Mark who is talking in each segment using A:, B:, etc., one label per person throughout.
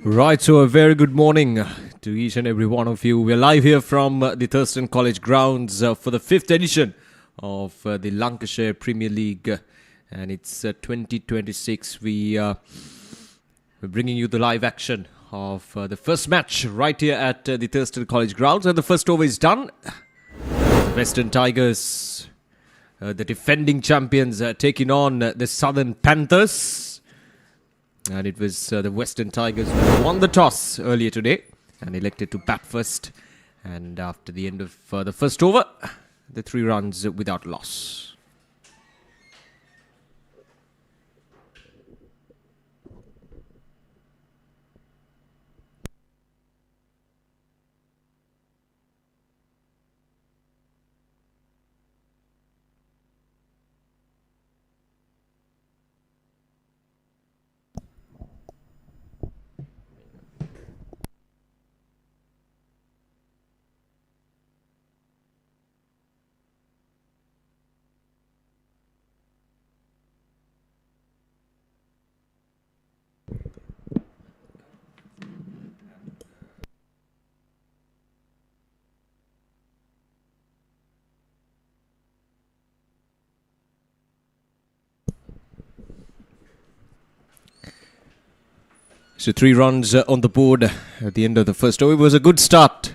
A: Right, so a very good morning to each and every one of you. We're live here from the Thurston College grounds for the 5th edition of the Lancashire Premier League, and it's 2026. We're bringing you the live action of the first match right here at the Thurston College grounds, and the first over is done. The Western Tigers, the defending champions, taking on the Southern Panthers. And it was the Western Tigers who won the toss earlier today and elected to bat first. And after the end of the first over, the 3 runs without loss. So 3 runs on the board at the end of the first over. It was a good start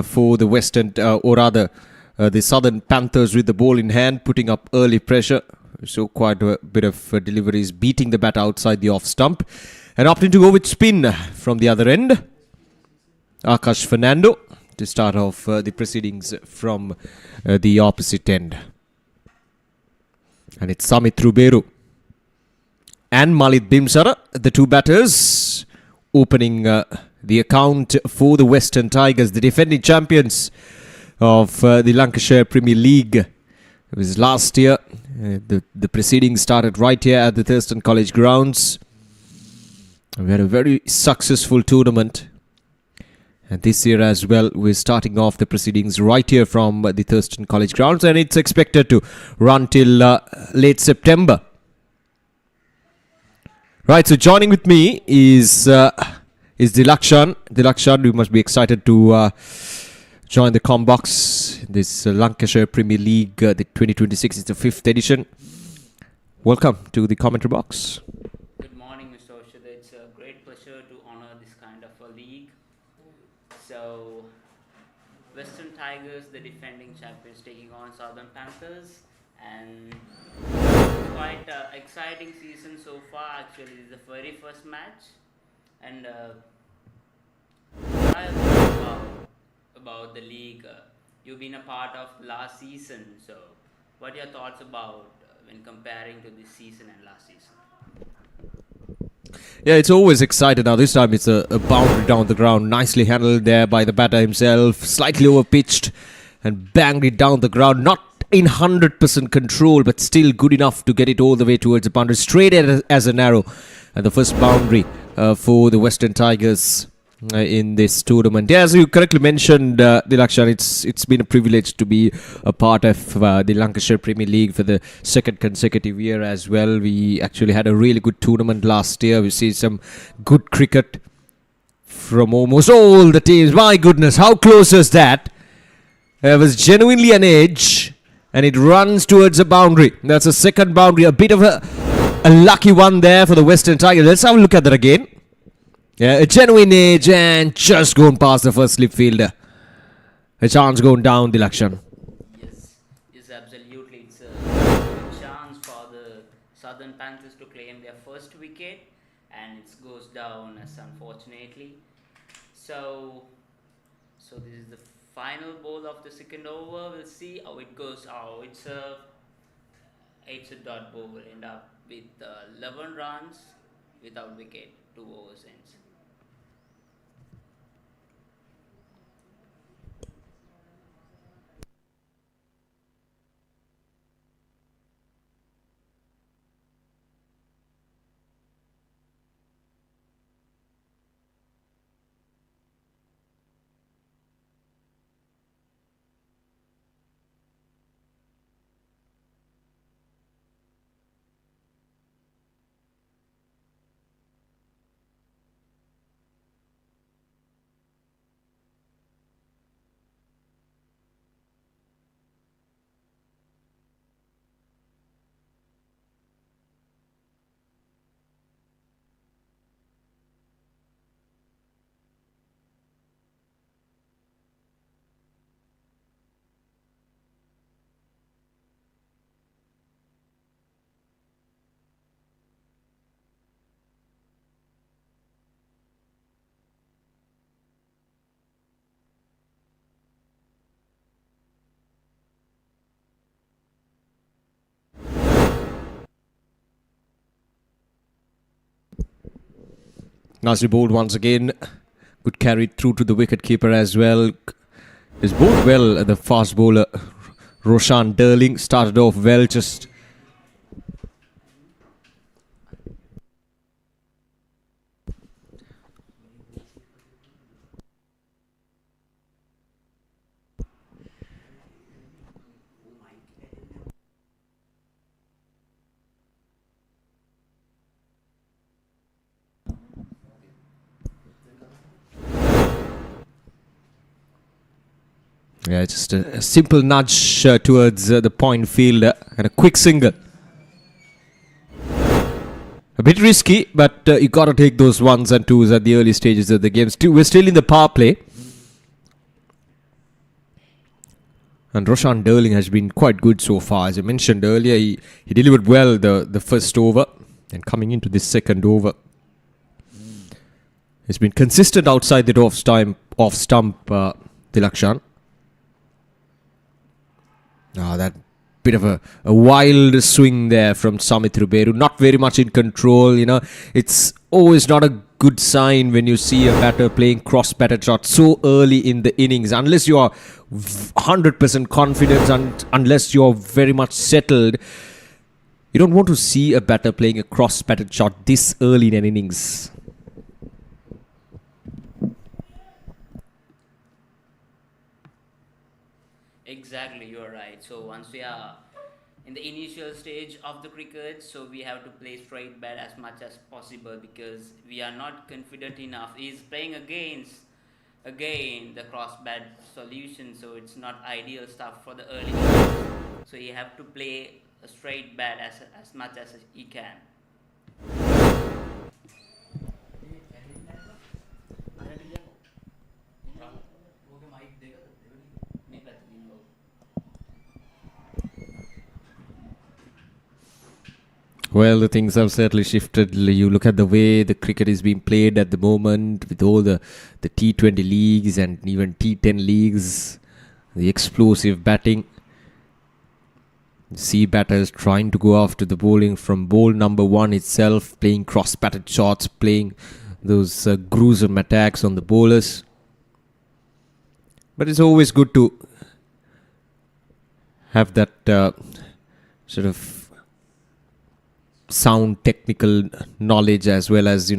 A: for the Western, or rather the Southern Panthers with the ball in hand, putting up early pressure. So quite a bit of deliveries, beating the bat outside the off stump. And opting to go with spin from the other end. Akash Fernando to start off the proceedings from the opposite end. And it's Samit Ruberu and Malit Bimsara, the 2 batters, opening the account for the Western Tigers, the defending champions of the Lancashire Premier League. It was last year. The proceedings started right here at the Thurston College grounds. We had a very successful tournament. And this year as well, we're starting off the proceedings right here from the Thurston College grounds. And it's expected to run till late September. Right, so joining with me is Dilakshan. Dilakshan, you must be excited to join the Combox. This Lancashire Premier League, the 2026 is the 5th edition. Welcome to the commentary box.
B: Good morning, Mr. Oshada. It's a great pleasure to honor this kind of a league. So, Western Tigers, the defending champions, taking on Southern Panthers, and quite exciting season so far. Actually, this is the very first match, and I about the league. You've been a part of last season, so what are your thoughts about when comparing to this season and last season?
A: Yeah, it's always exciting. Now this time it's a boundary down the ground, nicely handled there by the batter himself, slightly overpitched and banged it down the ground. Not in 100% control, but still good enough to get it all the way towards the boundary, straight as an arrow. And the first boundary for the Western Tigers in this tournament. Yeah, as you correctly mentioned, Dilakshan, it's been a privilege to be a part of the Lancashire Premier League for the 2nd consecutive year as well. We actually had a really good tournament last year. We see some good cricket from almost all the teams. My goodness, how close is that? There was genuinely an edge, and it runs towards a boundary. That's a second boundary. A bit of a lucky one there for the Western Tigers. Let's have a look at that again. Yeah, a genuine edge and just going past the first slip fielder. A chance going down, Dilakshan.
B: Yes, absolutely. It's a good chance for the Southern Panthers to claim their first wicket, and it goes down as unfortunately. So this is the final ball of the second over. We'll see how it goes. Oh, it's a dot ball. End up with 11 runs without wicket, 2 overs ends.
A: Nicely bowled once again. Good carry through to the wicket keeper as well. Is bowled well, the fast bowler Roshan Derling. Started off well, just just a simple nudge towards the point field and a quick single. A bit risky, but you got to take those ones and twos at the early stages of the game. We're still in the power play. And Roshan Derling has been quite good so far. As I mentioned earlier, he delivered well the first over. And coming into this second over, he's been consistent outside the off stump, Tilakshan. That bit of a wild swing there from Samit Ruberu. Not very much in control, It's always not a good sign when you see a batter playing cross-batted shots so early in the innings. Unless you are 100% confident and unless you're very much settled, you don't want to see a batter playing a cross-batted shot this early in an innings.
B: Exactly, you're right. So once we are in the initial stage of the cricket, so we have to play straight bat as much as possible because we are not confident enough. He's playing against again the cross bat solution, so it's not ideal stuff for the early innings. So you have to play a straight bat as much as he can.
A: Well, the things have certainly shifted. You look at the way the cricket is being played at the moment with all the T20 leagues and even T10 leagues, the explosive batting. You see batters trying to go after the bowling from ball number one itself, playing cross-batted shots, playing those gruesome attacks on the bowlers. But it's always good to have that sort of sound technical knowledge as well as,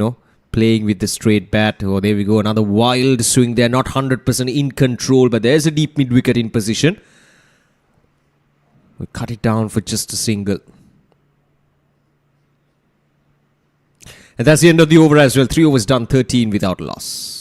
A: playing with the straight bat. Oh, there we go. Another wild swing there. Not 100% in control, but there's a deep mid-wicket in position. We cut it down for just a single. And that's the end of the over as well. 3 overs done, 13 without loss.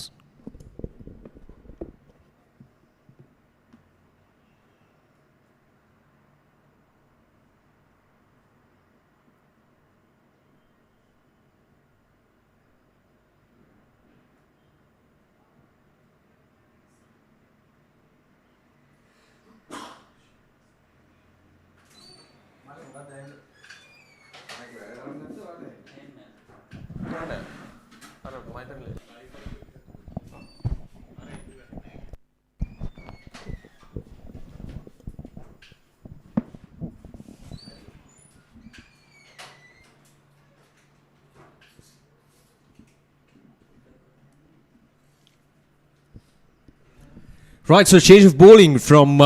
A: Right, so change of bowling from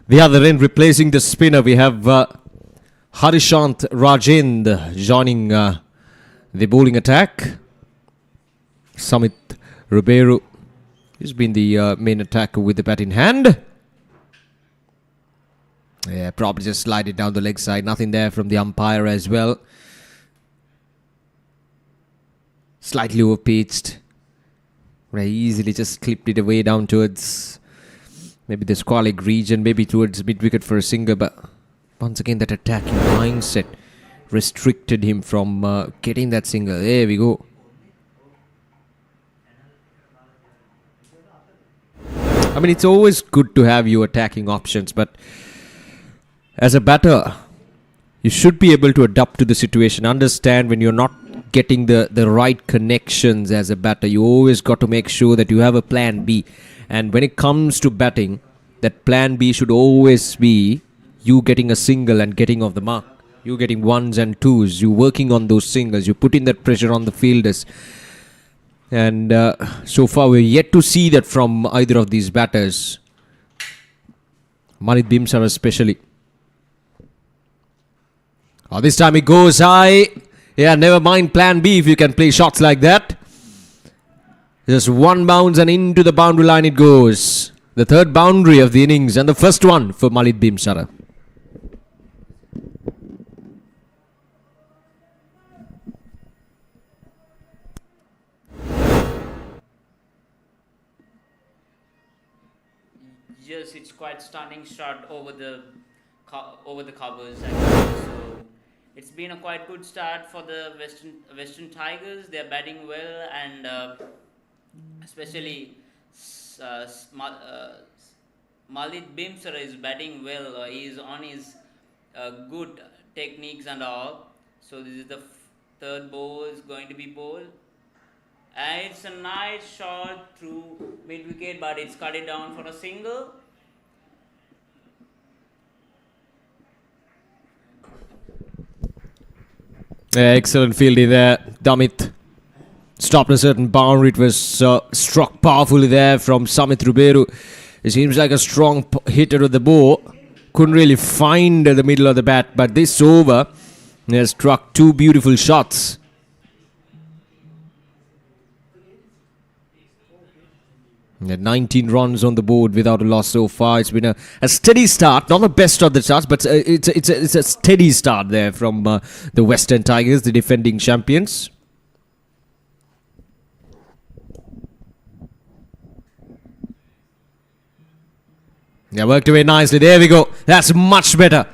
A: the other end, replacing the spinner. We have Harishant Rajend joining the bowling attack. Samit Ruberu has been the main attacker with the bat in hand. Yeah, probably just slide it down the leg side. Nothing there from the umpire as well. Slightly overpitched. Very easily just clipped it away down towards maybe the squalic region, maybe towards mid-wicket for a single. But once again, that attacking mindset restricted him from getting that single. There we go. I mean, it's always good to have your attacking options, but as a batter, you should be able to adapt to the situation. Understand when you're not getting the right connections as a batter. You always got to make sure that you have a plan B. And when it comes to batting, that plan B should always be you getting a single and getting off the mark. You getting ones and twos. You working on those singles. You putting that pressure on the fielders. And so far we're yet to see that from either of these batters. Malik Bimsar especially. Oh, this time it goes high. Yeah, never mind plan B if you can play shots like that. Just one bounce and into the boundary line it goes. The third boundary of the innings and the first one for Malik Bimsar.
B: Yes, it's quite stunning shot over the covers actually. So it's been a quite good start for the Western Tigers. They're batting well, and especially Malik Bimsar is batting well. He's on his good techniques and all. So this is the third ball is going to be bowled. And it's a nice shot through mid wicket, but it's cut it down for a single.
A: Yeah, excellent fielding there. Damit stopped a certain boundary. It was struck powerfully there from Samit Ruberu. It seems like a strong hitter of the ball. Couldn't really find the middle of the bat, but this over has struck two beautiful shots. Yeah, 19 runs on the board without a loss so far. It's been a steady start, not the best of the starts, but it's a steady start there from the Western Tigers, the defending champions. Yeah, worked away nicely. There we go. That's much better.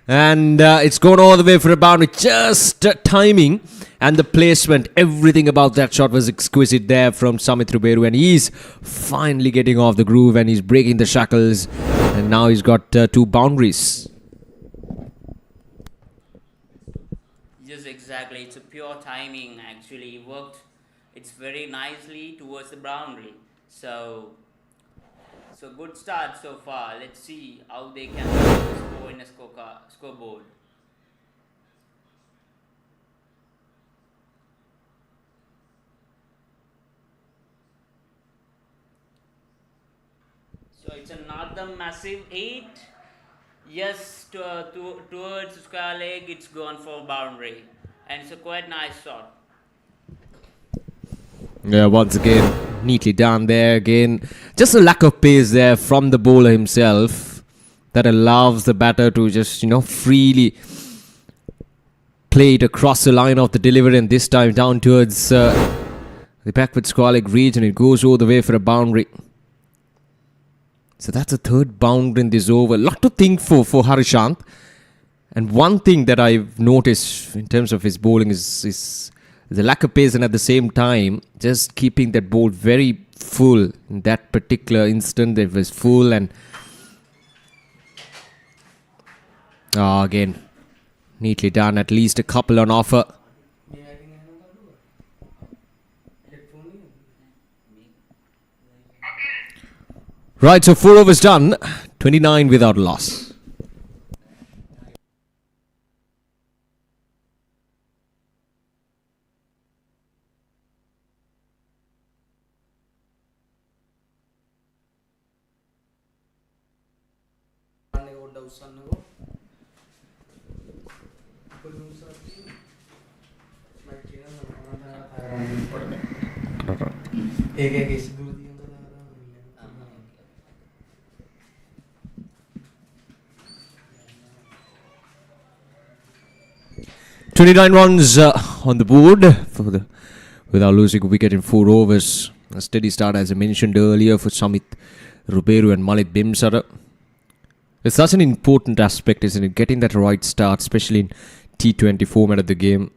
A: And it's gone all the way for a boundary. Just timing and the placement. Everything about that shot was exquisite there from Samit Ruberu. And he's finally getting off the groove and he's breaking the shackles. And now he's got two boundaries.
B: Yes, exactly. It's a pure timing actually. He worked it's very nicely towards the boundary. So good start so far. Let's see how they can score in a scoreboard. So it's another massive 8. Yes, towards square leg, it's gone for boundary, and it's a quite nice shot.
A: Yeah, once again, neatly done there again. Just a lack of pace there from the bowler himself that allows the batter to just, freely play it across the line of the delivery, and this time down towards the backward square leg region. It goes all the way for a boundary. So that's a third boundary in this over. A lot to think for Harishant. And one thing that I've noticed in terms of his bowling is the lack of pace, and at the same time just keeping that ball very full. In that particular instant it was full, and again neatly done. At least a couple on offer. Right, so 4 overs done, 29 without loss. "29 runs on the board without losing a wicket in 4 overs. A steady start, as I mentioned earlier, for Samit Ruberu and Malik Bimsar. It's such an important aspect, isn't it? Getting that right start, especially in T20 format of the game.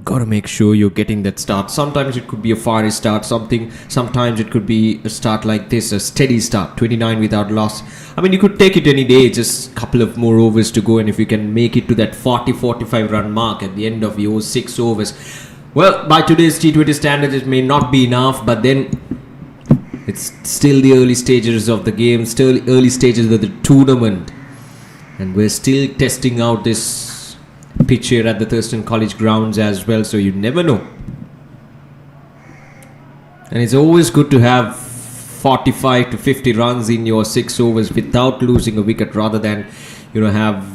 A: Gotta make sure you're getting that start. Sometimes it could be a fiery start, sometimes it could be a start like this, a steady start, 29 without loss. I mean, you could take it any day, just a couple of more overs to go, and if you can make it to that 40-45 run mark at the end of your 6 overs, well, by today's T20 standards, it may not be enough, but then it's still the early stages of the game, still early stages of the tournament, and we're still testing out this pitch here at the Thurston College grounds as well, so you never know And it's always good to have 45 to 50 runs in your 6 overs without losing a wicket, rather than have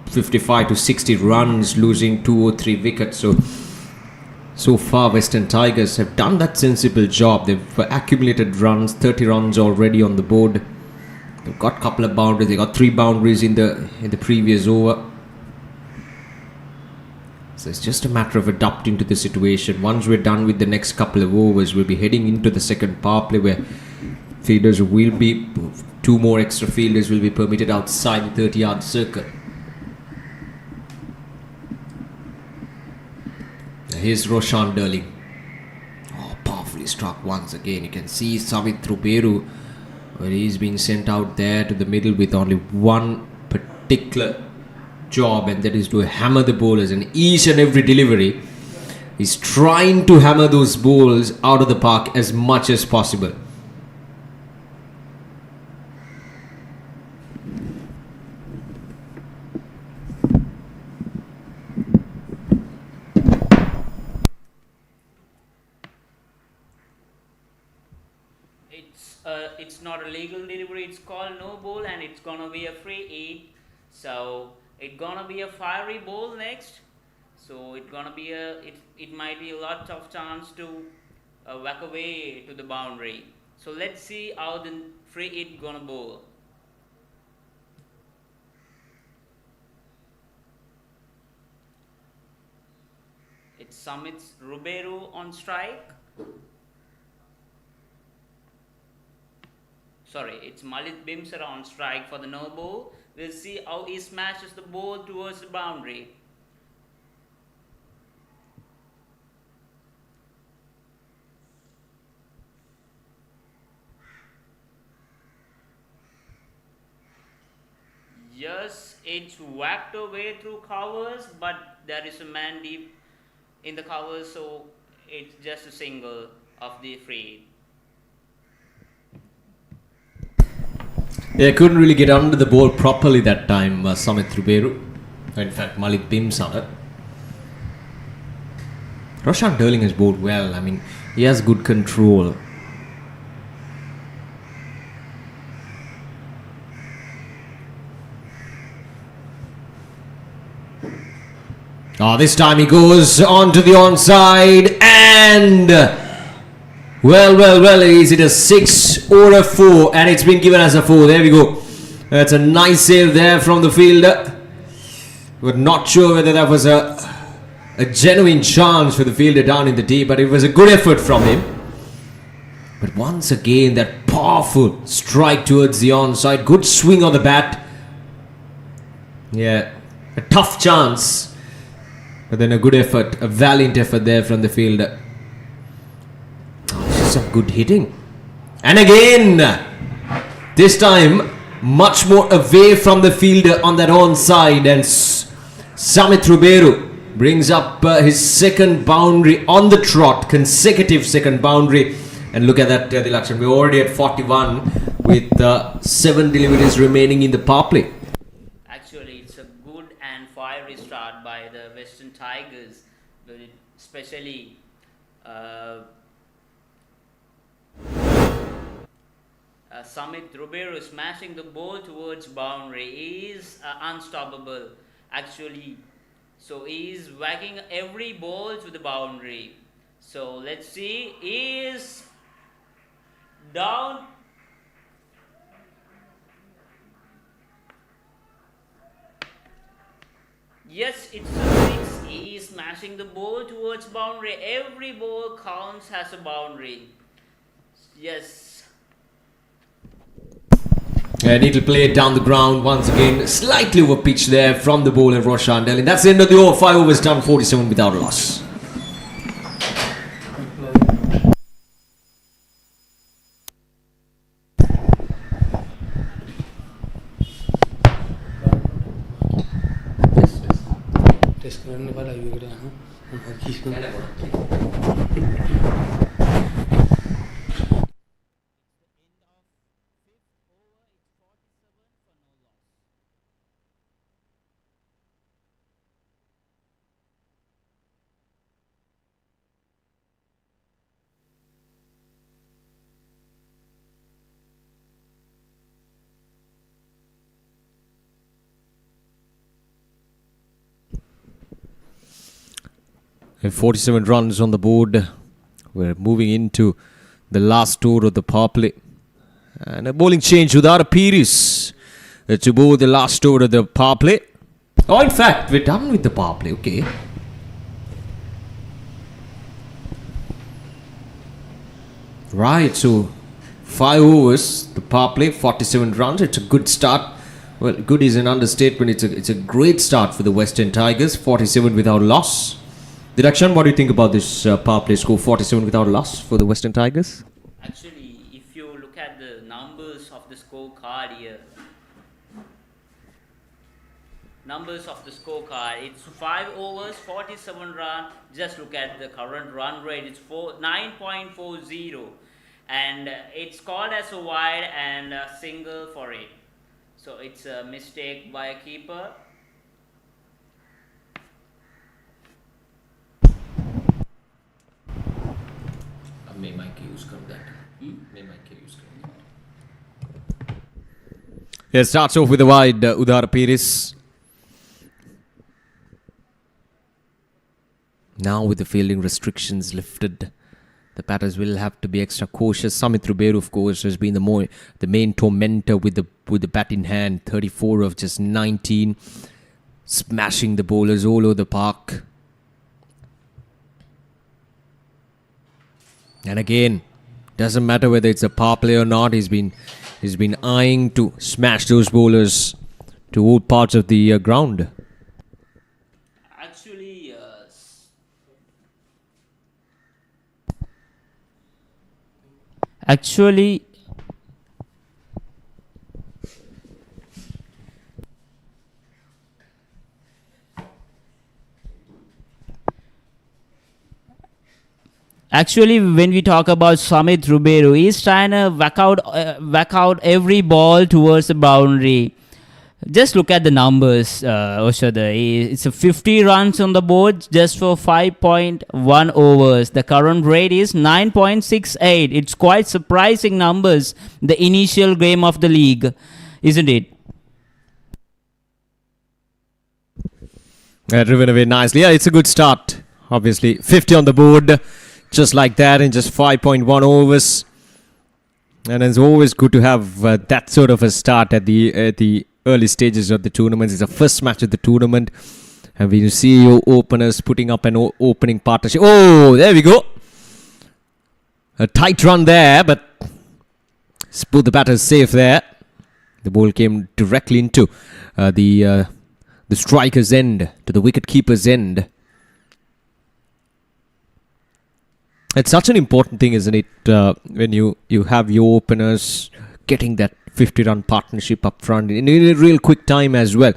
A: 55 to 60 runs losing 2 or 3 wickets. So far Western Tigers have done that sensible job. They've accumulated runs, 30 runs already on the board. They've got a couple of boundaries. They got 3 boundaries in the previous over. So it's just a matter of adapting to the situation. Once we're done with the next couple of overs, we'll be heading into the second power play, where fielders will be 2 more extra fielders will be permitted outside the 30-yard circle. Here's Roshan Durling. Oh, powerfully struck once again. You can see Samit Ruberu, where he's being sent out there to the middle with only one particular job, and that is to hammer the bowlers. And each and every delivery is trying to hammer those balls out of the park as much as possible.
B: It's not a legal delivery. It's called no ball, and it's gonna be a free hit. So it's gonna be a fiery ball next. So it's gonna be it might be a lot of chance to whack away to the boundary. So let's see how the free hit gonna bowl. It's Samit Ruberu on strike. Sorry, it's Malik Bimsara on strike for the no ball. We'll see how he smashes the ball towards the boundary. Yes, it's whacked away through covers, but there is a man deep in the covers, so it's just a single of the free.
A: They couldn't really get under the ball properly that time, Samit Ruberu. In fact, Malik Bimsara. Roshan Durling has bowled well. I mean, he has good control. This time he goes on to the onside, and well, is it a 6 or a 4? And it's been given as a 4. There we go. That's a nice save there from the fielder. We're not sure whether that was a genuine chance for the fielder down in the deep, but it was a good effort from him. But once again, that powerful strike towards the onside. Good swing on the bat. Yeah, a tough chance, but then a good effort, a valiant effort there from the fielder. Some good hitting. And again, this time much more away from the fielder on that onside, and Samit Ruberu brings up his second boundary on the trot, consecutive second boundary. And look at that, Dilakshan, we're already at 41 with 7 deliveries remaining in the power play.
B: Actually, it's a good and fiery start by the Western Tigers, especially Samit Ruberu smashing the ball towards boundary. He is unstoppable, actually. So he is whacking every ball to the boundary. So let's see. He is down. Yes, it's a 6. He is smashing the ball towards boundary. Every ball counts as a boundary. Yes.
A: And it'll play it down the ground once again. Slightly over pitch there from the bowler Roshan Durling. That's the end of the over. 5 overs done, 47 without a loss. And 47 runs on the board. We're moving into the last over of the power play. And a bowling change without a Pires to bowl the last over of the power play. Oh, in fact, we're done with the power play. Okay. Right, so 5 overs, the power play, 47 runs. It's a good start. Well, good is an understatement. It's a great start for the Western Tigers. 47 without loss. Didakshan, what do you think about this power play score? 47 without loss for the Western Tigers.
B: Actually, if you look at the numbers of the scorecard here, it's 5 overs, 47 runs. Just look at the current run rate. It's 9.40, and it's called as a wide and a single for it. So it's a mistake by a keeper.
A: Yeah, starts off with a wide Udara Pires. Now with the fielding restrictions lifted, the batters will have to be extra cautious. Samit Ruberu, of course, has been the main tormentor with the bat in hand. 34 of just 19, smashing the bowlers all over the park. And again, doesn't matter whether it's a power play or not. He's been eyeing to smash those bowlers to all parts of the ground.
B: Actually, when we talk about Samit Ruberu, he's trying to whack out every ball towards the boundary. Just look at the numbers, Oshada. It's a 50 runs on the board just for 5.1 overs. The current rate is 9.68. It's quite surprising numbers, the initial game of the league, isn't it?
A: Driven away nicely. Yeah, it's a good start. Obviously, 50 on the board, just like that, in just 5.1 overs. And it's always good to have that sort of a start at the early stages of the tournament. It's the first match of the tournament, and we see your openers putting up an opening partnership. Oh, there we go. A tight run there, but both the batters safe there. The ball came directly into the striker's end, to the wicket keeper's end. It's such an important thing, isn't it, when you have your openers getting that 50-run partnership up front in a real quick time as well,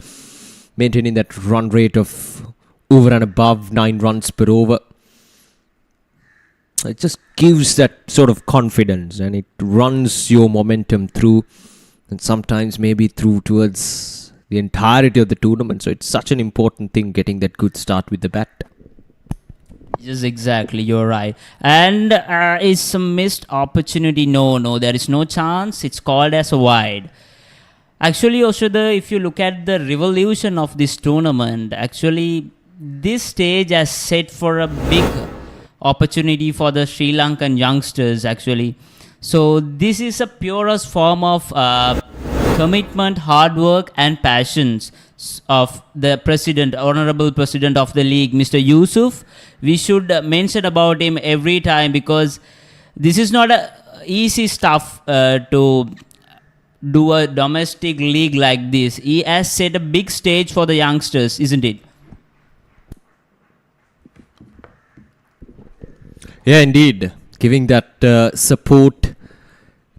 A: maintaining that run rate of over and above 9 runs per over. It just gives that sort of confidence, and it runs your momentum through, and sometimes maybe through towards the entirety of the tournament. So it's such an important thing, getting that good start with the bat.
B: Yes, exactly. You're right. And it's a missed opportunity. No, there is no chance. It's called as a wide. Actually, Oshada, if you look at the revolution of this tournament, actually, this stage has set for a big opportunity for the Sri Lankan youngsters, actually. So this is a purest form of commitment, hard work, and passions of the president, honorable president of the league, Mr. Yusuf. We should mention about him every time, because this is not easy stuff to do a domestic league like this. He has set a big stage for the youngsters, isn't it?
A: Yeah, indeed. Giving that support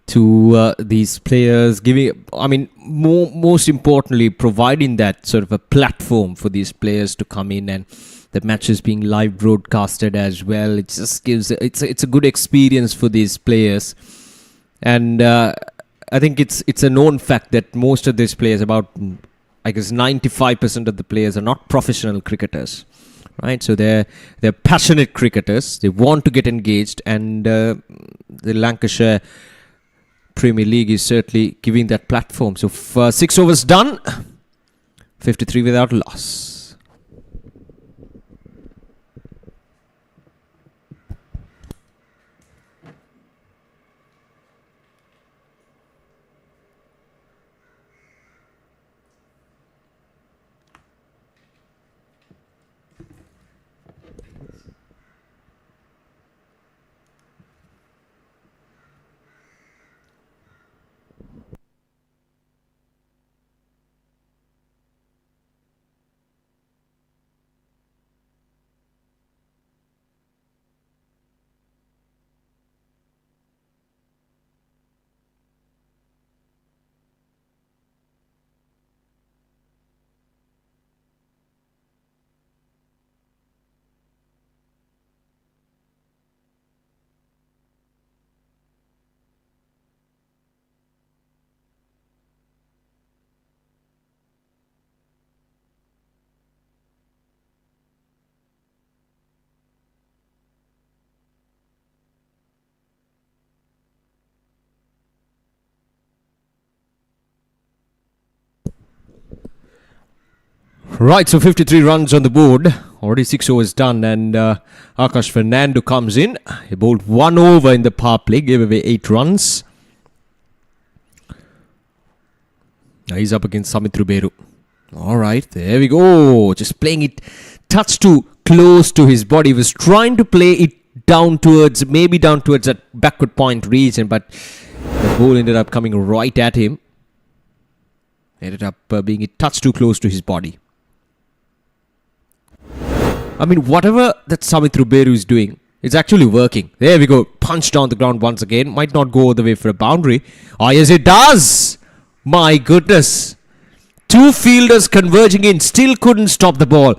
A: to these players, most importantly, providing that sort of a platform for these players to come in, and the matches being live broadcasted as well. It just gives it's a good experience for these players, and I think it's a known fact that most of these players, about 95% of the players, are not professional cricketers, right? So they're passionate cricketers. They want to get engaged, and the Lancashire Premier League is certainly giving that platform. So 6 overs done, 53 without loss. Right, so 53 runs on the board. Already 6 overs done, and Akash Fernando comes in. He bowled 1 over in the power play, gave away 8 runs. Now he's up against Samit Ruberu. Alright, there we go. Just playing it touch too close to his body. He was trying to play it down towards that backward point region, but the ball ended up coming right at him. Ended up being a touch too close to his body. I mean, whatever that Samit Ruberu is doing, it's actually working. There we go. Punch down the ground once again. Might not go all the way for a boundary. Oh, yes, it does. My goodness. 2 fielders converging in. Still couldn't stop the ball.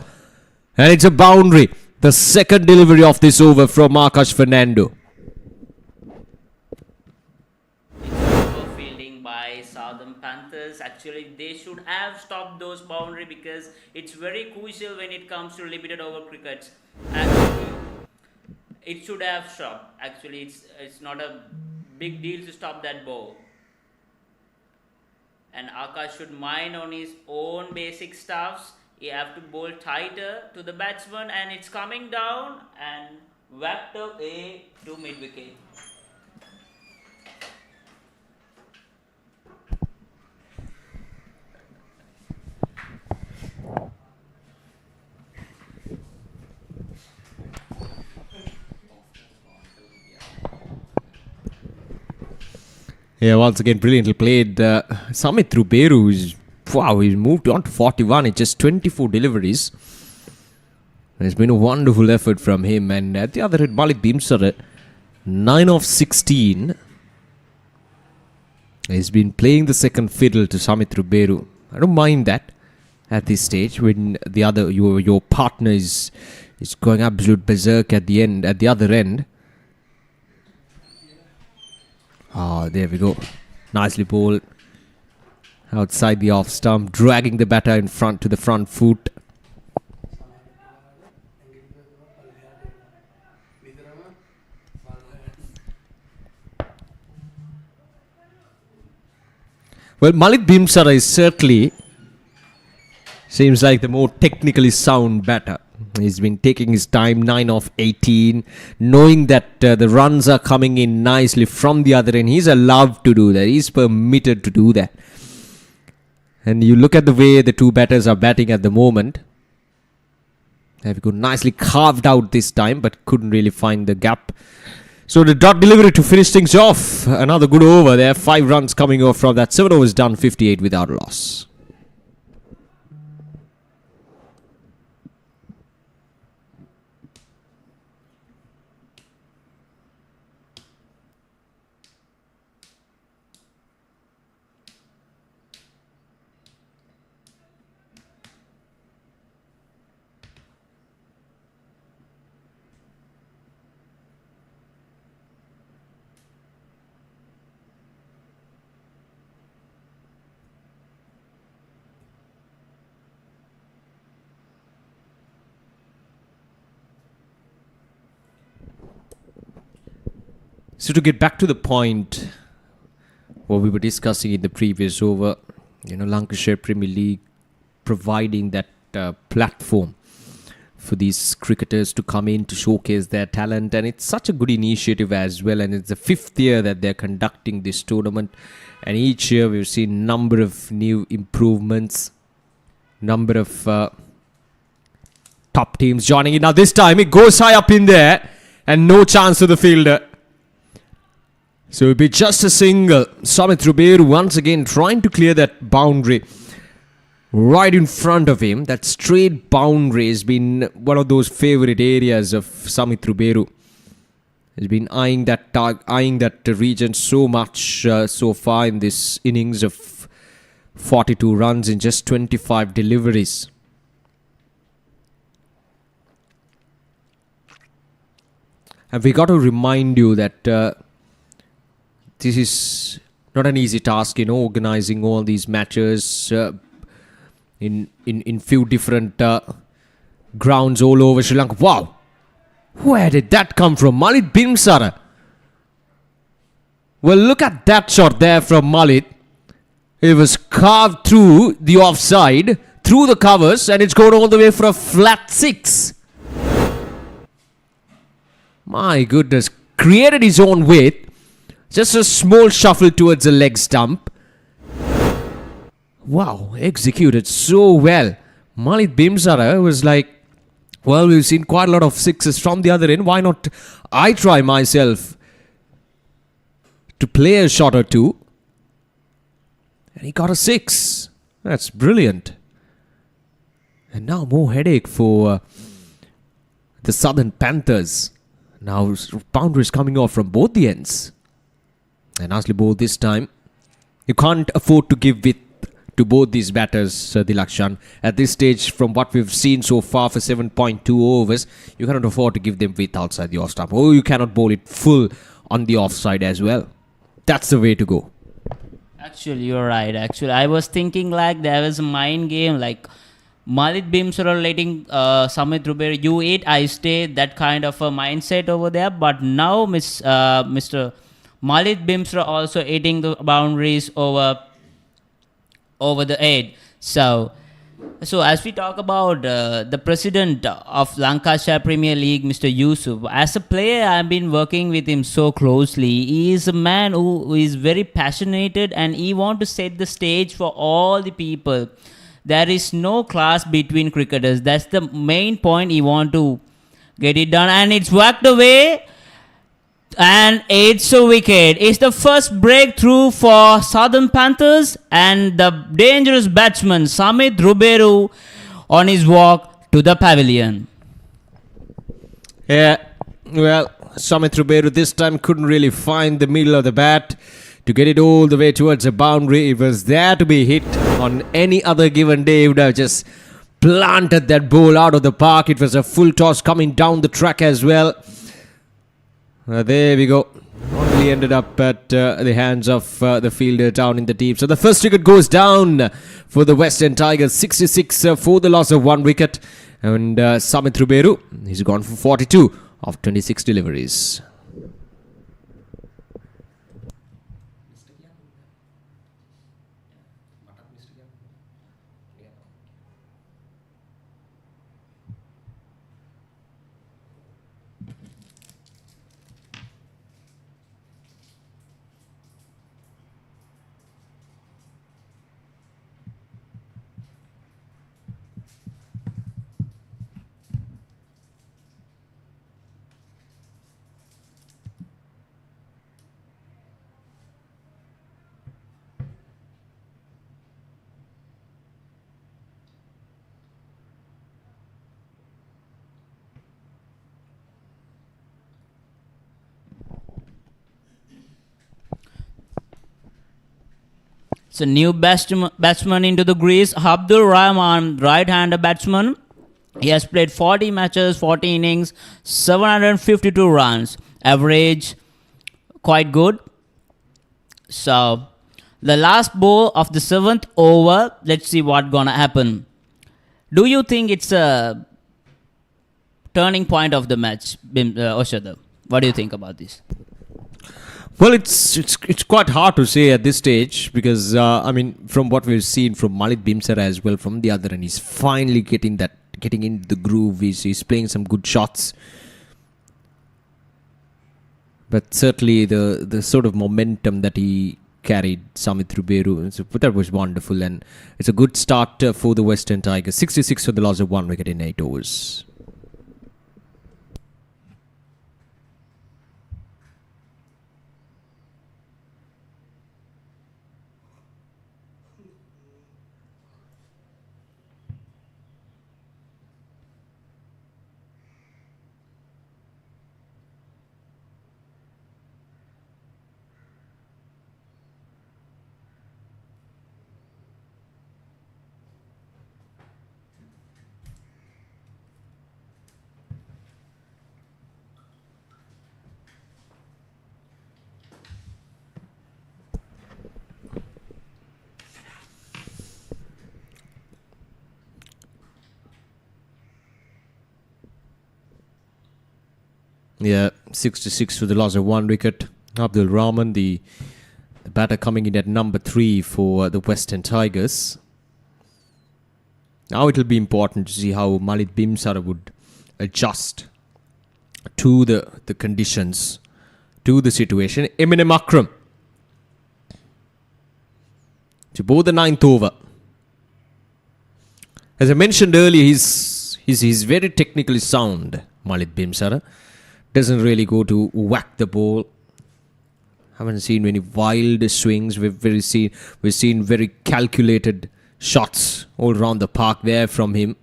A: And it's a boundary. The second delivery of this over from Akash Fernando.
B: Southern Panthers. Actually, they should have stopped those boundary because it's very crucial when it comes to limited over cricket. Actually, it should have stopped. Actually, it's not a big deal to stop that ball. And Akash should mind on his own basic stuffs. He have to bowl tighter to the batsman, and it's coming down and whacked away to mid wicket.
A: Yeah, once again, brilliantly played. Samit Ruberu is, wow, he's moved on to 41 in just 24 deliveries. It's been a wonderful effort from him. And at the other end, Malik Bimsara, 9 of 16. He's been playing the second fiddle to Samit Ruberu. I don't mind that at this stage when the other your partner is going absolute berserk at the end, at the other end. Ah, there we go. Nicely bowled. Outside the off stump, dragging the batter in front to the front foot. Well, Malik Bimsara is certainly seems like the more technically sound batter. He's been taking his time, 9 of 18, knowing that the runs are coming in nicely from the other end. He's allowed to do that. He's permitted to do that. And you look at the way the two batters are batting at the moment. There we go. Nicely carved out this time, but couldn't really find the gap. So the dot delivery to finish things off. Another good over there. 5 runs coming off from that. 7 overs done, 58 without a loss. So to get back to the point what we were discussing in the previous over, Lancashire Premier League providing that platform for these cricketers to come in to showcase their talent, and it's such a good initiative as well, and it's the 5th year that they're conducting this tournament, and each year we've seen number of new improvements, number of top teams joining in. Now this time it goes high up in there and no chance to the fielder. So it'll be just a single. Samit Ruberu once again trying to clear that boundary right in front of him. That straight boundary has been one of those favourite areas of Samit Ruberu. He's been eyeing that region so much so far in this innings of 42 runs in just 25 deliveries. And we got to remind you that this is not an easy task, organizing all these matches in few different grounds all over Sri Lanka. Wow! Where did that come from? Malik Bimsara. Well, look at that shot there from Malik. It was carved through the offside through the covers, and it's gone all the way for a flat 6. My goodness, created his own weight. Just a small shuffle towards the leg stump. Wow, executed so well. Malik Bimsara was like, well, we've seen quite a lot of sixes from the other end. Why not I try myself to play a shot or two? And he got a 6. That's brilliant. And now more headache for the Southern Panthers. Now boundaries coming off from both the ends. And nicely bowled this time. You can't afford to give width to both these batters, Dilakshan. At this stage, from what we've seen so far for 7.2 overs, you cannot afford to give them width outside the off stump. Or you cannot bowl it full on the offside as well. That's the way to go.
B: Actually, you're right. Actually, I was thinking like there was a mind game, like Malik Bimsara letting Samit Ruber, you eat, I stay, that kind of a mindset over there. But now Mr. Malik Bimsara also eating the boundaries over the edge. So as we talk about the president of Lancashire Premier League, Mr. Yusuf, as a player, I've been working with him so closely. He is a man who is very passionate, and he wants to set the stage for all the people. There is no class between cricketers. That's the main point. He want to get it done, and it's worked away. And it's a wicket. It's the first breakthrough for Southern Panthers, and the dangerous batsman Samit Ruberu on his walk to the pavilion.
A: Yeah, well, Samit Ruberu this time couldn't really find the middle of the bat to get it all the way towards the boundary. It was there to be hit. On any other given day, he would have just planted that ball out of the park. It was a full toss coming down the track as well. There we go. Only ended up at the hands of the fielder down in the deep. So the first wicket goes down for the Western Tigers. 66 for the loss of 1 wicket. And Samit Ruberu, he's gone for 42 of 26 deliveries.
B: So new batsman into the crease, Abdul Rahman, right-hander batsman. He has played 40 matches, 40 innings, 752 runs. Average quite good. So the last ball of the 7th over, let's see what's gonna happen. Do you think it's a turning point of the match, Oshada? What do you think about this?
A: Well, it's quite hard to say at this stage because I mean, from what we've seen from Malik Bimsara as well, from the other end, he's finally getting into the groove. He's playing some good shots, but certainly the sort of momentum that he carried, Samit Ruberu, that was wonderful, and it's a good start for the Western Tigers. 66 for the loss of 1 wicket in 8 overs. Yeah, 66 for the loss of 1 wicket. Abdul Rahman, the batter, coming in at number 3 for the Western Tigers. Now it will be important to see how Malik Bimsara would adjust to the conditions, to the situation. Eminem Akram to both the 9th over. As I mentioned earlier, he's very technically sound. Malik Bimsara doesn't really go to whack the ball. Haven't seen many wild swings. We've seen very calculated shots all around the park there from him.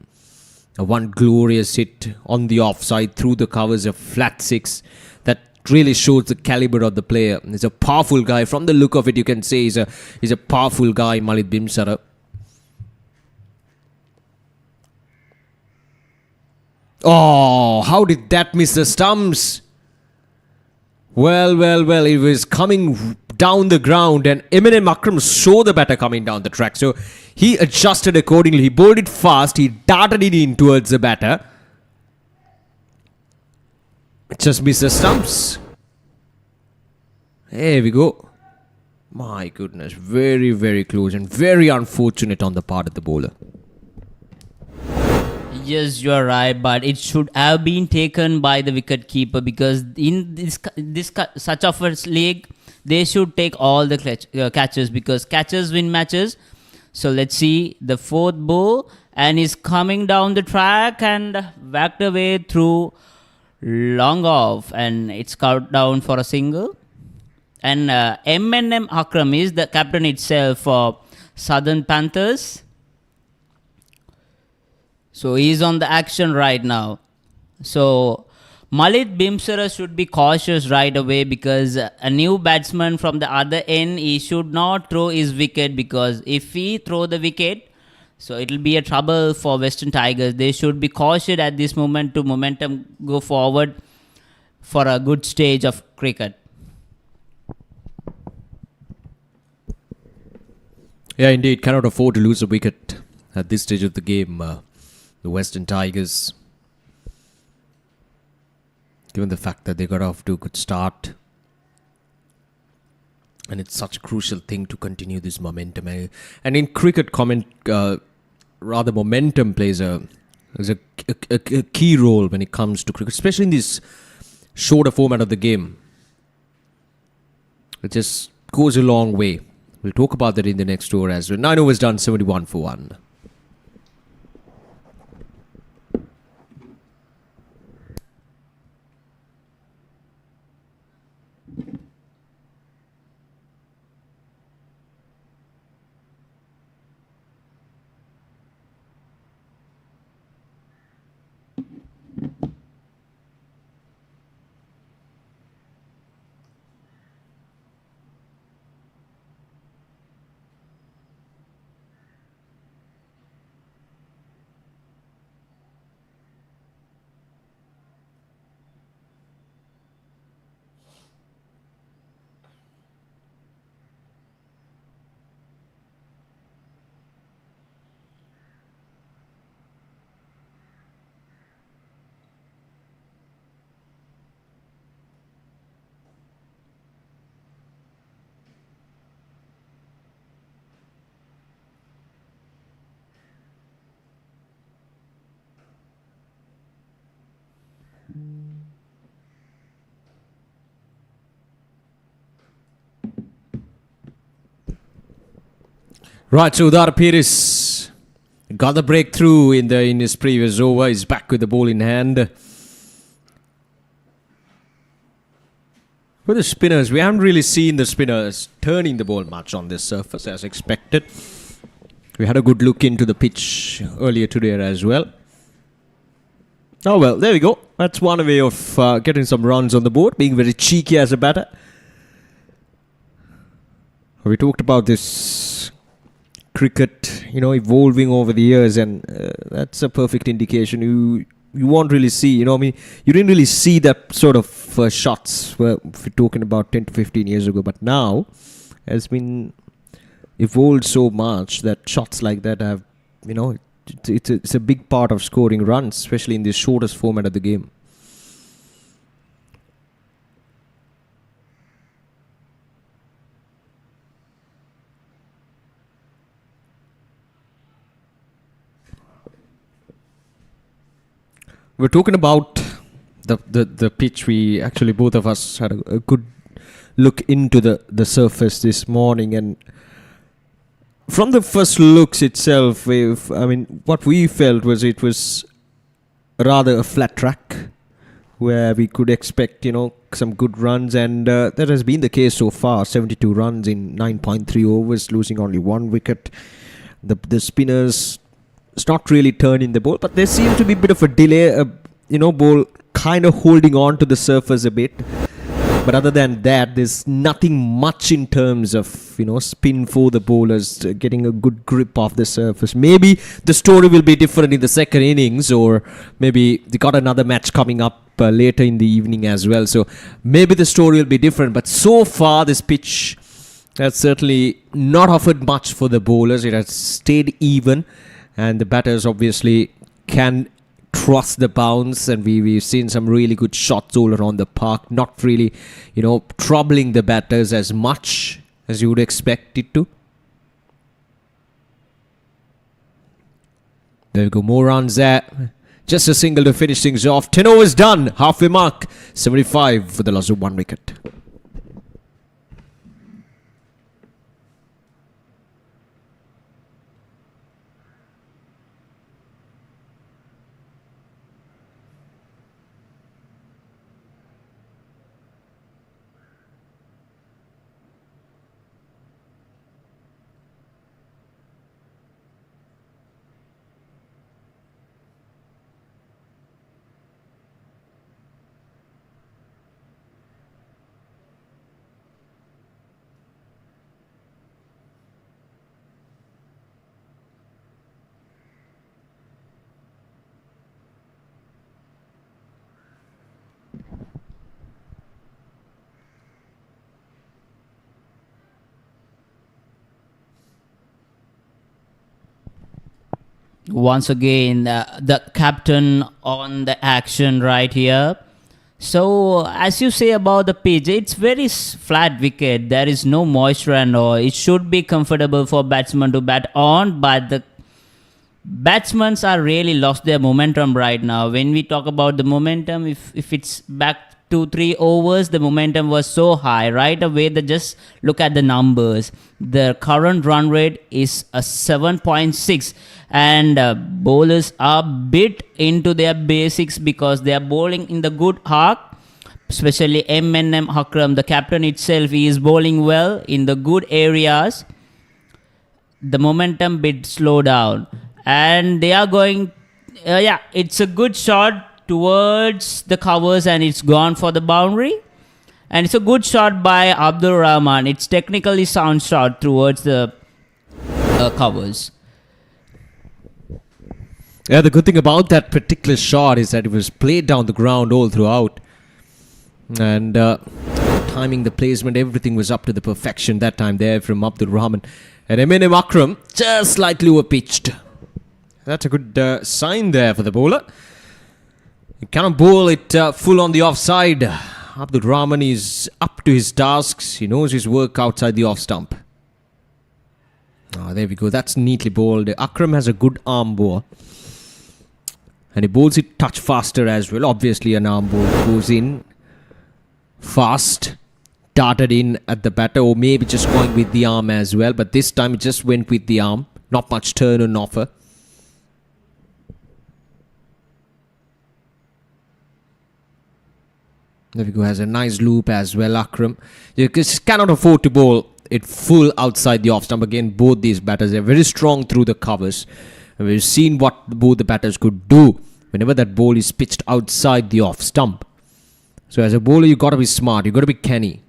A: One glorious hit on the offside through the covers, a flat 6. That really shows the caliber of the player. He's a powerful guy. From the look of it, you can say he's a powerful guy, Malik Bimsara. Oh, how did that miss the stumps? Well, it was coming down the ground, and Eminem Akram saw the batter coming down the track. So he adjusted accordingly. He bowled it fast. He darted it in towards the batter. Just missed the stumps. There we go. My goodness. Very, very close and very unfortunate on the part of the bowler.
B: Yes, you are right, but it should have been taken by the wicket keeper, because in this such of a league, they should take all the catches, because catches win matches. So let's see the 4th ball, and he's coming down the track and whacked away through long off, and it's cut down for a single. And Eminem Akram is the captain itself for Southern Panthers. So he's on the action right now. So Malik Bimsara should be cautious right away, because a new batsman from the other end, he should not throw his wicket, because if he throw the wicket, so it will be a trouble for Western Tigers. They should be cautious at this moment to momentum go forward for a good stage of cricket.
A: Yeah, indeed. Cannot afford to lose a wicket at this stage of the game. The Western Tigers, given the fact that they got off to a good start, and it's such a crucial thing to continue this momentum. And in cricket, momentum plays a key role when it comes to cricket, especially in this shorter format of the game. It just goes a long way. We'll talk about that in the next over as well. 9 overs done, 71 for 1. Right, so Udar Pires got the breakthrough in his previous over. He's back with the ball in hand. For the spinners, we haven't really seen the spinners turning the ball much on this surface as expected. We had a good look into the pitch earlier today as well. Oh well, there we go. That's one way of getting some runs on the board, being very cheeky as a batter. We talked about this cricket, evolving over the years, and that's a perfect indication. You won't really see, you didn't really see that sort of shots if we're talking about 10 to 15 years ago, but now has been evolved so much that shots like that have, it's a big part of scoring runs, especially in the shortest format of the game. we're talking about the pitch. We actually, both of us had a good look into the surface this morning, and from the first looks itself, what we felt was it was rather a flat track where we could expect, some good runs, and that has been the case so far. 72 runs in 9.3 overs, losing only 1 wicket. The spinners, it's not really turning the ball, but there seemed to be a bit of a delay, ball kind of holding on to the surface a bit. But other than that, there's nothing much in terms of, spin for the bowlers, getting a good grip of the surface. Maybe the story will be different in the second innings, or maybe they got another match coming up later in the evening as well. So maybe the story will be different. But so far, this pitch has certainly not offered much for the bowlers. It has stayed even, and the batters obviously can trust the bounce, and we've seen some really good shots all around the park, not really troubling the batters as much as you would expect it to. There we go, more runs there, just a single to finish things off. 10 overs done, halfway mark, 75 for the loss of 1 wicket.
B: Once again, the captain on the action right here. So, as you say about the pitch, it's very flat wicket. There is no moisture and all. It should be comfortable for batsmen to bat on, but the batsmen are really lost their momentum right now. When we talk about the momentum, if it's back 2-3 overs, the momentum was so high right away. Just look at the numbers. The current run rate is a 7.6, and bowlers are bit into their basics because they are bowling in the good arc. Especially M Akram, the captain itself, he is bowling well in the good areas. The momentum bit slow down, and they are going. It's a good shot towards the covers, and it's gone for the boundary. And it's a good shot by Abdul Rahman. It's technically sound shot towards the covers.
A: Yeah, the good thing about that particular shot is that it was played down the ground all throughout. And timing, the placement, everything was up to the perfection that time there from Abdul Rahman. And M Akram just slightly overpitched. That's a good sign there for the bowler. He cannot bowl it full on the offside. Abdul Rahman is up to his tasks. He knows his work outside the off stump. There we go. That's neatly bowled. Akram has a good arm ball, and he bowls it touch faster as well. Obviously, an arm ball goes in fast, darted in at the batter, or maybe just going with the arm as well. But this time it just went with the arm. Not much turn on offer. There we go, has a nice loop as well, Akram. You just cannot afford to bowl it full outside the off stump. Again, both these batters are very strong through the covers. And we've seen what both the batters could do whenever that ball is pitched outside the off stump. So as a bowler, you got to be smart. You got to be canny.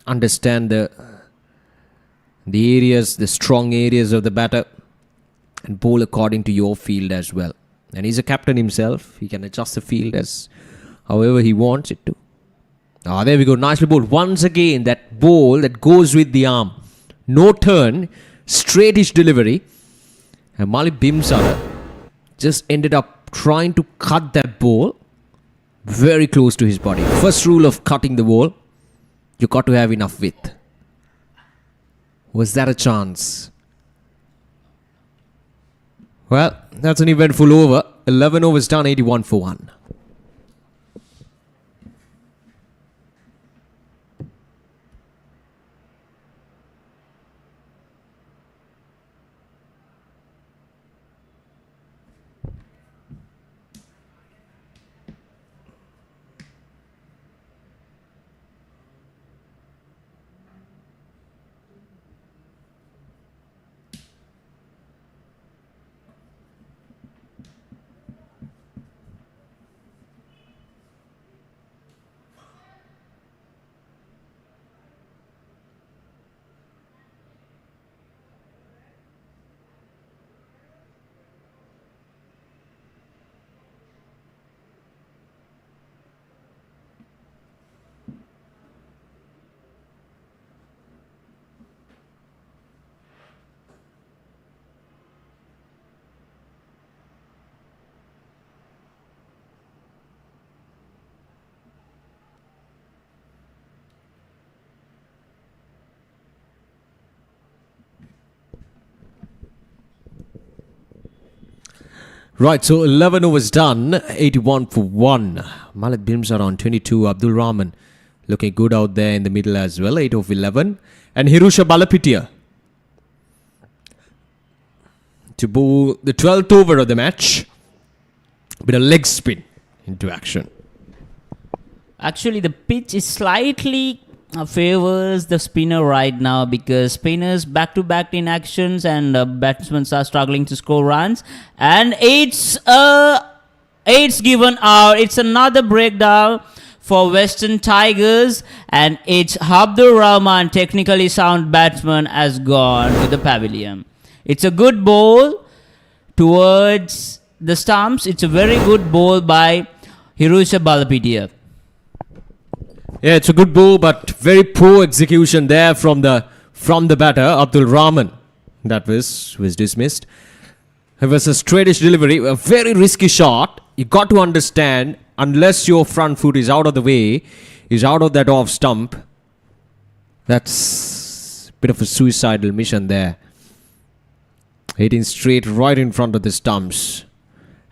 A: Understand the areas, the strong areas of the batter, and bowl according to your field as well. And he's a captain himself. He can adjust the field as however he wants it to. There we go. Nicely bowled. Once again, that ball that goes with the arm. No turn. Straightish delivery. And Malik Bimsara just ended up trying to cut that ball very close to his body. First rule of cutting the ball, you got to have enough width. Was that a chance? Well, That's an eventful over. 11 overs done, 81 for 1. Right, so 11 overs done, 81 for 1. Malik Bimsar on 22. Abdul Rahman looking good out there in the middle as well, 8 of 11. And Hirusha Balapitia to bowl the 12th over of the match with a leg spin into action.
B: Actually, the pitch is slightly favors the spinner right now because spinners back-to-back in actions and batsmen are struggling to score runs. And it's given out. It's another breakdown for Western Tigers, and it's Abdul Rahman, technically sound batsman, has gone to the pavilion. It's a good ball towards the stumps. It's a very good ball by Hirusha Balapitia.
A: Yeah, it's a good ball, but very poor execution there from the batter, Abdul Rahman. That was dismissed. It was a straightish delivery, a very risky shot. You got to understand, unless your front foot is out of the way, is out of that off stump, that's a bit of a suicidal mission there. Hitting straight right in front of the stumps.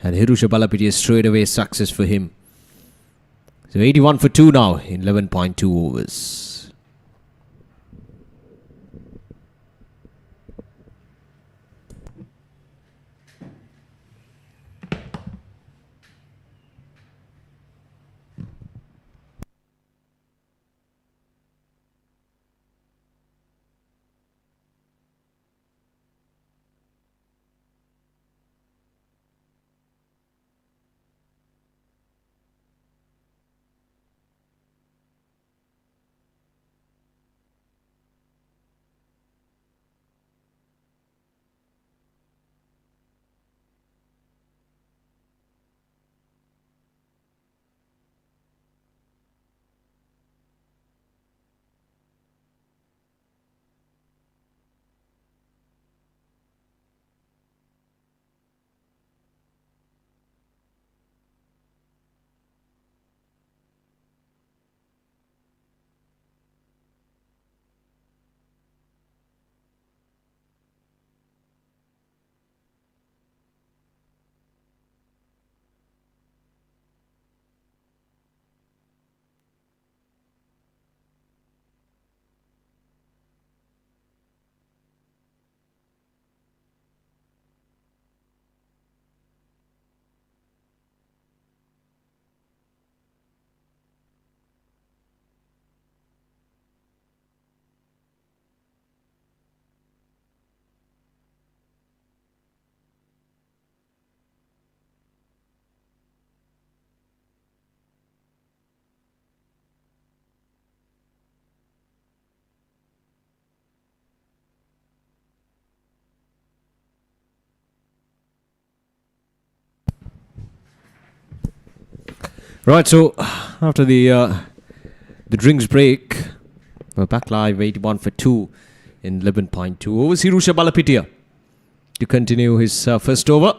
A: And Hirusha Balapitia straight away success for him. So 81 for 2 now in 11.2 overs. Right, so after the drinks break, we're back live, 81 for 2 in 11.2 overs. Hirusha Balapitia to continue his first over.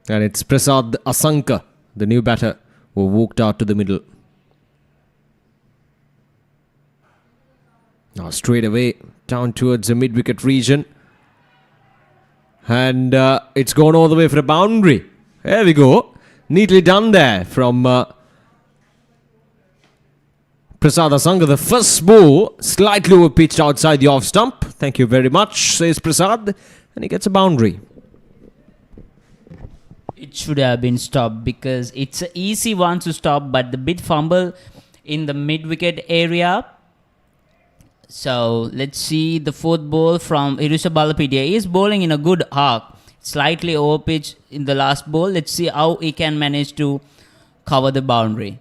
A: And it's Prasad Asanka, the new batter, who walked out to the middle. Now straight away down towards the mid-wicket region. And it's gone all the way for a boundary. There we go. Neatly done there from Prasad Asanka. The first ball slightly over pitched outside the off stump. Thank you very much, says Prasad. And he gets a boundary.
B: It should have been stopped because it's an easy one to stop, but the bit fumble in the mid-wicket area. So let's see the fourth ball from Irusha Balapidia. He is bowling in a good arc. Slightly over pitch in the last ball. Let's see how he can manage to cover the boundary.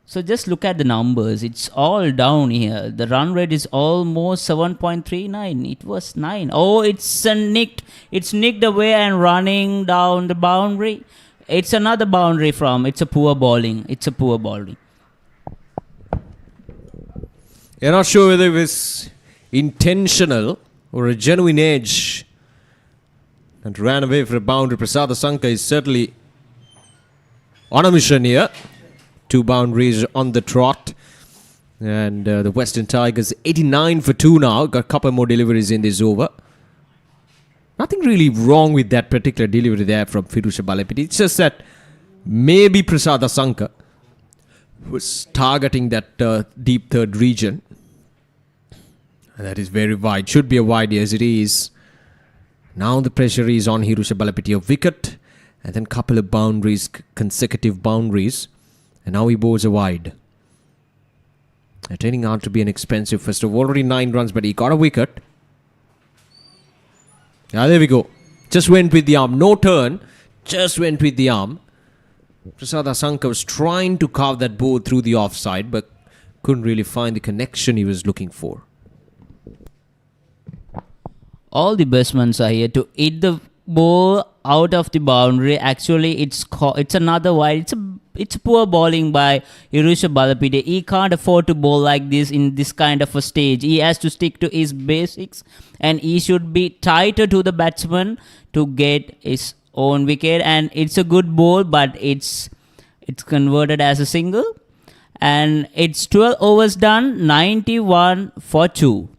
B: So just look at the numbers. It's all down here. The run rate is almost 7.39. It was 9. Oh, it's nicked. It's nicked away and running down the boundary. It's another boundary from. It's a poor bowling. It's a poor bowling.
A: You're not sure whether it was intentional or a genuine edge and ran away for a boundary. Prasad Asanka is certainly on a mission here. 2 boundaries on the trot. And the Western Tigers 89 for 2 now. Got a couple more deliveries in this over. Nothing really wrong with that particular delivery there from Firusha Balapiti. It's just that maybe Prasad Asanka was targeting that deep third region. And that is very wide. Should be a wide as it is. Now the pressure is on Hirusha Balapiti of wicket. And then couple of boundaries, consecutive boundaries. And now he bowls a wide. Turning out to be an expensive first of already 9 runs, but he got a wicket. Now there we go. Just went with the arm. No turn. Just went with the arm. Prasad Asanka was trying to carve that ball through the offside, but couldn't really find the connection he was looking for.
B: All the batsmen are here to hit the ball out of the boundary. Actually, it's another wide. It's poor bowling by Irusha Balapide. He can't afford to bowl like this in this kind of a stage. He has to stick to his basics and he should be tighter to the batsman to get his own wicket. And it's a good ball, but it's converted as a single. And it's 12 overs done, 91 for 2.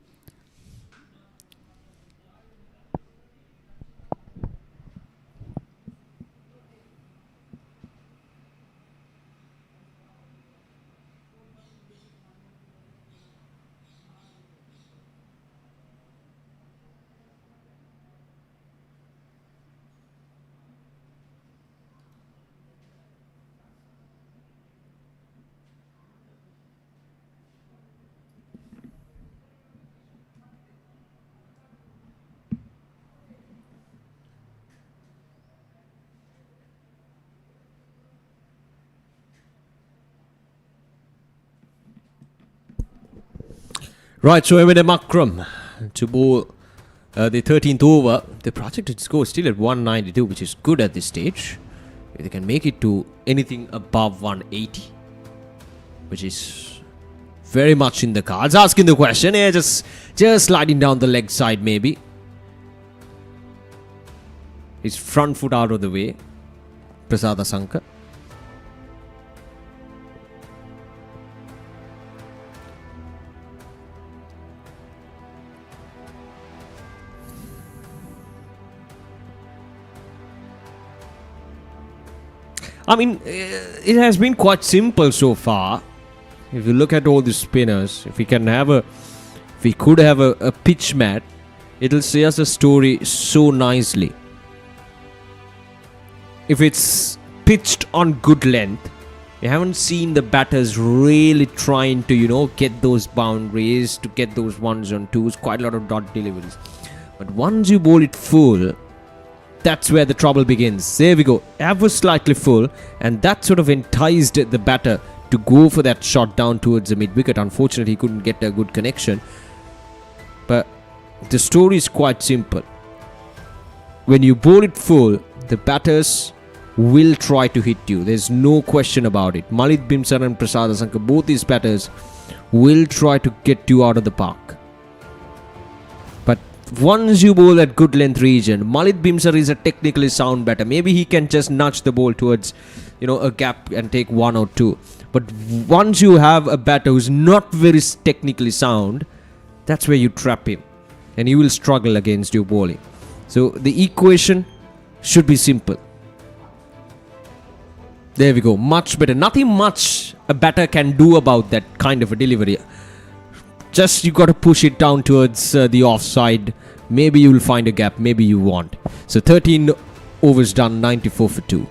A: Right, so Eminem Akram to bowl the 13th over. The projected score is still at 192, which is good at this stage. If they can make it to anything above 180, which is very much in the cards. Asking the question, yeah, just sliding down the leg side maybe. His front foot out of the way. Prasad Asanka. I mean, it has been quite simple so far. If you look at all the spinners, if we could have a pitch mat, it'll say us a story so nicely. If it's pitched on good length, you haven't seen the batters really trying to, get those boundaries, to get those ones on twos, quite a lot of dot deliveries. But once you bowl it full, that's where the trouble begins. There we go. Ever slightly full, and that sort of enticed the batter to go for that shot down towards the mid-wicket. Unfortunately, he couldn't get a good connection. But the story is quite simple. When you bowl it full, the batters will try to hit you. There's no question about it. Malik Bimsar and Prasad Asanka, both these batters will try to get you out of the park. But once you bowl at good length region, Malik Bimsar is a technically sound batter. Maybe he can just nudge the ball towards, a gap and take 1 or 2. But once you have a batter who's not very technically sound, that's where you trap him. and you will struggle against your bowling. So the equation should be simple. There we go. Much better. Nothing much a batter can do about that kind of a delivery. Just you got to push it down towards the offside. Maybe you will find a gap. Maybe you won't. So 13 overs done, 94 for 2.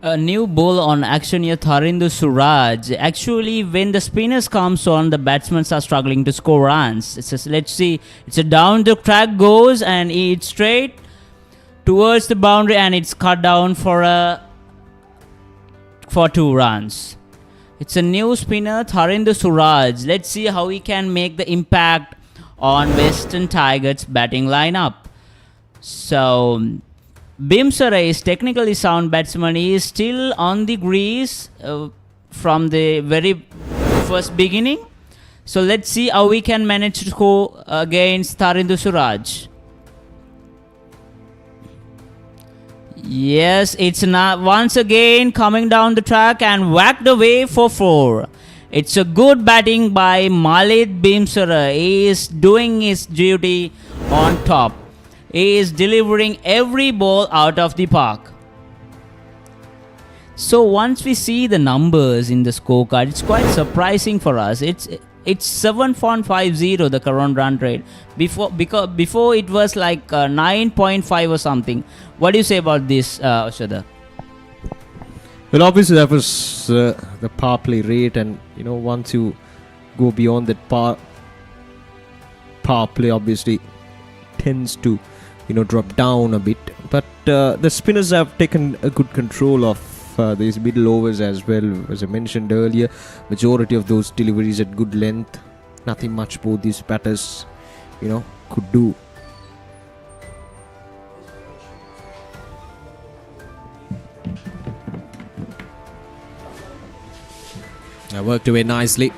B: A new ball on action here, Tharinder Suraj. Actually, when the spinners comes on, the batsmen are struggling to score runs. Let's see. It's a down the track goes and it's straight towards the boundary and it's cut down for 2 runs. It's a new spinner, Tharinder Suraj. Let's see how he can make the impact on Western Tigers' batting lineup. So Bimsara is technically sound batsman. He is still on the grease from the very first beginning. So let's see how we can manage to score against Tharinder Suraj. Yes, it's not once again coming down the track and whacked away for 4. It's a good batting by Malik Bimsara. He is doing his duty on top. He is delivering every ball out of the park. So once we see the numbers in the scorecard, it's quite surprising for us. It's 7.50 the current run rate. Before it was like 9.5 or something. What do you say about this, Ashada?
A: Well, obviously that was the power play rate, and once you go beyond that power play, obviously tends to drop down a bit. But the spinners have taken a good control of these middle overs as well. As I mentioned earlier, majority of those deliveries at good length. Nothing much both these batters could do. Worked away nicely.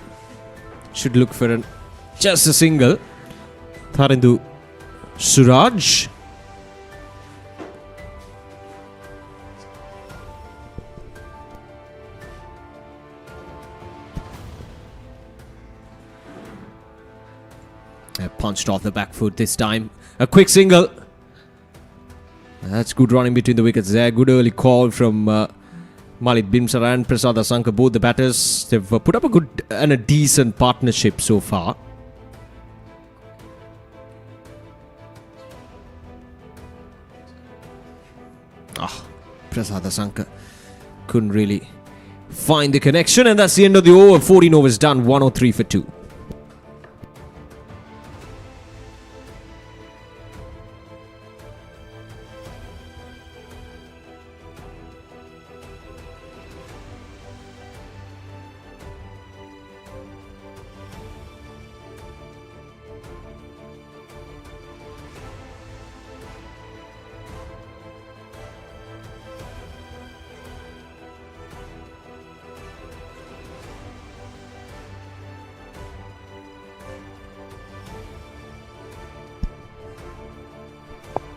A: Should look for just a single. Tharinder Suraj. Punched off the back foot this time. A quick single. That's good running between the wickets there. Good early call from Malik Bimsara and Prasad Asanka. Both the batters, they've put up a good and a decent partnership so far. Prasad Asanka couldn't really find the connection, and that's the end of the over. 14 overs done, 103 for 2.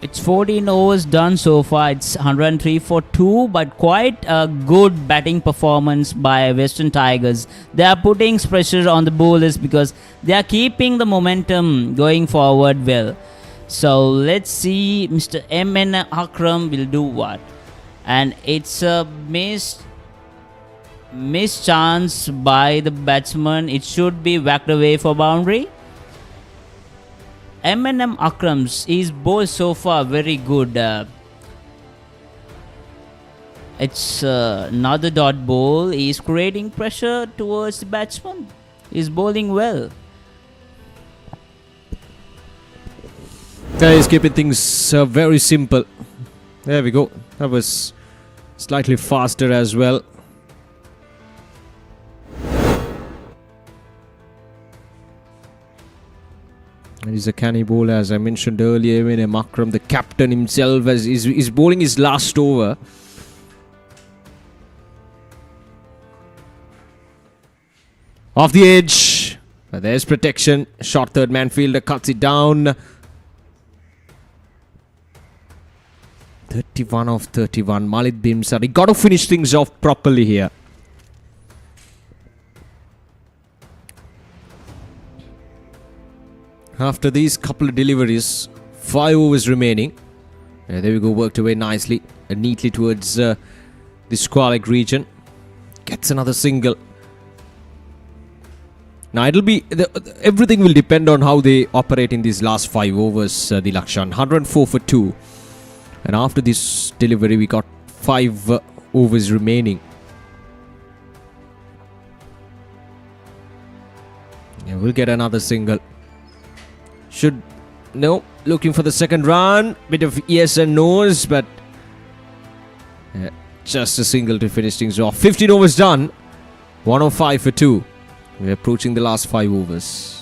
B: It's 14 overs done so far. It's 103 for 2, but quite a good batting performance by Western Tigers. They are putting pressure on the bowlers because they are keeping the momentum going forward well. So let's see Mr. M.N. Akram will do what. And it's a missed chance by the batsman. It should be whacked away for boundary. M&M Akrams is bowled so far very good. It's another dot ball. He's creating pressure towards the batsman. He's bowling well.
A: He's keeping things very simple. There we go. That was slightly faster as well. He's a canny bowler, as I mentioned earlier. When Akram, the captain himself, is bowling his last over. Off the edge. But there's protection. Short third man fielder cuts it down. 31 of 31. Malik Bimsar. He got to finish things off properly here. After these couple of deliveries, 5 overs remaining. There we go, worked away nicely and neatly towards the square-leg region. Gets another single. Now it'll be everything will depend on how they operate in these last 5 overs. Dilakshan 104 for 2, and after this delivery, we got 5 overs remaining. Yeah, we'll get another single. No, looking for the second run. Bit of yes and no's, but just a single to finish things off. 15 overs done. 105 for 2. We're approaching the last 5 overs.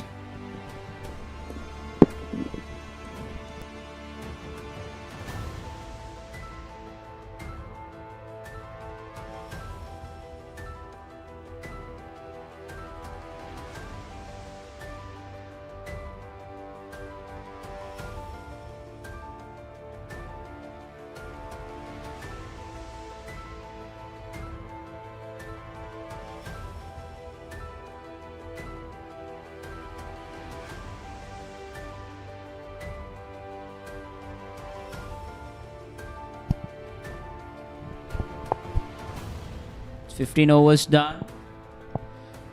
B: It's 15 overs done.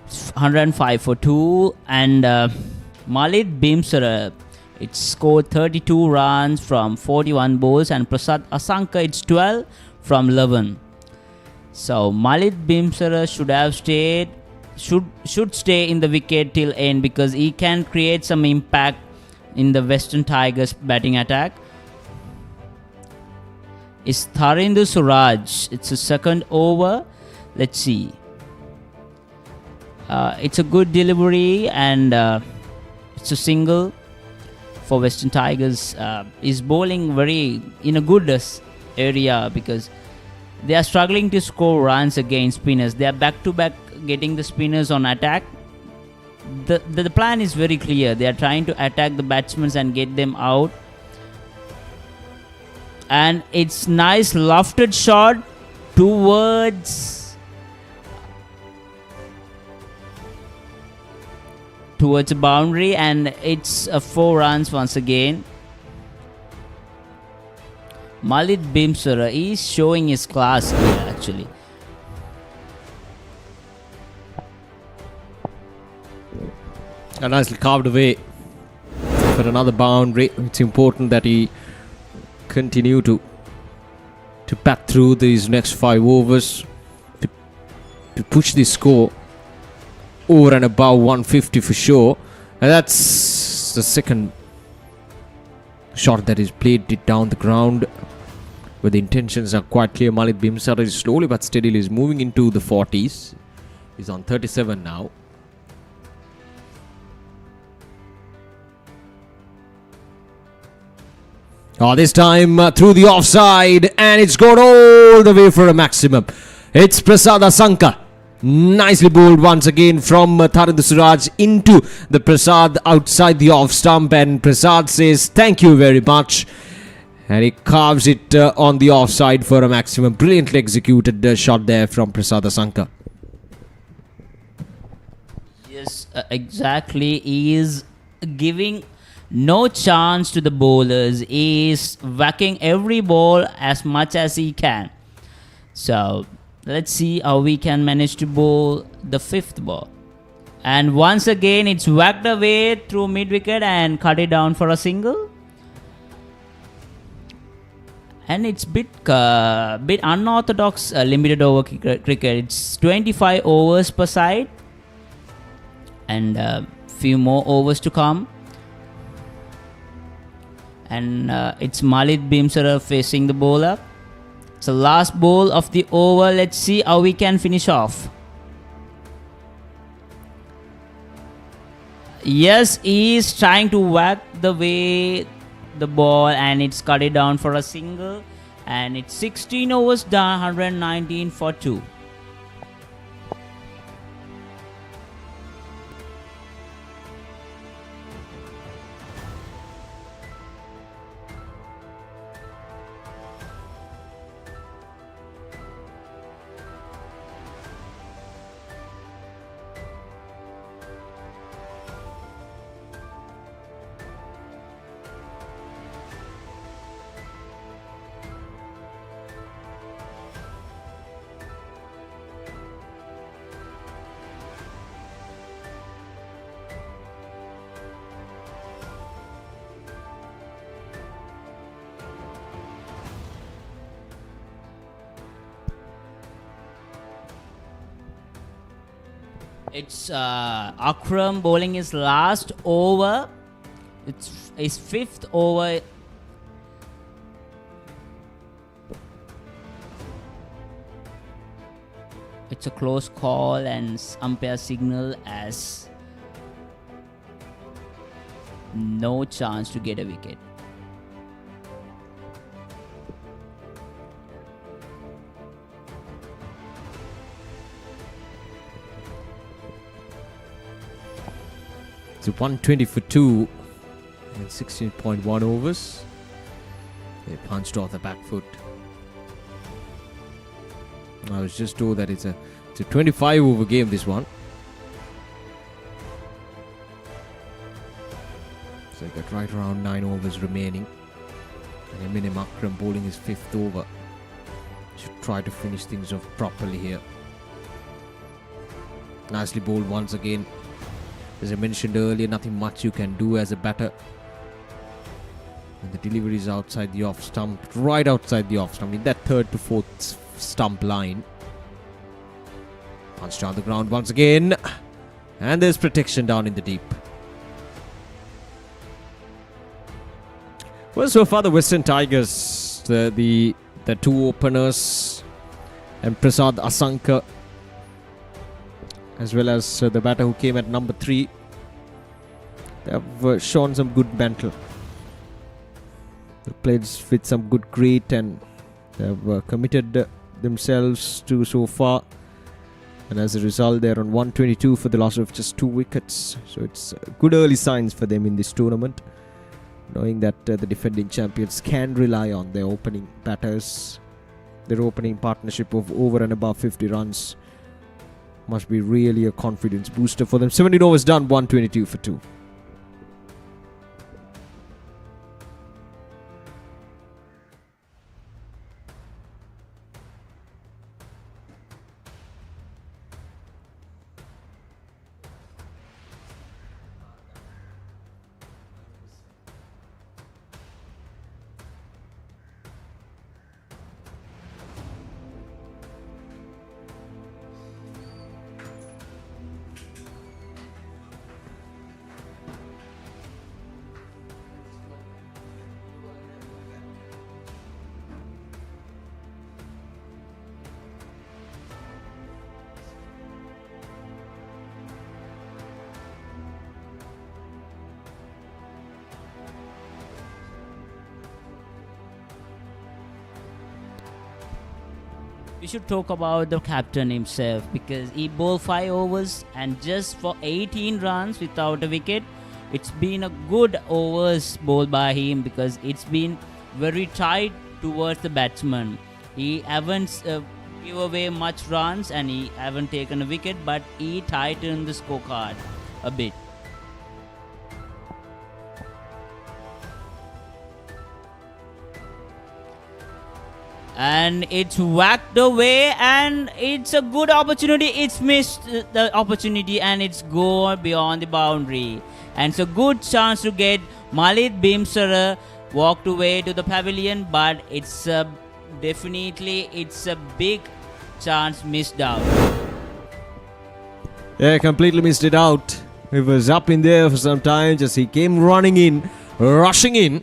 B: It's 105 for 2. And Malik Bimsar, it scored 32 runs from 41 balls. And Prasad Asanka, it's 12 from 11. So Malik Bimsar should have stayed, should stay in the wicket till end, because he can create some impact in the Western Tigers batting attack. It's Tharindu Suraj. It's a second over. Let's see. It's a good delivery, and it's a single for Western Tigers. Is bowling very in a good area, because they are struggling to score runs against spinners. They are back to back getting the spinners on attack. The plan is very clear. They are trying to attack the batsmen and get them out. And it's nice lofted shot towards a boundary, and it's 4 runs once again. Malik Bimsar is showing his class here actually.
A: And nicely carved away for another boundary. It's important that he continue to bat through these next 5 overs to push the score over and above 150 for sure. And that's the second shot that is played it down the ground, where the intentions are quite clear. Malik Bimsar is slowly but steadily is moving into the 40s. He's on 37 now. This time through the offside, and it's gone all the way for a maximum. It's Prasad Asanka. Nicely bowled once again from Tharindu Suraj into the Prasad outside the off stump, and Prasad says thank you very much. And he carves it on the offside for a maximum. Brilliantly executed shot there from Prasad Asanka.
B: Yes, exactly. He is giving no chance to the bowlers. He is whacking every ball as much as he can. So let's see how we can manage to bowl the fifth ball. And once again, it's whacked away through mid-wicket and cut it down for a single. And it's bit unorthodox limited over cricket. It's 25 overs per side. And few more overs to come. And it's Malik Bimsara facing the bowler. It's the last ball of the over. Let's see how we can finish off. Yes, he is trying to whack the way the ball, and it's cut it down for a single. And it's 16 overs done, 119 for 2. It's Akram bowling his last over. It's his fifth over. It's a close call, and umpire signal as no chance to get a wicket.
A: It's 120 for 2 and 16.1 overs. They punched off the back foot. I was just told that it's a 25 over game, this one. So he got right around 9 overs remaining. And Eminem Akram bowling his 5th over. Should try to finish things off properly here. Nicely bowled once again. As I mentioned earlier, nothing much you can do as a batter. And the delivery is outside the off stump, right outside the off stump, in that 3rd to 4th stump line. Punch down the ground once again. And there's protection down in the deep. Well, so far the Western Tigers, the 2 openers and Prasad Asanka, as well as the batter who came at number 3, they have shown some good mental. They played with some good grit, and they have committed themselves to so far. And as a result, they're on 122 for the loss of just 2 wickets. So it's good early signs for them in this tournament, knowing that the defending champions can rely on their opening batters. Their opening partnership of over and above 50 runs must be really a confidence booster for them. 17 overs done, 122 for 2.
B: We should talk about the captain himself, because he bowled 5 overs and just for 18 runs without a wicket. It's been a good overs bowled by him, because it's been very tight towards the batsman. He haven't give away much runs and he haven't taken a wicket, but he tightened the scorecard a bit. And it's whacked away, and it's a good opportunity. It's missed the opportunity and it's gone beyond the boundary. And it's a good chance to get Malik Bimsara walked away to the pavilion, but it's definitely it's a big chance missed out.
A: Yeah, completely missed it out. It was up in there for some time, just he came running in, rushing in.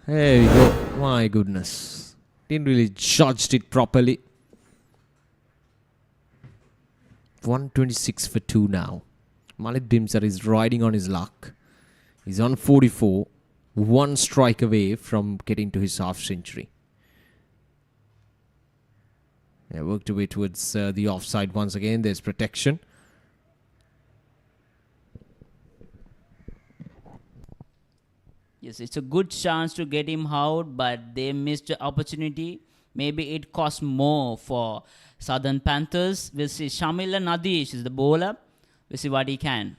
A: There we go. My goodness. Didn't really judged it properly. 126 for 2 now. Malik Bimsar is riding on his luck. He's on 44. One strike away from getting to his half century. Yeah, worked away towards the offside once again. There's protection.
B: Yes, it's a good chance to get him out, but they missed the opportunity. Maybe it cost more for Southern Panthers. We'll see. Shamila Nadish is the bowler. We'll see what he can.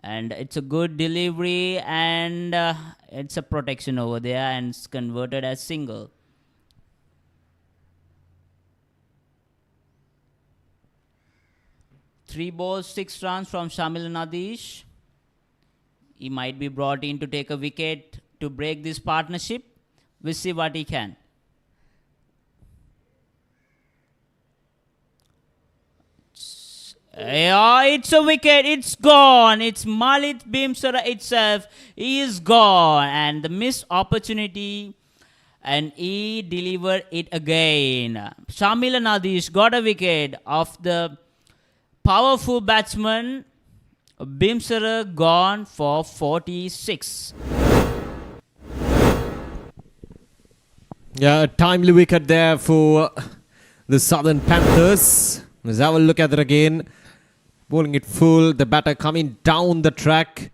B: And it's a good delivery, and it's a protection over there, and it's converted as single. Three balls, 6 runs from Shamil Nadish. He might be brought in to take a wicket to break this partnership. We'll see what he can. Yeah, it's a wicket. It's gone. It's Malik Bimsara itself. He is gone. And the missed opportunity. And he delivered it again. Shamil Nadish got a wicket of the powerful batsman. Bimsara gone for 46.
A: Yeah, a timely wicket there for the Southern Panthers. Let's have a look at it again. Bowling it full. The batter coming down the track.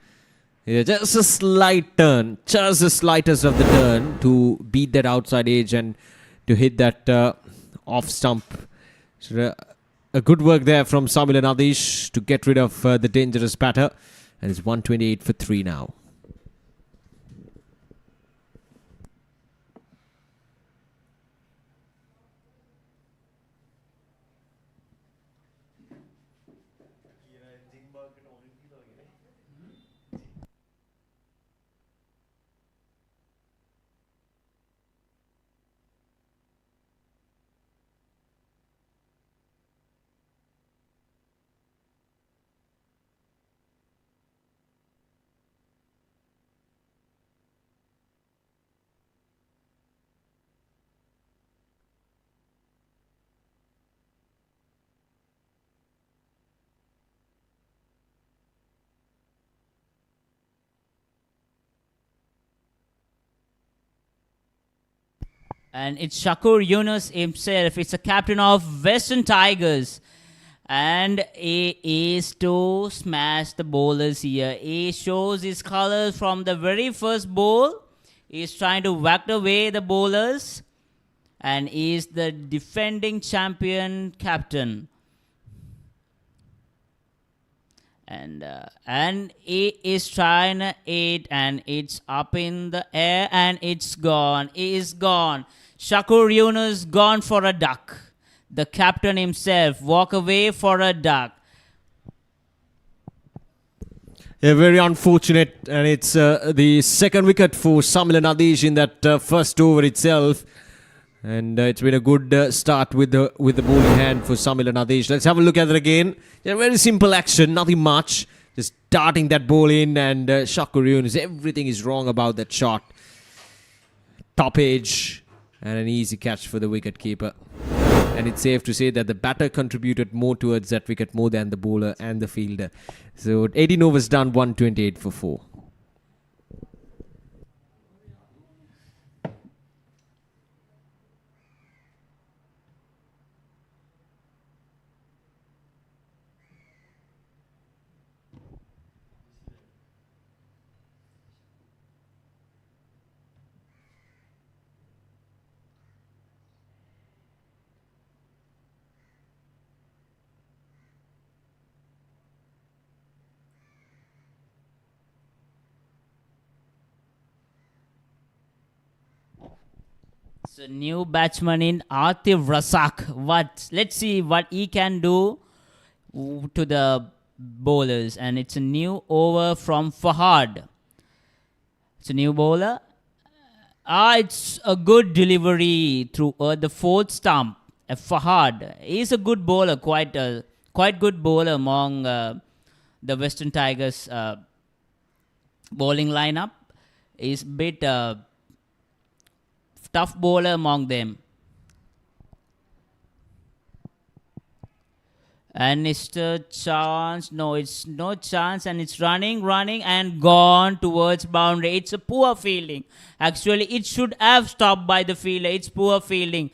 A: Yeah, just a slight turn. Just the slightest of the turn to beat that outside edge and to hit that off stump. So, a good work there from Samil Nadish to get rid of the dangerous batter. And it's 128 for 3 now.
B: And it's Shakur Yunus himself. It's the captain of Western Tigers. And he is to smash the bowlers here. He shows his colors from the very first ball. He's trying to whack away the bowlers. And he is the defending champion captain. And he is trying it, and it's up in the air, and it's gone. He is gone. Shakur Yunus gone for a duck. The captain himself walk away for a duck.
A: Yeah, very unfortunate, and it's the second wicket for Samil Nadish in that first over itself. And it's been a good start with the bowling hand for Samil Nadish. Let's have a look at it again. Yeah, very simple action, nothing much. Just darting that ball in, and Shakur Yunus, everything is wrong about that shot. Top edge, and an easy catch for the wicket keeper. And it's safe to say that the batter contributed more towards that wicket more than the bowler and the fielder. So 18 overs done, 128 for 4.
B: So new batsman in Atif Razak. Let's see what he can do to the bowlers. And it's a new over from Fahad. It's a new bowler. It's a good delivery through the fourth stump. Fahad is a good bowler, quite good bowler among the Western Tigers bowling lineup. Is a bit tough bowler among them. And it's a chance. No, it's no chance. And it's running and gone towards boundary. It's a poor fielding. Actually, it should have stopped by the fielder. It's poor fielding.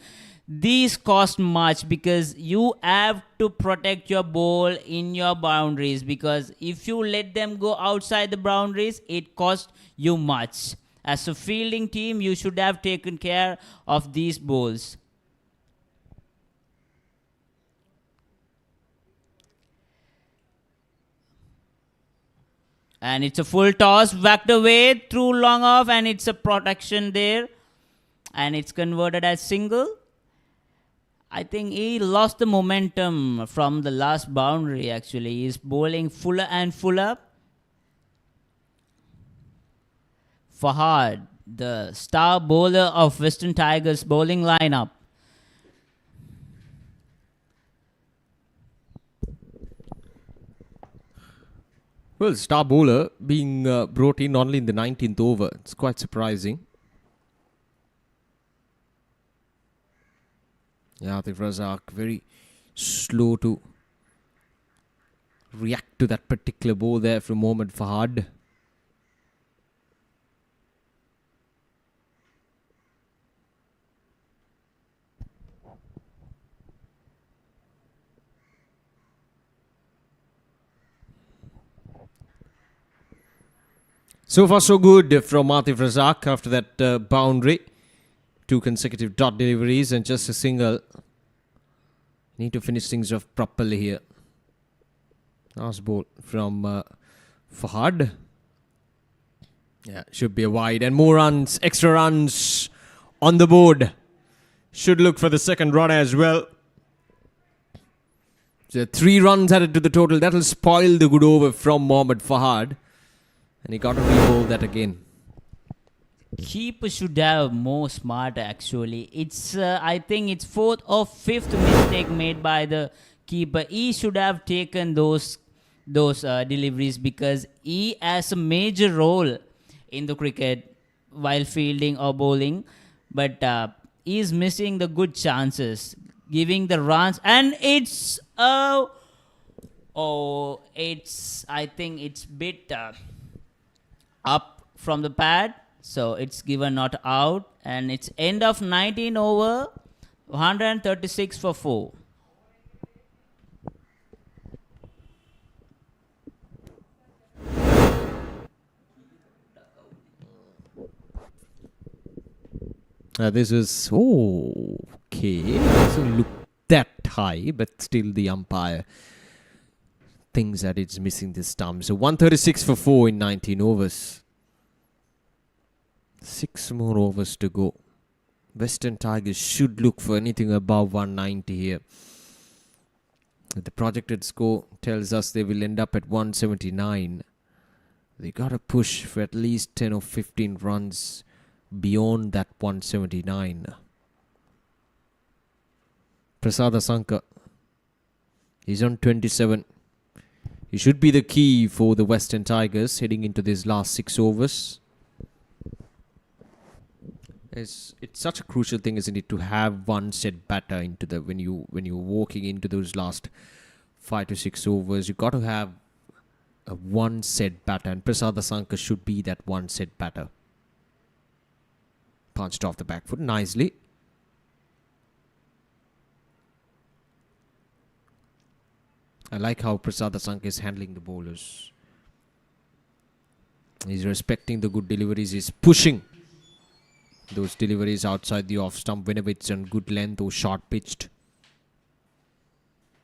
B: These cost much because you have to protect your ball in your boundaries, because if you let them go outside the boundaries, it costs you much. As a fielding team, you should have taken care of these balls. And it's a full toss, whacked away through long off, and it's a protection there. And it's converted as single. I think he lost the momentum from the last boundary actually. He's bowling fuller and fuller. Fahad, the star bowler of Western Tigers bowling lineup.
A: Well, star bowler being brought in only in the 19th over. It's quite surprising. Yeah, the Razak very slow to react to that particular ball there from Mohammad Fahad. So far so good from Atif Razak after that boundary. 2 consecutive dot deliveries and just a single. Need to finish things off properly here. Nice ball from Fahad. Yeah, should be a wide. And more runs, extra runs on the board. Should look for the second run as well. So 3 runs added to the total. That'll spoil the good over from Mohammad Fahad. And he got to re-bowl that again.
B: Keeper should have more smart actually. It's I think it's 4th or 5th mistake made by the keeper. He should have taken those deliveries because he has a major role in the cricket while fielding or bowling. But he is missing the good chances, giving the runs, and it's I think it's bit up from the pad. So it's given not out, and it's end of 19 over, 136 for 4.
A: This is okay. Doesn't look that high, but still the umpire thinks that it's missing this stump. So 136 for 4 in 19 overs. 6 more overs to go. Western Tigers should look for anything above 190 here. The projected score tells us they will end up at 179. They got to push for at least 10 or 15 runs beyond that 179. Prasad Asanka, he's on 27. He should be the key for the Western Tigers heading into these last 6 overs. It's such a crucial thing, isn't it, to have one set batter into the when you're walking into those last 5 to 6 overs. You got to have a one set batter, and Prasad Asanka should be that one set batter. Punched off the back foot nicely. I like how Prasad Asanka is handling the bowlers. He's respecting the good deliveries. He's pushing those deliveries outside the off stump whenever it's on good length or short pitched.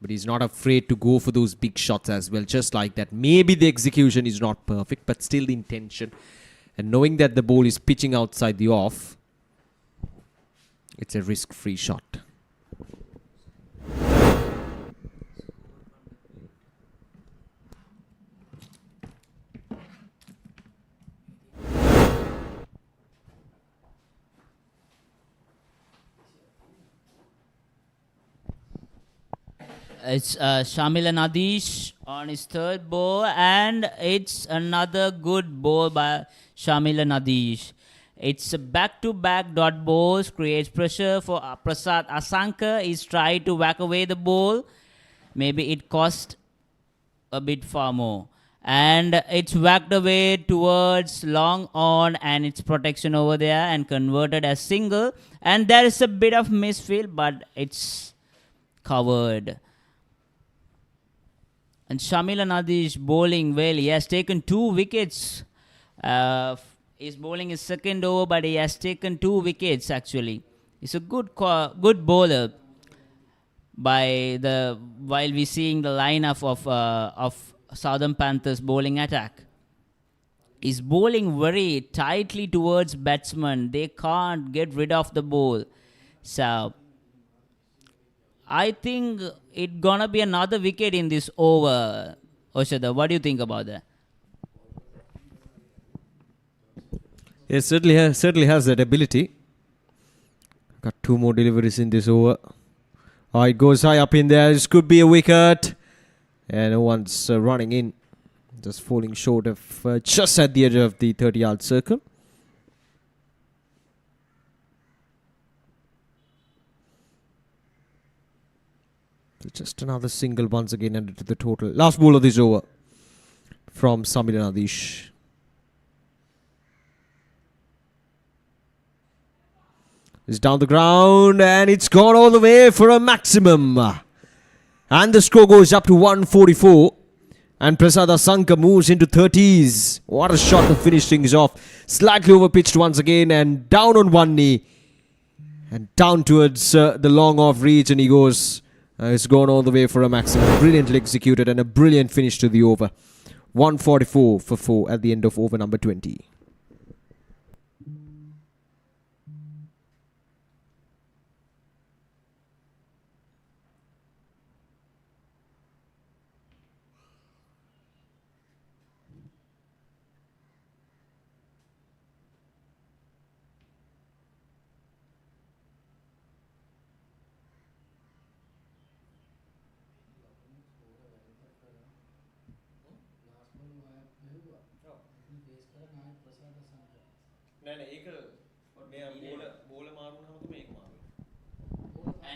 A: But he's not afraid to go for those big shots as well. Just like that. Maybe the execution is not perfect, but still the intention. And knowing that the ball is pitching outside the off, It's a risk-free shot.
B: It's Shamil Nadish on his third ball, and it's another good ball by Shamil Nadish. It's a back-to-back dot balls, creates pressure for Prasad Asanka. He's tried to whack away the ball. Maybe it cost a bit far more. And it's whacked away towards long on, and it's protection over there and converted as single. And there is a bit of misfield, but it's covered. And Shamil Anadi is bowling well. He has taken 2 wickets. He's bowling his second over, but he has taken 2 wickets actually. He's a good bowler. While we seeing the lineup of Southern Panthers bowling attack, he's bowling very tightly towards batsmen. They can't get rid of the ball. So I think it's gonna be another wicket in this over. Oshada, what do you think about that?
A: It certainly has that ability. Got 2 more deliveries in this over. Oh, it goes high up in there. This could be a wicket. And no one's running in. Just falling short of just at the edge of the 30-yard circle. So just another single once again added to the total. Last ball of this over from Samir Nadish. It's down the ground and it's gone all the way for a maximum. And the score goes up to 144. And Prasad Asanka moves into 30s. What a shot to finish things off. Slightly overpitched once again and down on one knee. And down towards the long off reach, and he goes. It's gone all the way for a maximum. Brilliantly executed and a brilliant finish to the over. 144 for 4 at the end of over number 20.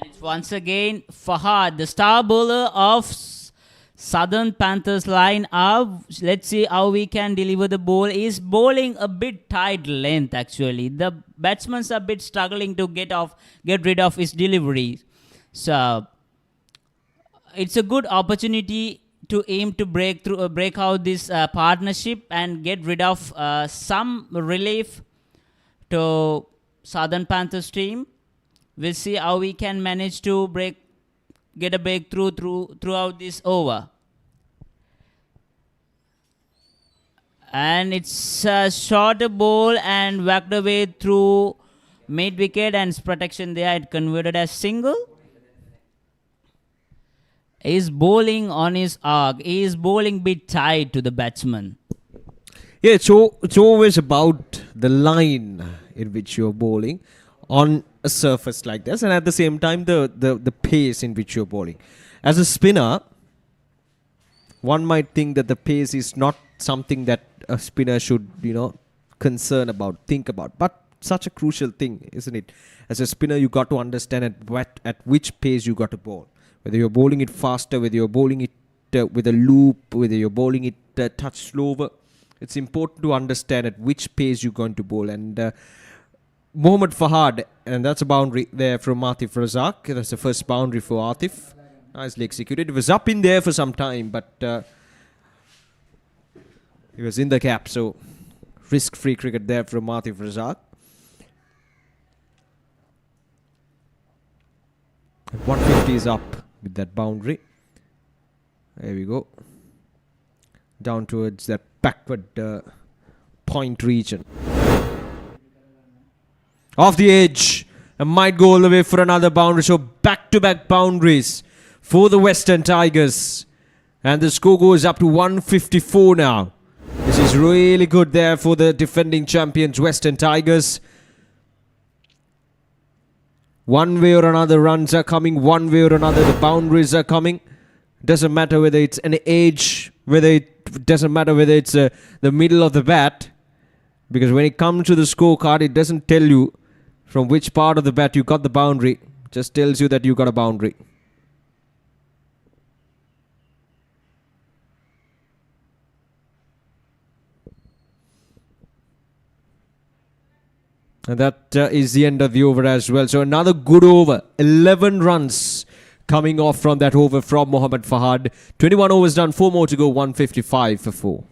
B: And it's once again Fahad, the star bowler of Southern Panthers line up. Let's see how we can deliver the ball. He's bowling a bit tight length actually. The batsmen's a bit struggling to get rid of his delivery. So it's a good opportunity to aim to break out this partnership and get rid of some relief to Southern Panthers team. We'll see how we can manage to get a breakthrough throughout this over. And it's a shorter ball and whacked away through mid wicket, and its protection there. It converted as single. He's bowling on his arc. He is bowling bit tight to the batsman.
A: Yeah, it's always about the line in which you're bowling on a surface like this, and at the same time the pace in which you're bowling. As a spinner, one might think that the pace is not something that a spinner should, think about. But such a crucial thing, isn't it? As a spinner, you got to understand at which pace you got to bowl. Whether you're bowling it faster, whether you're bowling it with a loop, whether you're bowling it a touch slower. It's important to understand at which pace you're going to bowl. And Mohammad Fahad, and that's a boundary there from Atif Razak. That's the first boundary for Atif. Nicely executed. It was up in there for some time, but he was in the cap. So risk-free cricket there from Atif Razak. 150 is up with that boundary. There we go. Down towards that backward point region. Off the edge. and might go all the way for another boundary. So back-to-back boundaries for the Western Tigers. And the score goes up to 154 now. This is really good there for the defending champions Western Tigers. One way or another, runs are coming. One way or another, the boundaries are coming. Doesn't matter whether it's an edge, doesn't matter whether it's the middle of the bat. Because when it comes to the scorecard, it doesn't tell you from which part of the bat you got the boundary. It just tells you that you got a boundary. And that is the end of the over as well. So another good over. 11 runs coming off from that over from Mohammad Fahad. 21 overs done, 4 more to go, 155 for 4.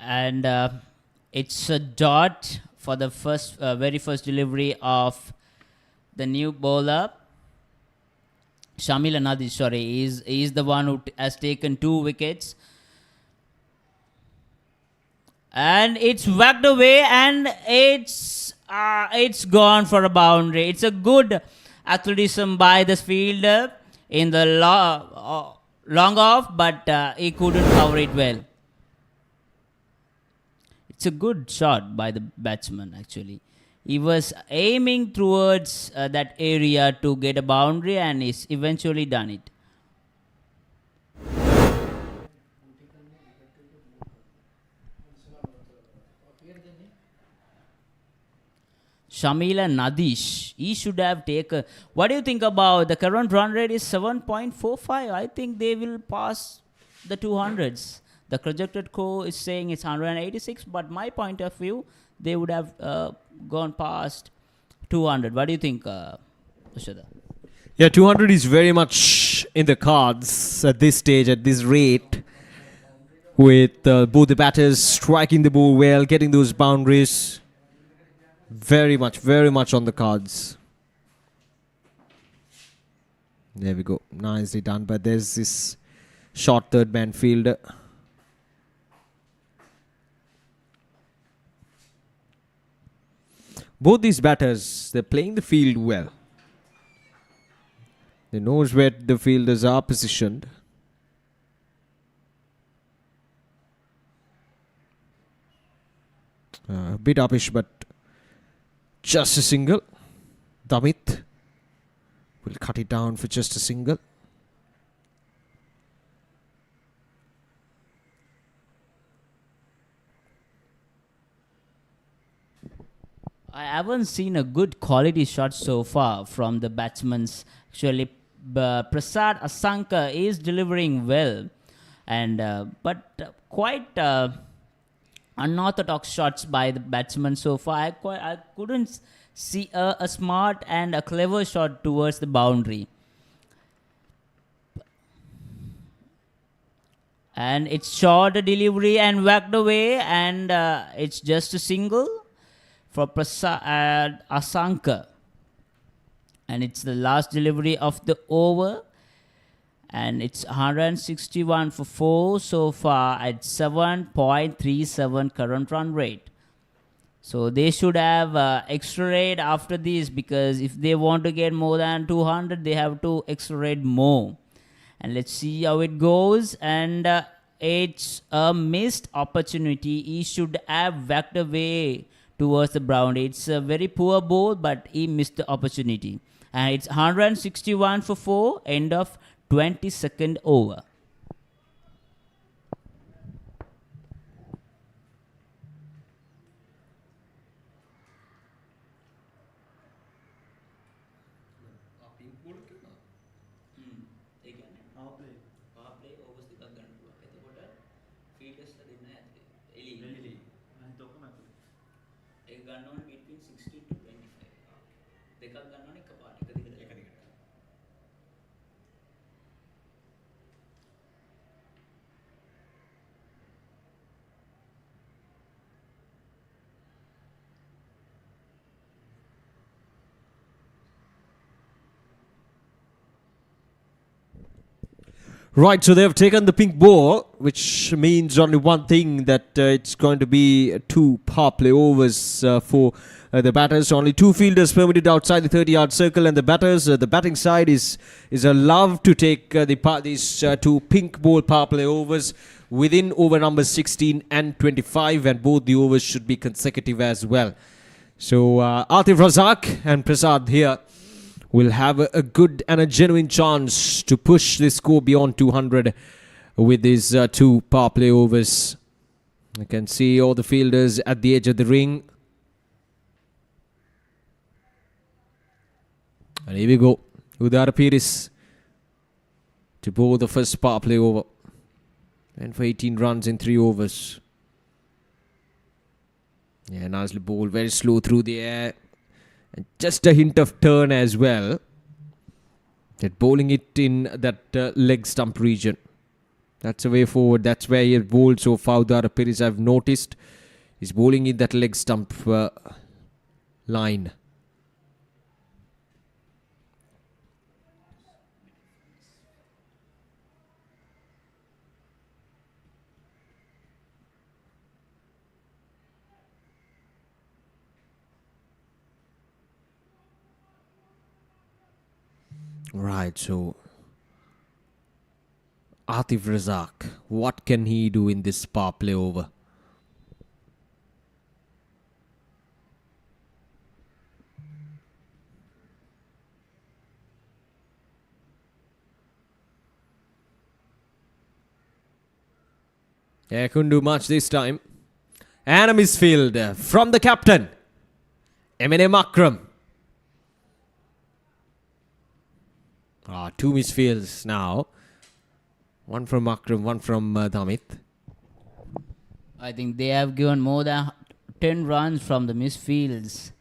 B: And it's a dot for the very first delivery of the new bowler. Shamil Anadi, sorry, is the one who has taken 2 wickets. And it's whacked away, and it's gone for a boundary. It's a good athleticism by the fielder in the long off, but he couldn't cover it well. It's a good shot by the batsman, actually. He was aiming towards that area to get a boundary, and he's eventually done it. Shamila Nadish, he should have taken. What do you think about the current run rate is 7.45? I think they will pass the 200s. The projected score is saying it's 186, but my point of view, they would have gone past 200. What do you think, Ushada?
A: Yeah, 200 is very much in the cards at this stage, at this rate, with both the batters striking the ball well, getting those boundaries. Very much on the cards. There we go. Nicely done. But there's this short third man fielder. Both these batters, they're playing the field well. They know where the fielders are positioned. A bit uppish, but just a single. Damit will cut it down for just a single.
B: I haven't seen a good quality shot so far from the batsmen's. Actually, Prasad Asanka is delivering well, and but quite unorthodox shots by the batsman so far. I couldn't see a smart and a clever shot towards the boundary. And it's short delivery and whacked away, and it's just a single for Prasad Asanka. And it's the last delivery of the over. And it's 161 for 4 so far at 7.37 current run rate. So they should have accelerate after this, because if they want to get more than 200, they have to accelerate more. And let's see how it goes. And it's a missed opportunity. He should have whacked away towards the boundary. It's a very poor ball, but he missed the opportunity. And it's 161 for 4, end of 22nd over. ගන්න ඕනේ between 16 to 25. දෙකක් ගන්න ඕනේ එකපාරට එක දිගට. එක දිගට.
A: Right, so they have taken the pink ball, which means only one thing, that it's going to be 2 power play overs for the batters. Only 2 fielders permitted outside the 30-yard circle, and the batters, the batting side is allowed to take these 2 pink ball power play overs within over numbers 16 and 25, and both the overs should be consecutive as well. So Atif Razak and Prasad here will have a good and a genuine chance to push the score beyond 200 with these 2 power play overs. You can see all the fielders at the edge of the ring. And here we go. Udara Piris to bowl the first power play over. And for 18 runs in 3 overs. Yeah, nicely bowled, very slow through the air. And just a hint of turn as well. That bowling it in that leg stump region. That's the way forward. That's where he has bowled so far. Udara Piris, I've noticed, is bowling in that leg stump line. Right, so Atif Razak, what can he do in this power play over? Yeah, couldn't do much this time. And a misfield from the captain, Eminem Akram. 2 misfields now. One from Akram, one from Damit.
B: I think they have given more than 10 runs from the misfields.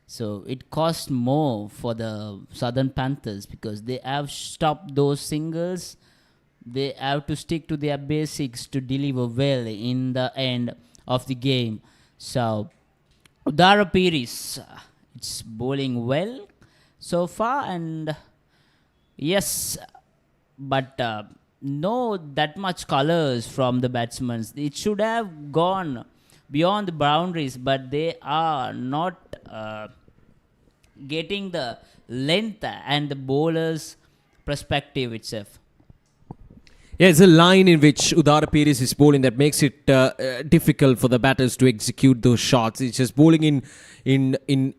B: So it cost more for the Southern Panthers because they have stopped those singles. They have to stick to their basics to deliver well in the end of the game. So Udara Piris, it's bowling well so far, and yes, but no that much colors from the batsmen. It should have gone beyond the boundaries, but they are not getting the length and the bowler's perspective itself.
A: Yeah, it's a line in which Udara Piris is bowling that makes it difficult for the batters to execute those shots. It's just bowling in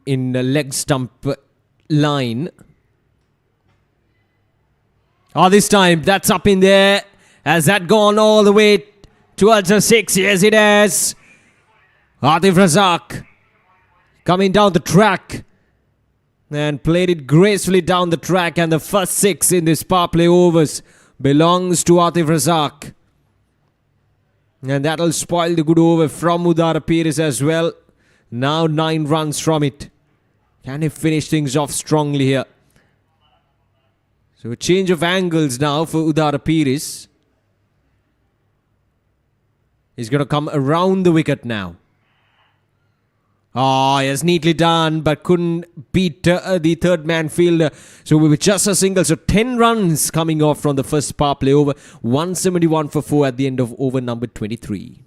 A: a leg stump line. This time, that's up in there. Has that gone all the way towards the 6? Yes, it has. Atif Razak coming down the track and played it gracefully down the track. And the first 6 in this power play overs belongs to Atif Razak. And that'll spoil the good over from Udara Piris as well. Now 9 runs from it. Can he finish things off strongly here? So a change of angles now for Udara Piris. He's going to come around the wicket now. Yes, neatly done, but couldn't beat the third man fielder. So we were just a single. So 10 runs coming off from the first power play over. 171 for 4 at the end of over number 23.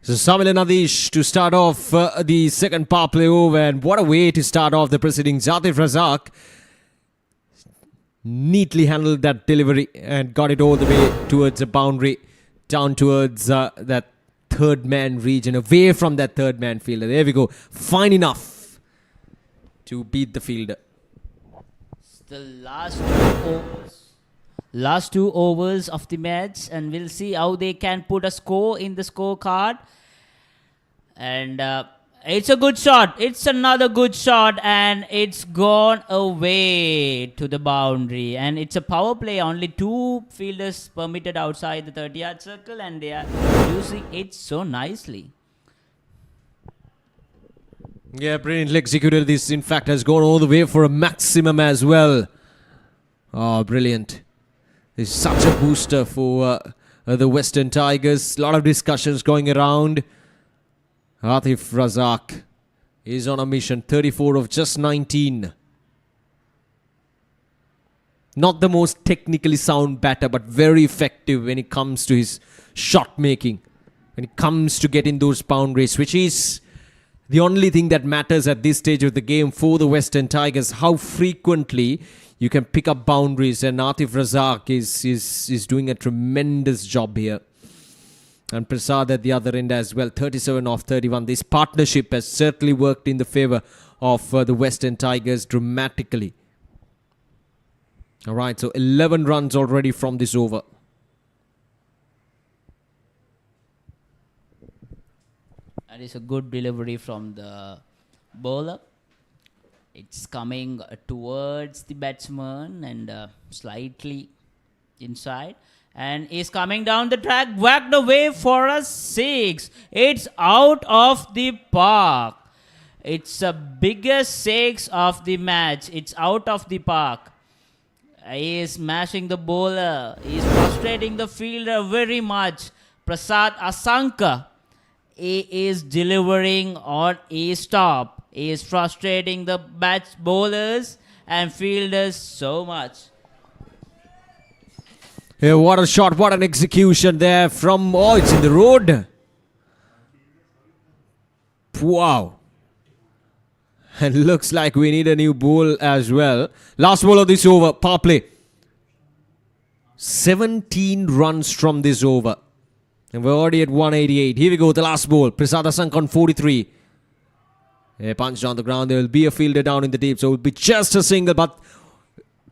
A: So Samil Nadish to start off the second power play over, and what a way to start off the proceedings. Atif Razak neatly handled that delivery and got it all the way towards a boundary, down towards that third man region, away from that third man fielder. There we go. Fine enough to beat the fielder.
B: It's the last two overs of the match, and we'll see how they can put a score in the scorecard. And it's a good shot. It's another good shot, and it's gone away to the boundary. And it's a power play. Only 2 fielders permitted outside the 30-yard circle, and they are using it so nicely.
A: Yeah, brilliantly executed. This, in fact, has gone all the way for a maximum as well. Oh, brilliant. It's such a booster for the Western Tigers. A lot of discussions going around. Atif Razak is on a mission. 34 of just 19. Not the most technically sound batter, but very effective when it comes to his shot making. When it comes to getting those boundaries, which is the only thing that matters at this stage of the game for the Western Tigers. How frequently you can pick up boundaries, and Atif Razak is doing a tremendous job here. And Prasad at the other end as well, 37 off 31. This partnership has certainly worked in the favour of the Western Tigers dramatically. Alright, so 11 runs already from this over.
B: That is a good delivery from the bowler. It's coming towards the batsman and slightly inside. And is coming down the track, whacked away for a 6. It's out of the park. It's the biggest 6 of the match. It's out of the park. He is smashing the bowler. He is frustrating the fielder very much. Prasad Asanka. He is delivering on a stop. He is frustrating the bowlers and fielders so much.
A: Yeah, what a shot, what an execution there from... Oh, it's in the road. Wow. And looks like we need a new ball as well. Last ball of this over, power play. 17 runs from this over. And we're already at 188. Here we go, the last ball. Prasad Asanka on 43. A punch down the ground. There will be a fielder down in the deep. So it will be just a single, but...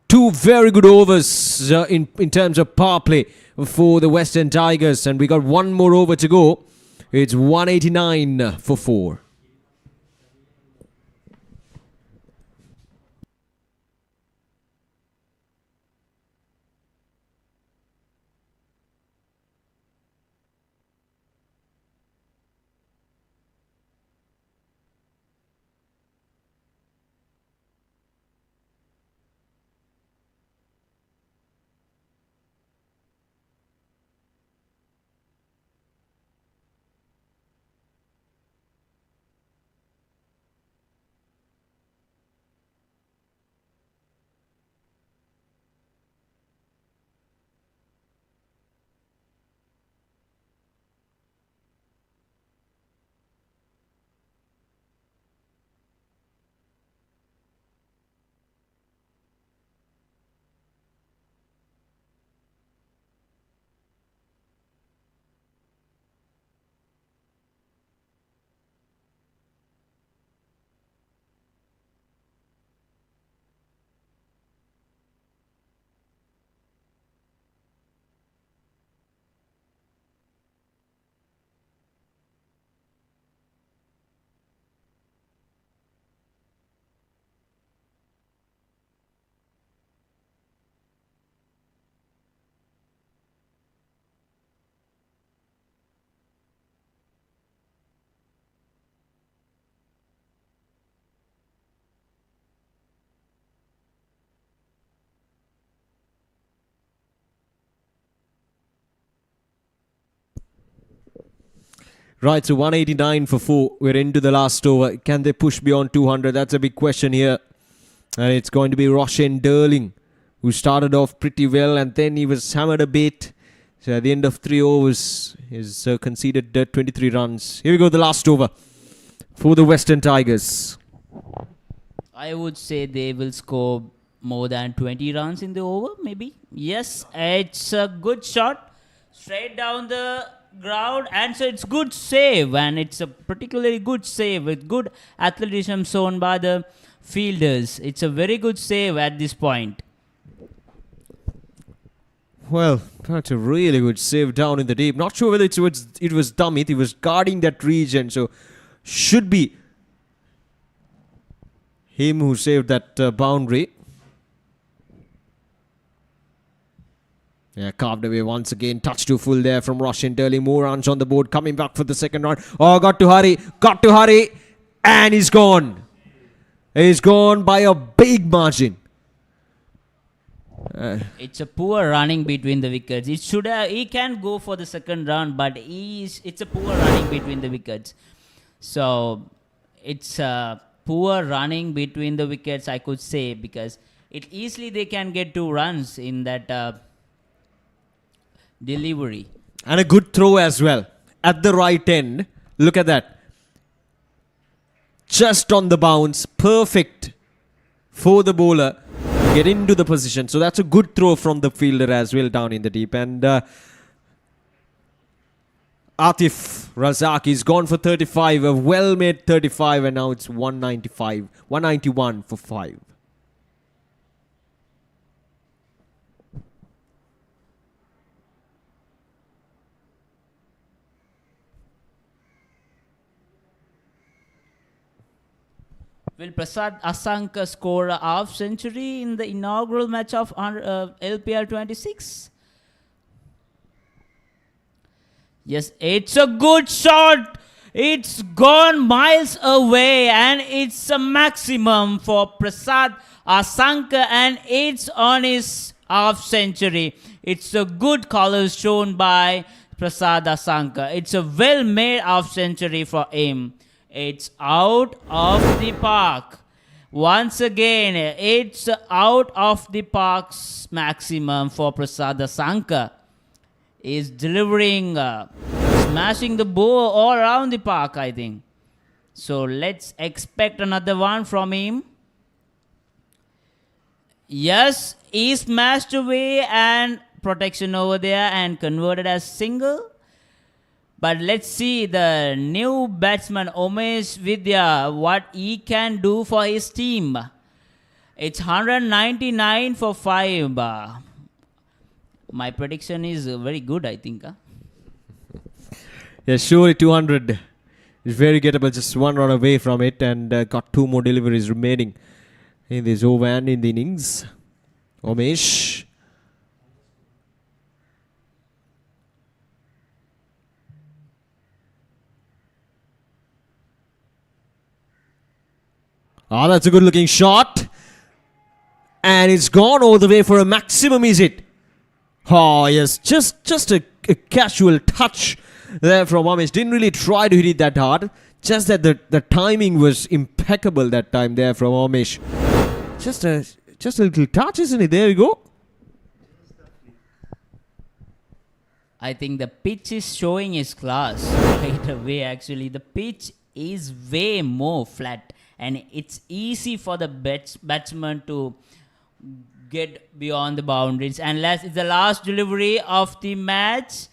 A: 2 very good overs in terms of power play for the Western Tigers. And we got 1 more over to go. It's 189 for 4. Right, so 189 for 4. We're into the last over. Can they push beyond 200? That's a big question here. And it's going to be Roshan Durling, who started off pretty well and then he was hammered a bit. So at the end of 3 overs, he's conceded 23 runs. Here we go, the last over for the Western Tigers.
B: I would say they will score more than 20 runs in the over, maybe. Yes, it's a good shot. Straight down the ground, and so it's good save, and it's a particularly good save with good athleticism shown by the fielders. It's a very good save at this point.
A: Well, that's a really good save down in the deep. Not sure whether it was Damit. He was guarding that region, so should be him who saved that boundary. Yeah, carved away once again. Touch to full there from Roshan Turley. More runs on the board. Coming back for the second round. Oh, got to hurry. And he's gone. He's gone by a big margin.
B: It's a poor running between the wickets. He can go for the second run, but it's a poor running between the wickets. So it's a poor running between the wickets, I could say, because easily they can get 2 runs in that delivery.
A: And a good throw as well. At the right end. Look at that. Just on the bounce. Perfect for the bowler. Get into the position. So that's a good throw from the fielder as well down in the deep. And Atif Razak is gone for 35. A well-made 35. And now it's 195. 191 for 5.
B: Will Prasad Asanka score a half century in the inaugural match of LPL26? Yes, it's a good shot. It's gone miles away, and it's a maximum for Prasad Asanka, and it's on his half century. It's a good colours shown by Prasad Asanka. It's a well-made half century for him. It's out of the park. Once again, it's out of the park's maximum for Prasad Asanka. He's delivering, smashing the ball all around the park, I think. So let's expect another one from him. Yes, he smashed away and protection over there and converted as single. But let's see the new batsman Umesh Vidya, what he can do for his team. It's 199 for 5. My prediction is very good, I think.
A: Yeah, surely 200 is very gettable. Just 1 run away from it, and got 2 more deliveries remaining in this over and in the innings. Umesh. Ah, that's a good looking shot. And it's gone all the way for a maximum, is it? Oh, yes. Just a casual touch there from Umesh. Didn't really try to hit it that hard. Just that the timing was impeccable that time there from Umesh. Just a little touch, isn't it? There we go.
B: I think the pitch is showing his class right away, actually. The pitch is way more flat, and it's easy for the batsman to get beyond the boundaries. And it's the last delivery of the match,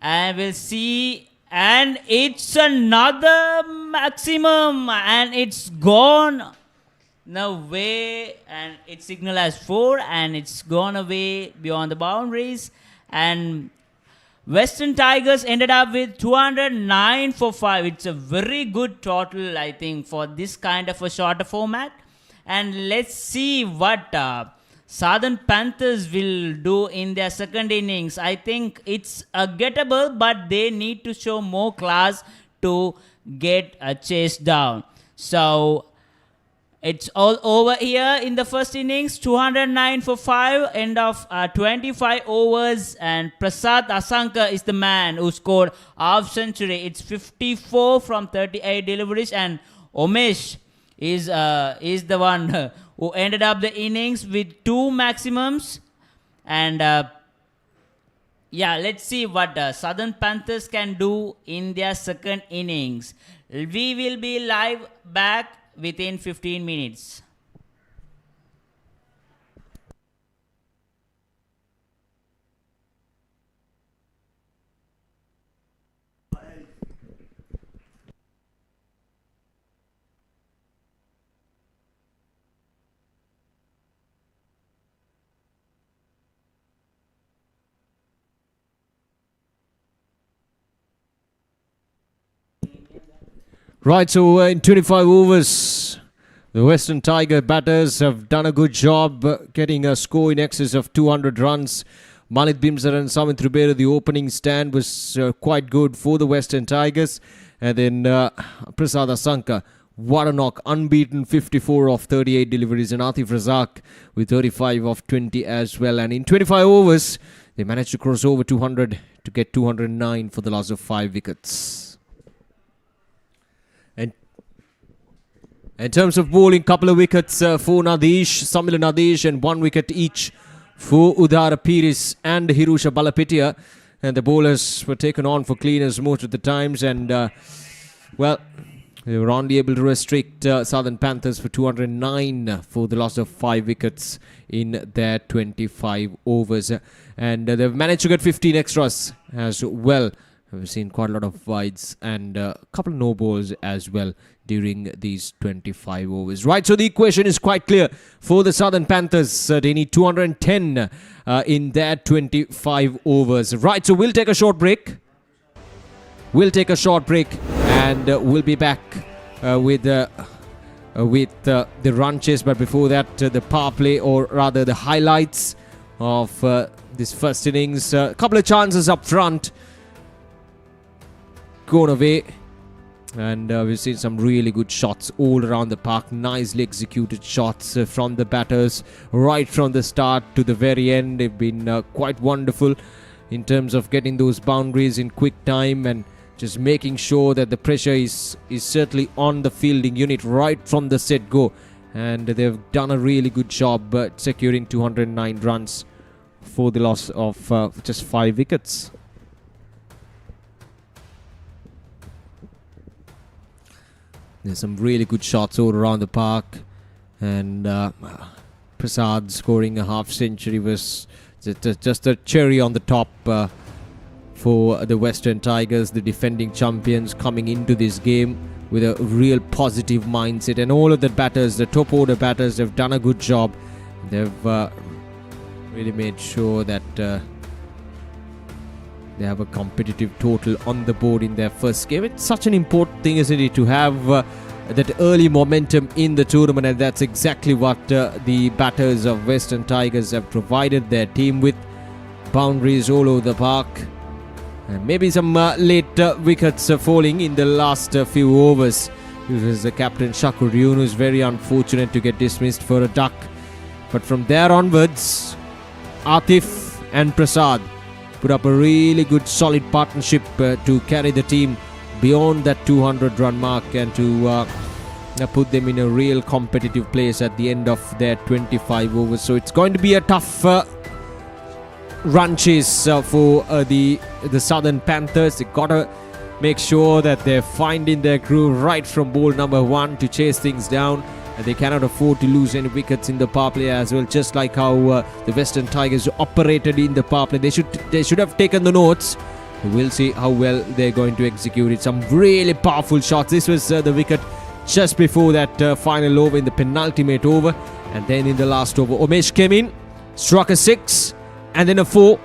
B: and we'll see. And it's another maximum, and it's gone away, and it's signaled as 4, and it's gone away beyond the boundaries. And Western Tigers ended up with 209 for 5. It's a very good total, I think, for this kind of a shorter format. And let's see what Southern Panthers will do in their second innings. I think it's gettable, but they need to show more class to get a chase down. So it's all over here in the first innings. 209 for 5, end of 25 overs, and Prasad Asanka is the man who scored half century. It's 54 from 38 deliveries, and Umesh is the one who ended up the innings with 2 maximums. And Yeah, let's see what Southern Panthers can do in their second innings. We will be live back within 15 minutes.
A: Right, so in 25 overs, the Western Tiger batters have done a good job getting a score in excess of 200 runs. Malik Bimsar and Samit Rubera, the opening stand was quite good for the Western Tigers. And then Prasad Asanka, what a knock, unbeaten 54 of 38 deliveries. And Atif Razak with 35 of 20 as well. And in 25 overs, they managed to cross over 200 to get 209 for the loss of 5 wickets. And in terms of bowling, couple of wickets for Nadish, Samila Nadish, and 1 wicket each for Udara Piris and Hirusha Balapitia. And the bowlers were taken on for cleaners most of the times. And, well, they were only able to restrict Southern Panthers for 209 for the loss of 5 wickets in their 25 overs. And they've managed to get 15 extras as well. We've seen quite a lot of wides and a couple of no-balls as well during these 25 overs. Right, so the equation is quite clear for the Southern Panthers. They need 210 in their 25 overs. Right, so we'll take a short break. And we'll be back with the run chase. But before that, the power play, or rather the highlights of this first innings. A couple of chances up front gone away, and we've seen some really good shots all around the park. Nicely executed shots from the batters right from the start to the very end. They've been quite wonderful in terms of getting those boundaries in quick time and just making sure that the pressure is certainly on the fielding unit right from the set go. And they've done a really good job securing 209 runs for the loss of just 5 wickets. There's some really good shots all around the park, and Prasad scoring a half century was just a cherry on the top for the Western Tigers, the defending champions, coming into this game with a real positive mindset. And all of the batters, the top order batters, have done a good job. They've really made sure that they have a competitive total on the board in their first game. It's such an important thing, isn't it, to have that early momentum in the tournament, and that's exactly what the batters of Western Tigers have provided their team with. Boundaries all over the park, and maybe some late wickets falling in the last few overs. It was the captain Shakur Yunus, very unfortunate to get dismissed for a duck. But from there onwards, Atif and Prasad put up a really good solid partnership to carry the team beyond that 200 run mark and to put them in a real competitive place at the end of their 25 overs. So it's going to be a tough run chase for the Southern Panthers. They got to make sure that they're finding their groove right from ball number 1 to chase things down. And they cannot afford to lose any wickets in the power play as well, just like how the Western Tigers operated in the power play. They should have taken the notes. We'll see how well they're going to execute it. Some really powerful shots. This was the wicket just before that final over in the penultimate over. And then in the last over, Umesh came in, struck a 6 and then a 4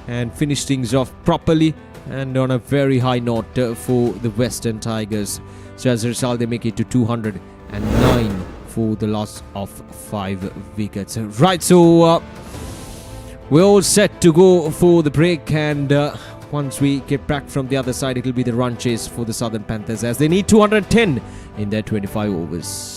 A: and finished things off properly and on a very high note for the Western Tigers. So as a result, they make it to 209 for the loss of 5 wickets. Right, so we're all set to go for the break, and once we get back from the other side, it'll be the run chase for the Southern Panthers as they need 210 in their 25 overs.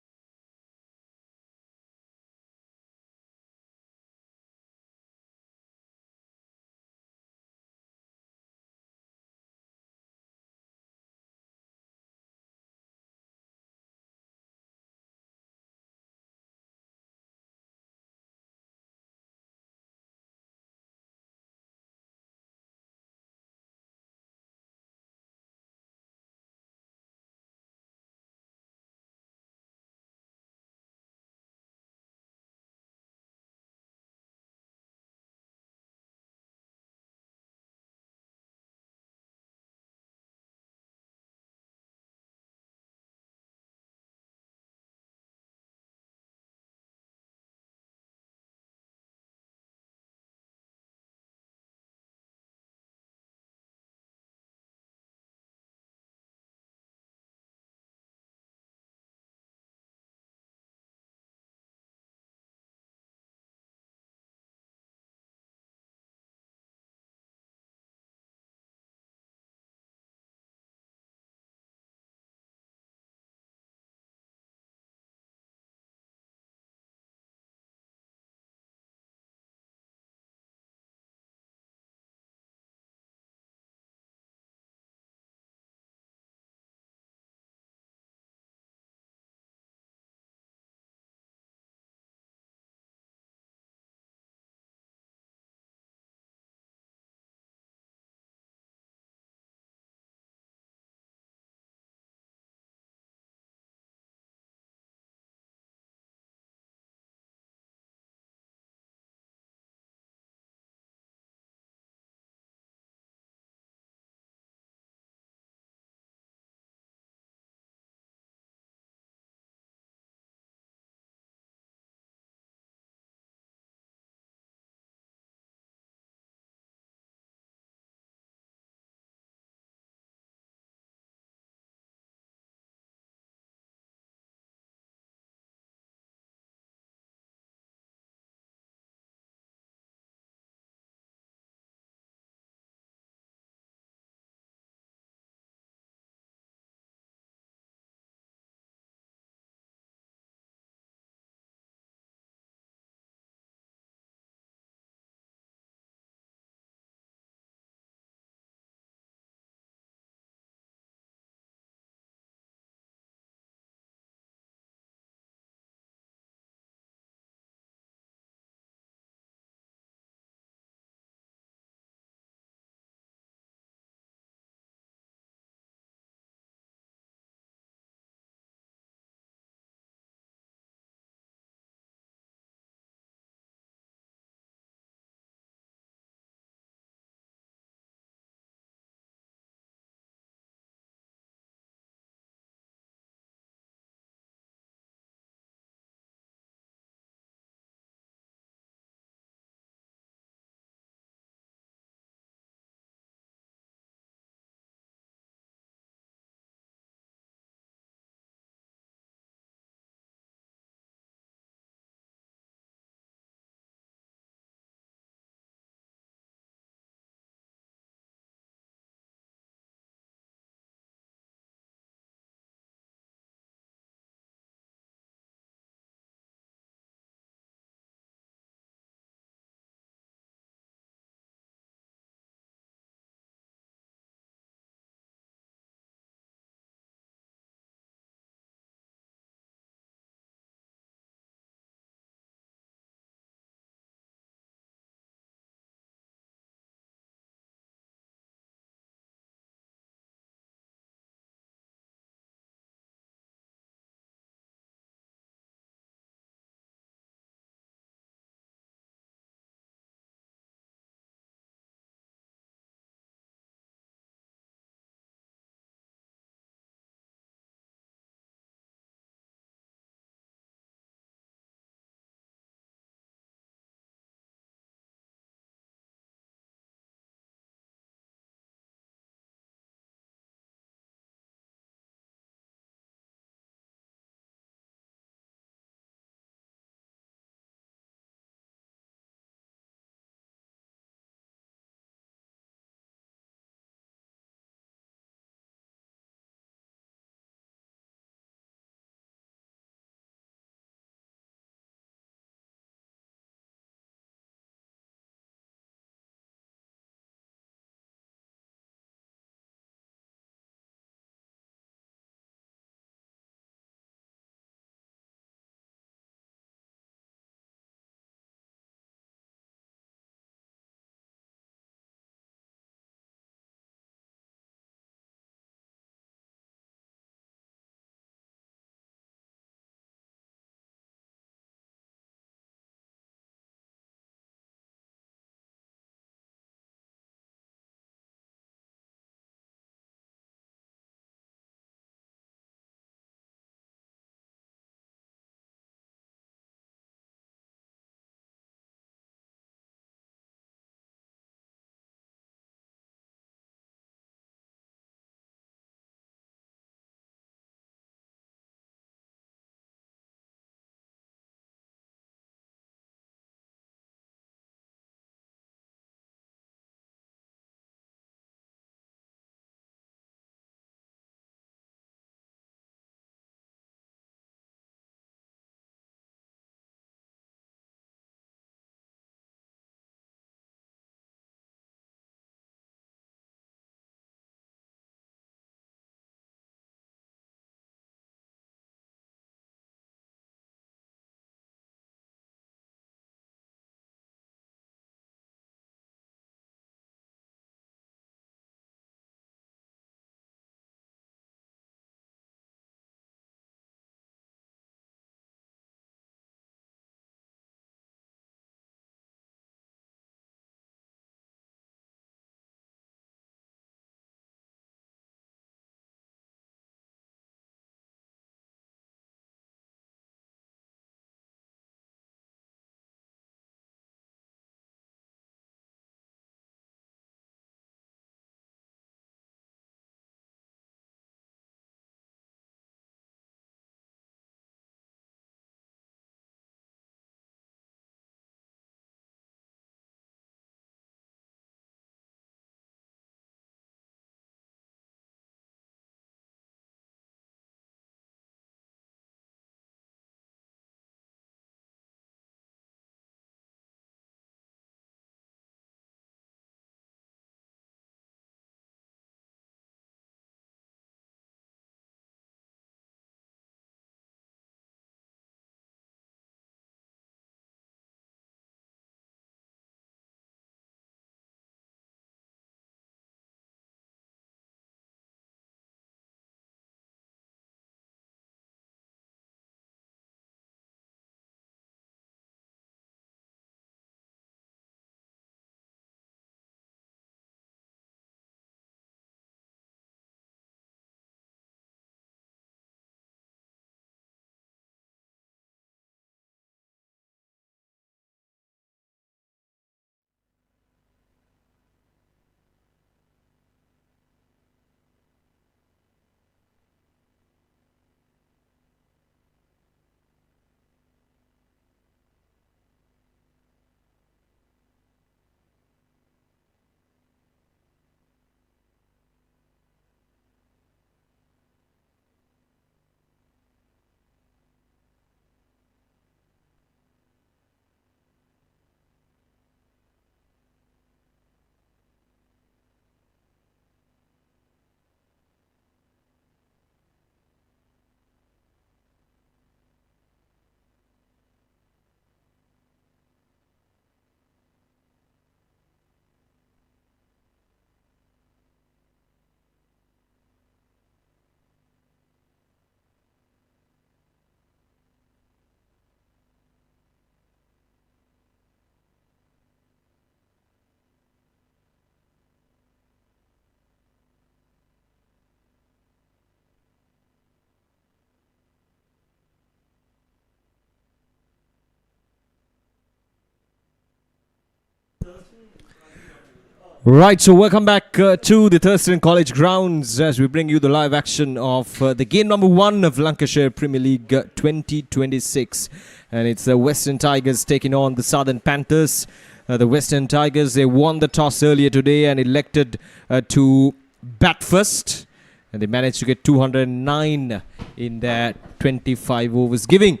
A: Right, so welcome back to the Thurston College grounds as we bring you the live action of the game number 1 of Lancashire Premier League 2026. And it's the Western Tigers taking on the Southern Panthers. The Western Tigers, they won the toss earlier today and elected to bat first. And they managed to get 209 in their 25 overs, giving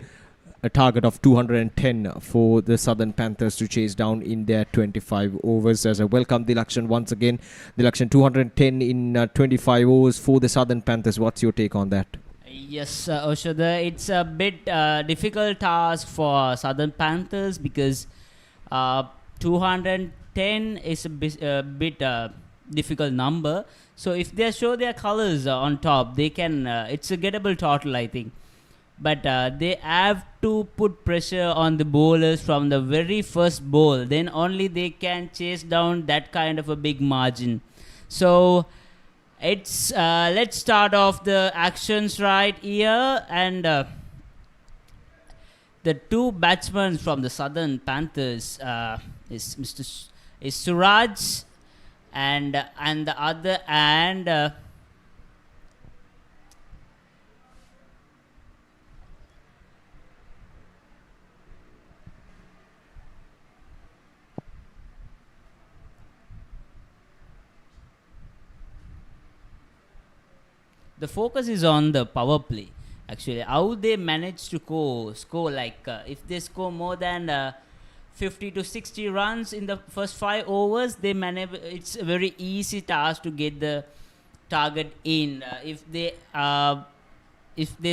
A: a target of 210 for the Southern Panthers to chase down in their 25 overs. As I welcome Dilakshan once again. Dilakshan, 210 in 25 overs for the Southern Panthers. What's your take on that?
B: Yes, Oshada, it's a bit difficult task for Southern Panthers because 210 is a bit difficult number. So if they show their colors on top, they can. It's a gettable total, I think. But they have to put pressure on the bowlers from the very first ball. Then only they can chase down that kind of a big margin. So it's let's start off the actions right here. And the two batsmen from the Southern Panthers is Suraj and the other and. The focus is on the power play. Actually, how they manage to score like if they score more than 50 to 60 runs in the first 5 overs, they manage. It's a very easy task to get the target in. If they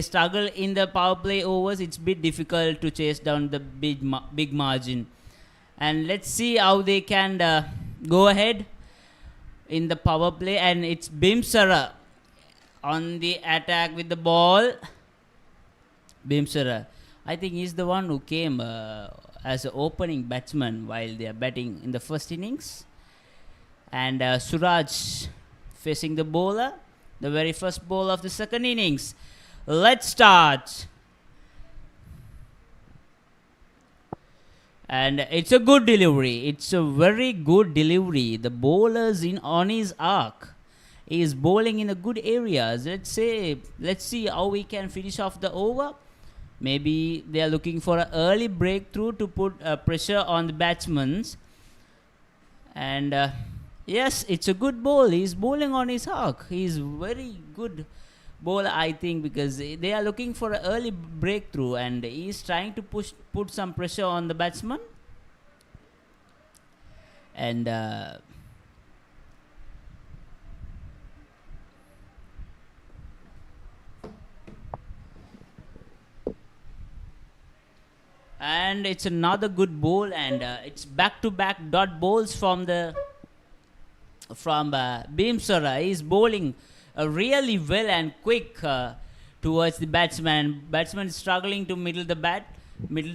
B: struggle in the power play overs, it's a bit difficult to chase down the big margin. And let's see how they can go ahead in the power play. And it's Bimsara on the attack with the ball. Bimsara, I think he's the one who came as an opening batsman while they are batting in the first innings. And Suraj facing the bowler, the very first ball of the second innings. Let's start. And it's a good delivery. It's a very good delivery. The bowler's on his arc. He is bowling in a good areas. Let's see how we can finish off the over. Maybe they are looking for an early breakthrough to put pressure on the batsmen. And yes, it's a good ball. He's bowling on his arc. He's very good bowler, I think, because they are looking for an early breakthrough and he's trying to put some pressure on the batsman. And it's another good ball, and it's back-to-back dot balls from Bimsara. He's bowling really well and quick towards the batsman. Batsman is struggling to middle the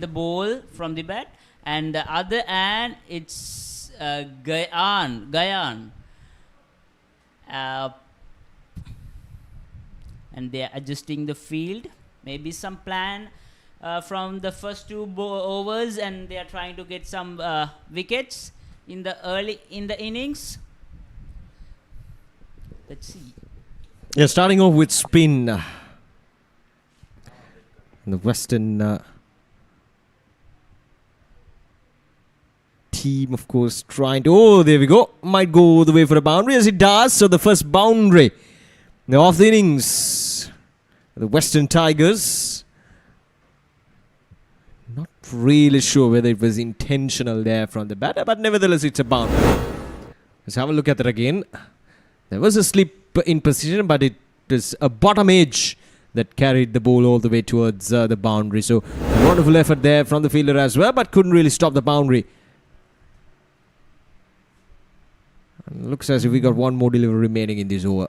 B: ball from the bat, and the other hand it's Gayan. And they are adjusting the field. Maybe some plan from the first 2 overs, and they are trying to get some wickets in the innings. Let's see.
A: Yeah, starting off with spin. The Western team, of course, trying to... Oh, there we go. Might go all the way for a boundary, as it does. So the first boundary of the innings. The Western Tigers. Not really sure whether it was intentional there from the batter, but nevertheless, it's a boundary. Let's have a look at that again. There was a slip in position, but it was a bottom edge that carried the ball all the way towards the boundary. So, a wonderful effort there from the fielder as well, but couldn't really stop the boundary. And looks as if we got one more delivery remaining in this over.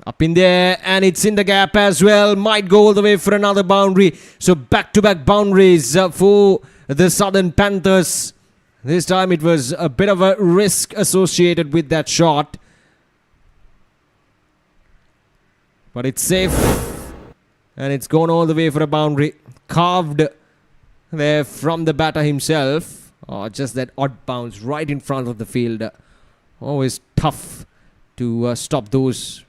A: Up in there, and it's in the gap as well. Might go all the way for another boundary. So back-to-back boundaries for the Southern Panthers. This time it was a bit of a risk associated with that shot. But it's safe. And it's gone all the way for a boundary. Carved there from the batter himself. Oh, just that odd bounce right in front of the field. Always tough to stop those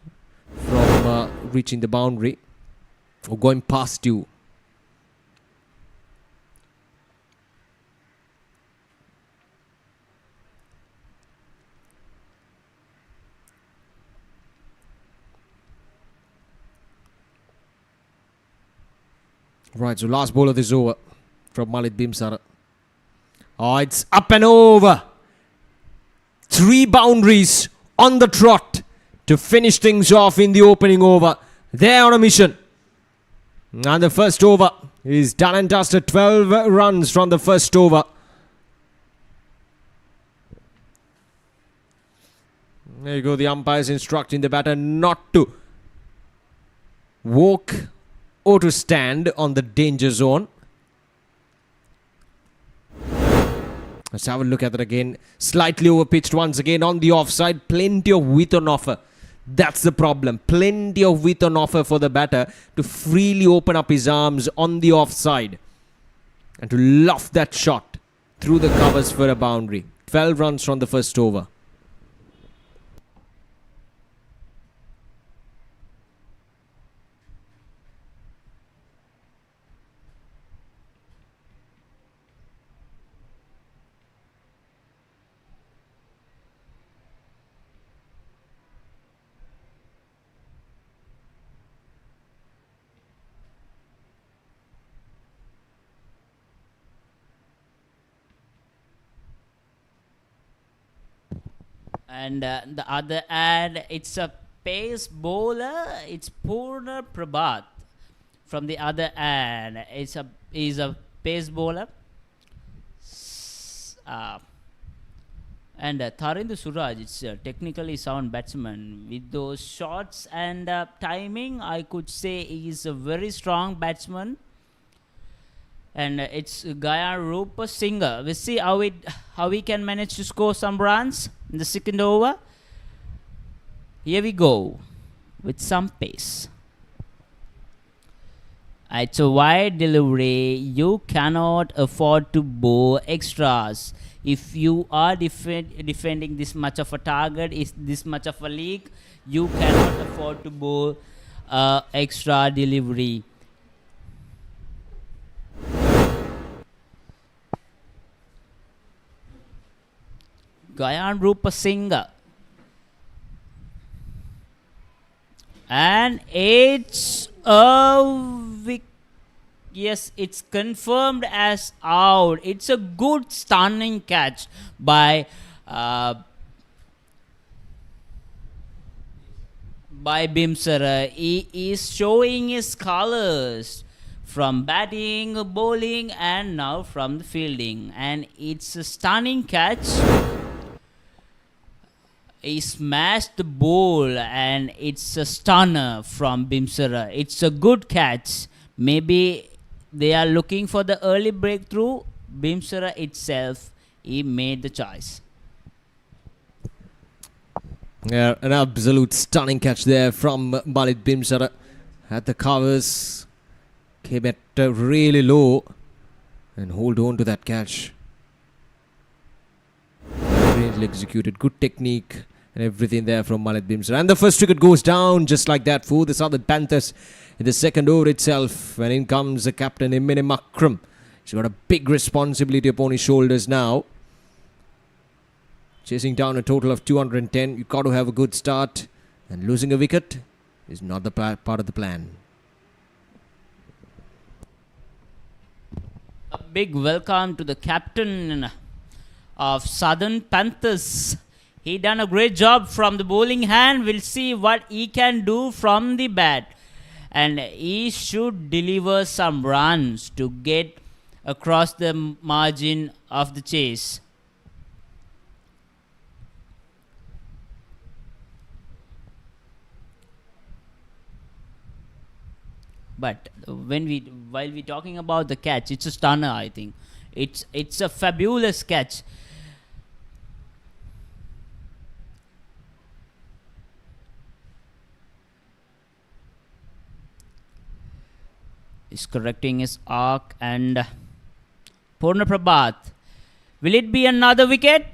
A: from reaching the boundary or going past you. Right, so last ball of this over from Malik Bimsara. Oh, it's up and over. 3 boundaries on the trot to finish things off in the opening over. They're on a mission. And the first over is done and dusted. 12 runs from the first over. There you go. The umpires instructing the batter not to walk or to stand on the danger zone. Let's have a look at that again. Slightly overpitched once again on the offside. Plenty of width on offer. That's the problem. Plenty of width on offer for the batter to freely open up his arms on the offside and to loft that shot through the covers for a boundary. 12 runs from the first over.
B: And the other ad, it's a pace bowler. It's Purna Prabhat. From the other ad, is a pace bowler. And Tharinder Suraj, it's a technically sound batsman. With those shots and timing, I could say he's a very strong batsman. And it's Gaya Rupa Singer. We'll see how we can manage to score some runs in the second over. Here we go with some pace. It's a wide delivery. You cannot afford to bowl extras. If you are defending this much of a target, is this much of a league, you cannot afford to bowl extra delivery. Gayan Rupa Singha. And it's yes, it's confirmed as out. It's a good stunning catch by Bimsara. He is showing his colors from batting, bowling, and now from the fielding. And it's a stunning catch. He smashed the ball and it's a stunner from Bimsara. It's a good catch. Maybe they are looking for the early breakthrough. Bimsara itself, he made the choice.
A: Yeah, an absolute stunning catch there from Malik Bimsara. At the covers, came at really low and hold on to that catch. Brilliantly executed, good technique and everything there from Malik Bimsara. And the first wicket goes down just like that for the Southern Panthers in the second over itself. And in comes the captain, Eminem Akram. He's got a big responsibility upon his shoulders now. Chasing down a total of 210. You've got to have a good start. And losing a wicket is not the part of the plan.
B: A big welcome to the captain of Southern Panthers. He done a great job from the bowling hand. We'll see what he can do from the bat. And he should deliver some runs to get across the margin of the chase. But while we talking about the catch, it's a stunner, I think. It's a fabulous catch. is correcting his arc, and Purna Prabhat. Will it be another wicket?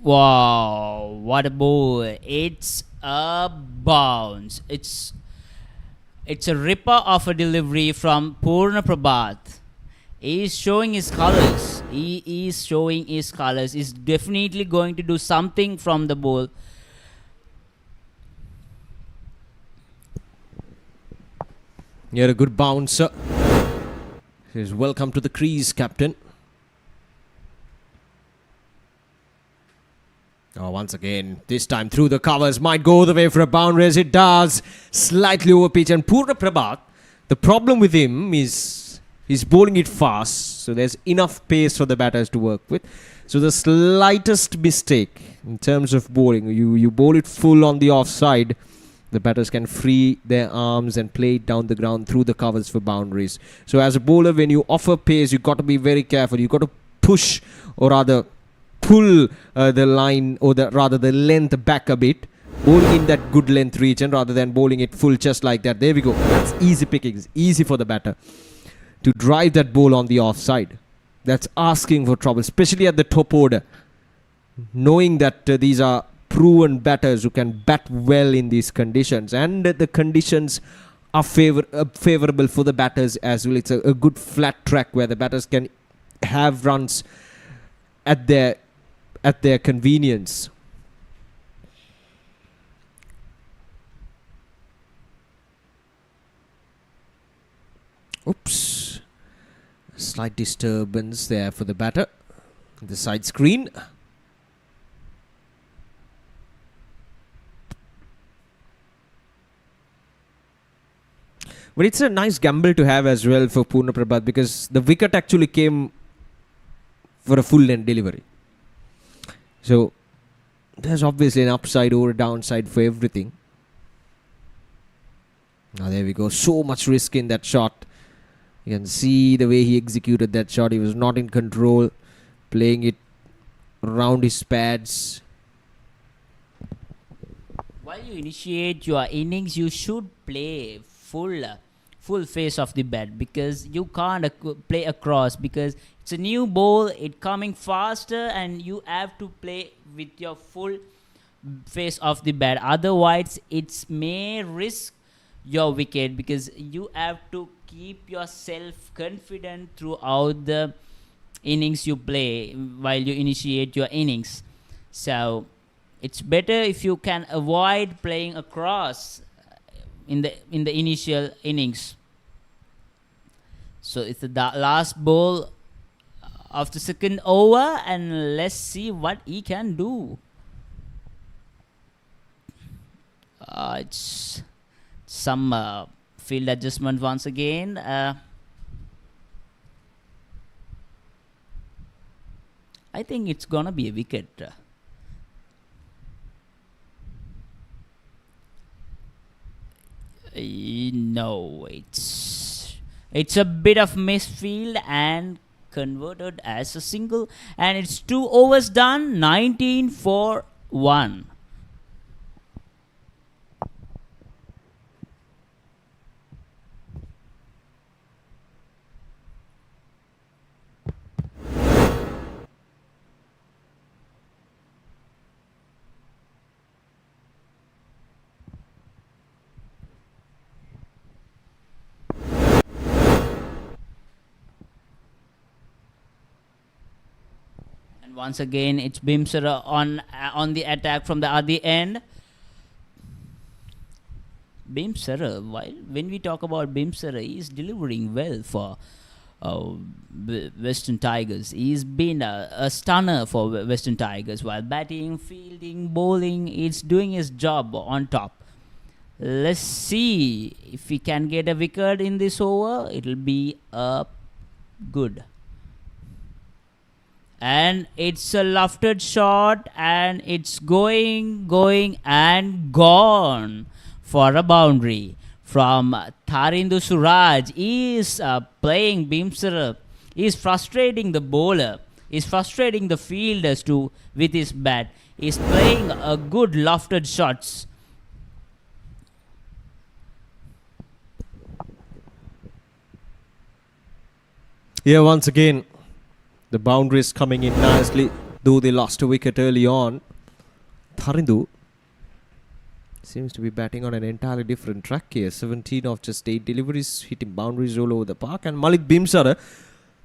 B: Wow, what a ball. It's a bounce. It's a ripper of a delivery from Purna Prabhat. He is showing his colors. He is showing his colors. He's definitely going to do something from the ball.
A: You had a good bounce. Says, welcome to the crease, captain. Oh, once again, this time through the covers, might go the way for a boundary, as it does. Slightly over pitch, and Purna Prabhat, the problem with him is he's bowling it fast, so there's enough pace for the batters to work with. So the slightest mistake in terms of bowling, you bowl it full on the offside, the batters can free their arms and play it down the ground through the covers for boundaries. So as a bowler, when you offer pace, you've got to be very careful. You've got to push, or rather pull the line, or rather the length back a bit, bowling in that good length region rather than bowling it full just like that. There we go. That's easy pickings. Easy for the batter to drive that ball on the offside. That's asking for trouble, especially at the top order. Knowing that these are proven batters who can bat well in these conditions, and the conditions are favorable for the batters as well. It's a good flat track where the batters can have runs at their convenience. Oops, slight disturbance there for the batter. The side screen. But it's a nice gamble to have as well for Purna Prabhat, because the wicket actually came for a full length delivery. So there's obviously an upside or a downside for everything. Now there we go. So much risk in that shot. You can see the way he executed that shot. He was not in control, playing it around his pads.
B: While you initiate your innings, you should play full face of the bat, because you can't play across, because it's a new ball, it coming faster, and you have to play with your full face of the bat. Otherwise, it may risk your wicket, because you have to keep yourself confident throughout the innings you play while you initiate your innings. So it's better if you can avoid playing across in the initial innings. So it's the last ball of the second over, and let's see what he can do. It's some field adjustment once again. I think it's gonna be a wicket. No, it's a bit of misfield and converted as a single, and it's 2 overs done. 19 for 1. Once again, it's Bimsara on the attack from the other end. Bimsara, when we talk about Bimsara, he is delivering well for Western Tigers. He's been a stunner for Western Tigers while batting, fielding, bowling. He's doing his job on top. Let's see if he can get a wicket in this over. It'll be good. And it's a lofted shot, and it's going and gone for a boundary from Tharindu Suraj. He is playing Bimsara. He is frustrating the bowler. He is frustrating the fielders with his bat. He is playing a good lofted shots.
A: Yeah, once again, the boundaries coming in nicely, though they lost a wicket early on. Tharindu seems to be batting on an entirely different track here. 17 of just 8 deliveries, hitting boundaries all over the park. And Malik Bimsara,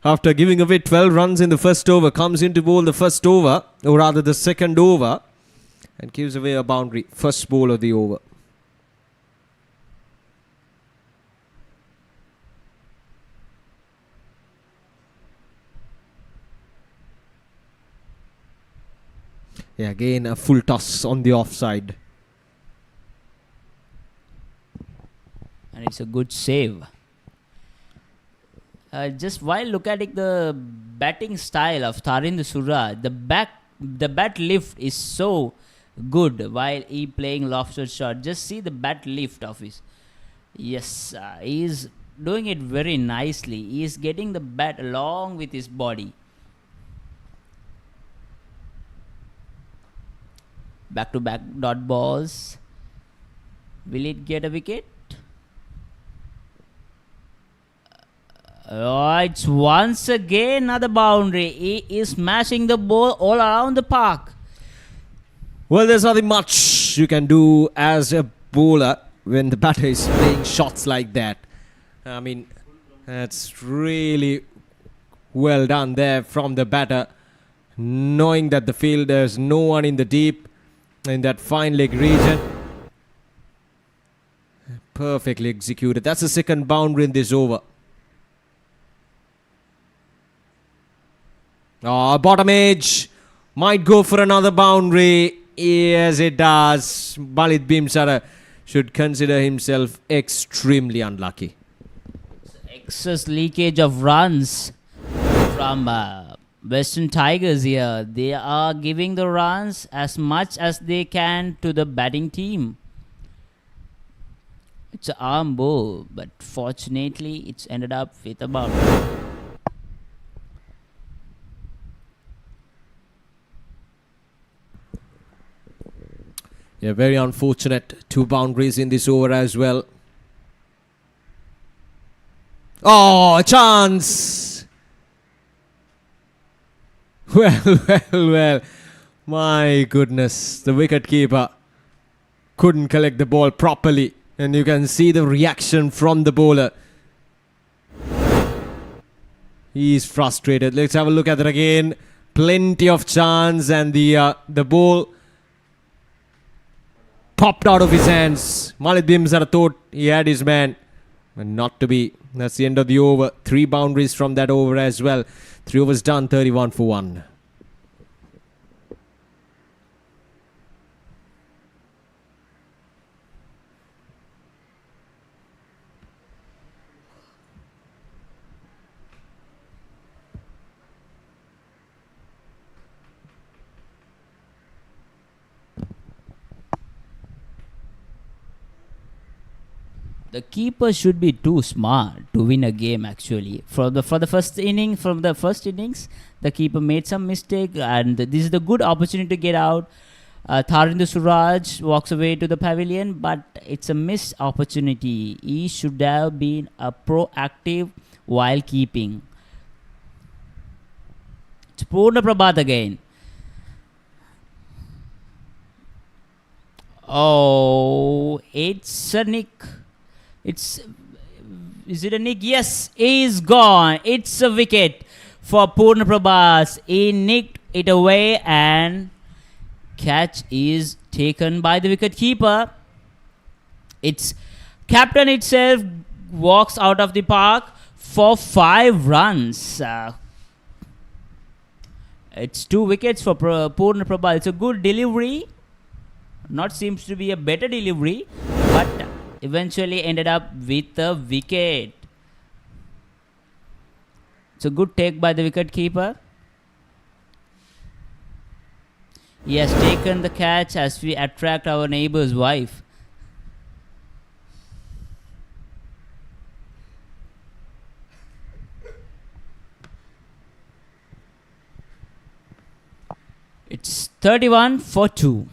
A: after giving away 12 runs in the first over, comes in to bowl the first over, or rather the second over, and gives away a boundary. First ball of the over. Yeah, again a full toss on the offside.
B: And it's a good save. Just while look at the batting style of Tarinder Suraj, the bat lift is so good while he playing lofted shot. Just see the bat lift of his. Yes, he is doing it very nicely. He is getting the bat along with his body. Back to back dot balls. Will it get a wicket? It's once again another boundary. He is smashing the ball all around the park.
A: Well, there's nothing much you can do as a bowler when the batter is playing shots like that. I mean, that's really well done there from the batter, knowing that the field there's no one in the deep, in that fine leg region. Perfectly executed. That's the second boundary in this over. Bottom edge. Might go for another boundary. Yes, it does. Malik Bimsara should consider himself extremely unlucky.
B: Excess leakage of runs from Western Tigers here. They are giving the runs as much as they can to the batting team. It's an arm ball, but fortunately it's ended up with a boundary.
A: Yeah, very unfortunate. 2 boundaries in this over as well. Oh, a chance! Well. My goodness. The wicketkeeper couldn't collect the ball properly. And you can see the reaction from the bowler. He's frustrated. Let's have a look at it again. Plenty of chance, and the ball popped out of his hands. Malik Bimsara thought he had his man, but not to be. That's the end of the over. 3 boundaries from that over as well. 3 overs done, 31 for 1.
B: The keeper should be too smart to win a game. Actually, from the first innings, the keeper made some mistake, and this is the good opportunity to get out. Tarinder Suraj walks away to the pavilion, but it's a missed opportunity. He should have been proactive while keeping. It's Purna Prabhat again. Oh, it's a nick. Is it a nick? Yes, he's gone. It's a wicket for Purna Prabhat. He nicked it away, and catch is taken by the wicket keeper. Its captain itself walks out of the park for 5 runs. It's 2 wickets for Purna Prabhat. It's a good delivery. Not seems to be a better delivery, but eventually ended up with a wicket. It's a good take by the wicket keeper. He has taken the catch as we attract our neighbor's wife. It's 31 for 2.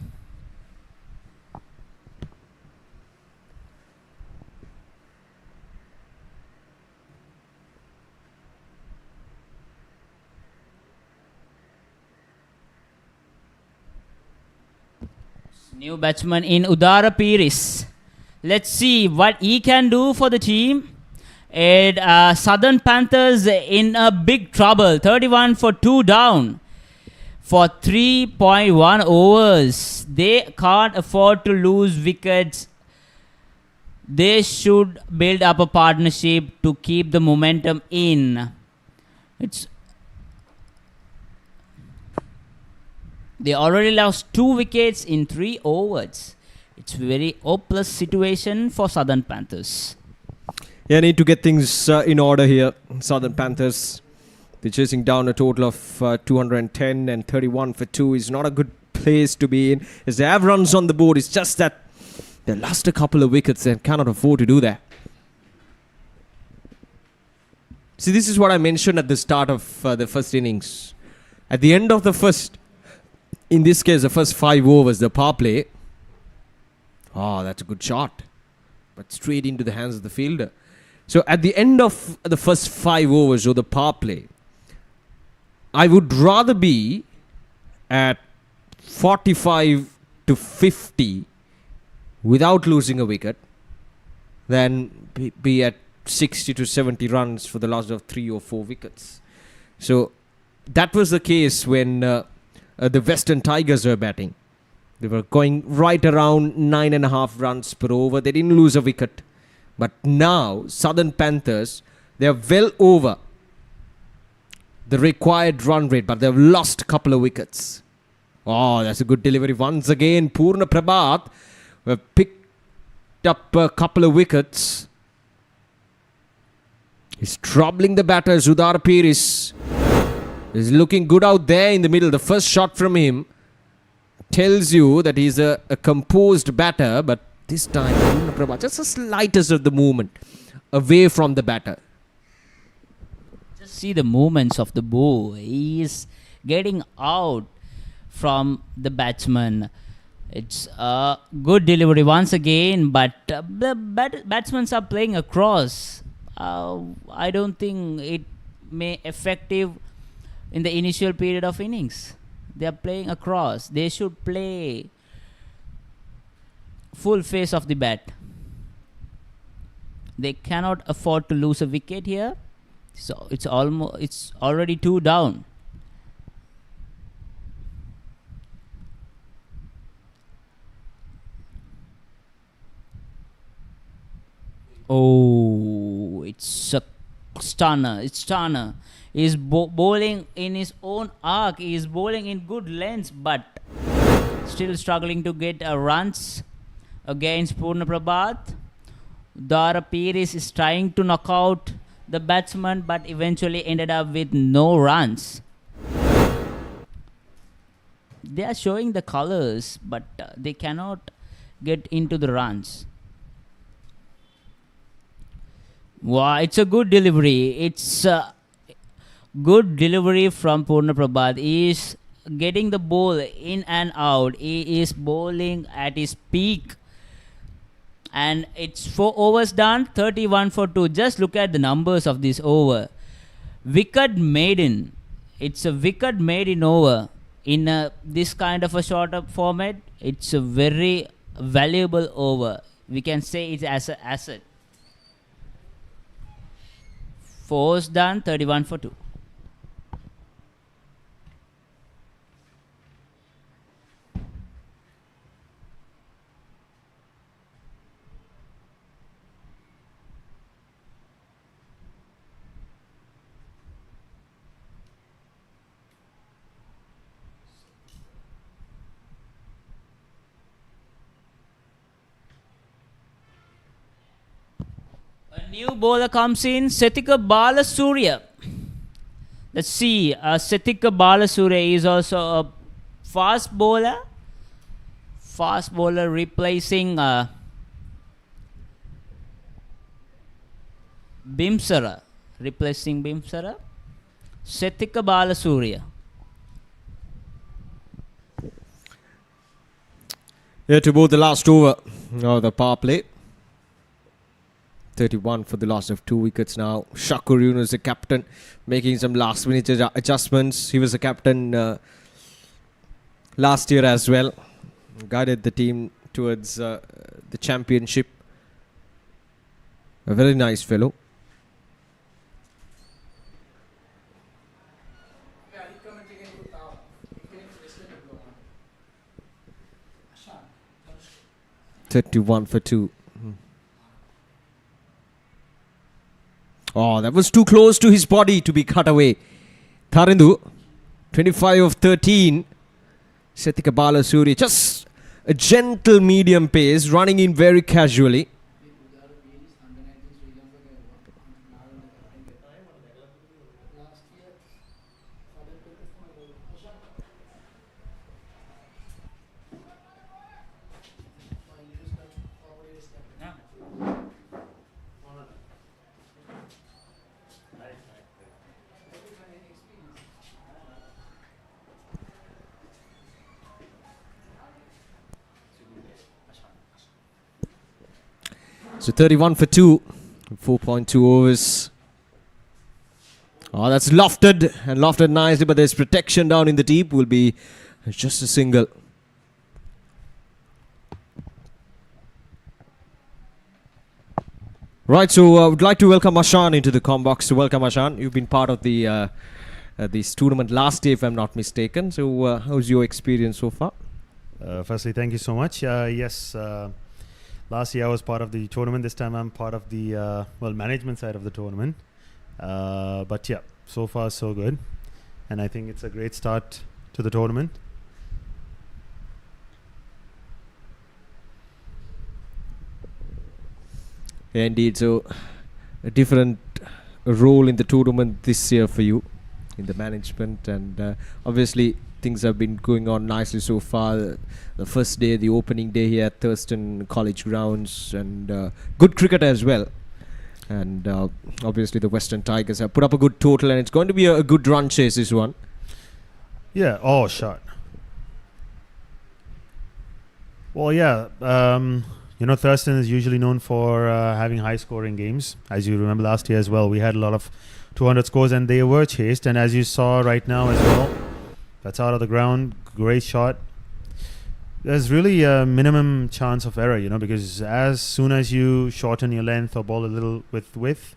B: New batsman in Udara Piris. Let's see what he can do for the team. And Southern Panthers in a big trouble. 31 for 2 down for 3.1 overs. They can't afford to lose wickets. They should build up a partnership to keep the momentum in. They already lost 2 wickets in 3 overs. It's a very hopeless situation for Southern Panthers.
A: Yeah, need to get things in order here. Southern Panthers, they're chasing down a total of 210, and 31 for 2 is not a good place to be in. As they have runs on the board, it's just that they lost a couple of wickets and cannot afford to do that. See, this is what I mentioned at the start of the first innings. At the end of the first, in this case, the first 5 overs, the power play. Oh, that's a good shot. But straight into the hands of the fielder. So at the end of the first 5 overs of the power play, I would rather be at 45 to 50 without losing a wicket than be at 60 to 70 runs for the loss of 3 or 4 wickets. So that was the case when the Western Tigers were batting. They were going right around 9.5 runs per over. They didn't lose a wicket. But now, Southern Panthers, they are well over the required run rate, but they've lost a couple of wickets. Oh, that's a good delivery. Once again, Purna Prabhat have picked up a couple of wickets. He's troubling the batter. Udara Piris is looking good out there in the middle. The first shot from him tells you that he's a composed batter, but this time, Purna Prabhat, just the slightest of the movement away from the batter.
B: Just see the movements of the ball. He is getting out from the batsman. It's a good delivery once again, but the batsmen are playing across. I don't think it may effective in the initial period of innings. They are playing across. They should play full face of the bat. They cannot afford to lose a wicket here. So it's already 2 down. Oh, it's a stunner. He's bowling in his own arc. He is bowling in good lengths, but still struggling to get runs against Purna Prabhat. Udara Piris is trying to knock out the batsman, but eventually ended up with no runs. They are showing the colors, but they cannot get into the runs. Wow, it's a good delivery. It's a good delivery from Purna Prabhat. He is getting the ball in and out. He is bowling at his peak. And it's 4 overs done, 31 for 2. Just look at the numbers of this over. Wicket maiden. It's a wicket maiden over. In this kind of a shorter format, it's a very valuable over. We can say it's as an asset. 4 overs done, 31 for 2. New bowler comes in, Sathika Balasurya. Let's see, Sathika Balasurya is also a fast bowler. Fast bowler replacing Bimsara. Sathika Balasurya.
A: Yeah, to both the last over of the power play. 31 for the loss of 2 wickets now. Shakur Yunus, the captain, making some last minute adjustments. He was the captain last year as well. guided the team towards the championship. A very nice fellow. "31 for 2. Oh, that was too close to his body to be cut away. Tharindu, 25 of 13. Setika Balasuri, just a gentle medium pace, running in very casually. So 31 for 2, 4.2 overs. Oh, that's lofted and lofted nicely, but there's protection down in the deep. Will be just a single. Right, so I would like to welcome Ashan into the box. So welcome, Ashan. You've been part of the this tournament last year, if I'm not mistaken. So how's your experience so far?
C: Firstly, thank you so much. Yes, last year I was part of the tournament. This time I'm part of the management side of the tournament. But yeah, so far so good, and I think it's a great start to the tournament.
A: Yeah, indeed. So a different role in the tournament this year for you in the management, and obviously things have been going on nicely so far. The first day, the opening day here at Thurston College grounds, and good cricket as well. And obviously the Western Tigers have put up a good total, and it's going to be a good run chase, this one.
C: Yeah. Oh, shot. Well, yeah. Thurston is usually known for having high-scoring games. As you remember last year as well, we had a lot of 200 scores, and they were chased. And as you saw right now as well, that's out of the ground. Great shot. There's really a minimum chance of error, because as soon as you shorten your length or bowl a little with width,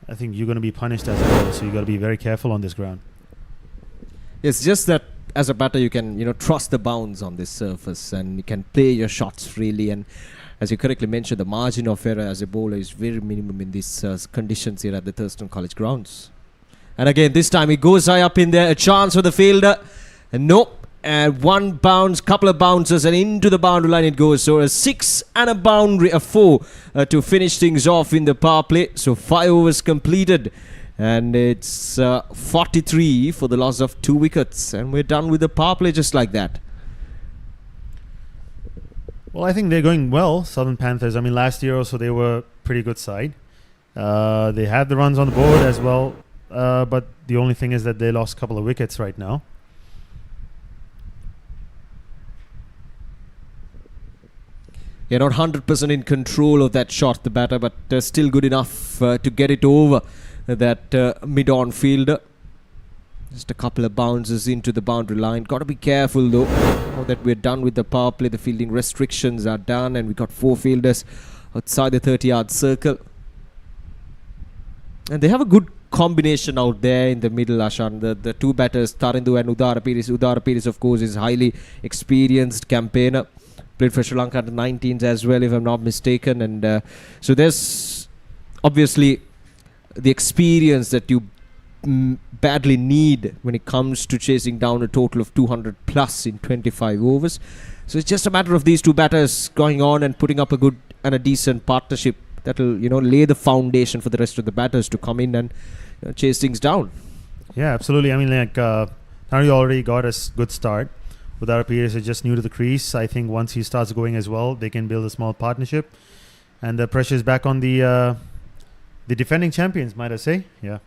C: I think you're going to be punished as a bowler. So you got to be very careful on this ground.
A: It's just that as a batter, you can trust the bounce on this surface, and you can play your shots freely. And as you correctly mentioned, the margin of error as a bowler is very minimum in these conditions here at the Thurston College grounds. And again, this time he goes high up in there, a chance for the fielder, and nope. And one bounce, couple of bounces, and into the boundary line it goes. So a 6 and a boundary, a 4 to finish things off in the power play. So 5 overs completed, and it's 43 for the loss of 2 wickets, and we're done with the power play just like that.
C: Well, I think they're going well, Southern Panthers. I mean, last year also they were a pretty good side. They had the runs on the board as well, but the only thing is that they lost a couple of wickets right now.
A: You're not 100% in control of that shot, the batter, but still good enough to get it over that mid-on fielder. Just a couple of bounces into the boundary line. Got to be careful though. Now that we're done with the power play, the fielding restrictions are done, and we got 4 fielders outside the 30-yard circle. And they have a good combination out there in the middle, Ashan. The 2 batters, Tharindu and Udara Pires. Udara Pires, of course, is highly experienced campaigner. Played for Sri Lanka under 19s as well, if I'm not mistaken. And so there's obviously the experience that you badly need when it comes to chasing down a total of 200 plus in 25 overs. So it's just a matter of these 2 batters going on and putting up a good and a decent partnership that will lay the foundation for the rest of the batters to come in and chase things down.
C: Yeah, absolutely. I mean, Tharindu already got a good start. Udara Pires is just new to the crease. I think once he starts going as well, they can build a small partnership, and the pressure is back on the defending champions, might I say? Yeah.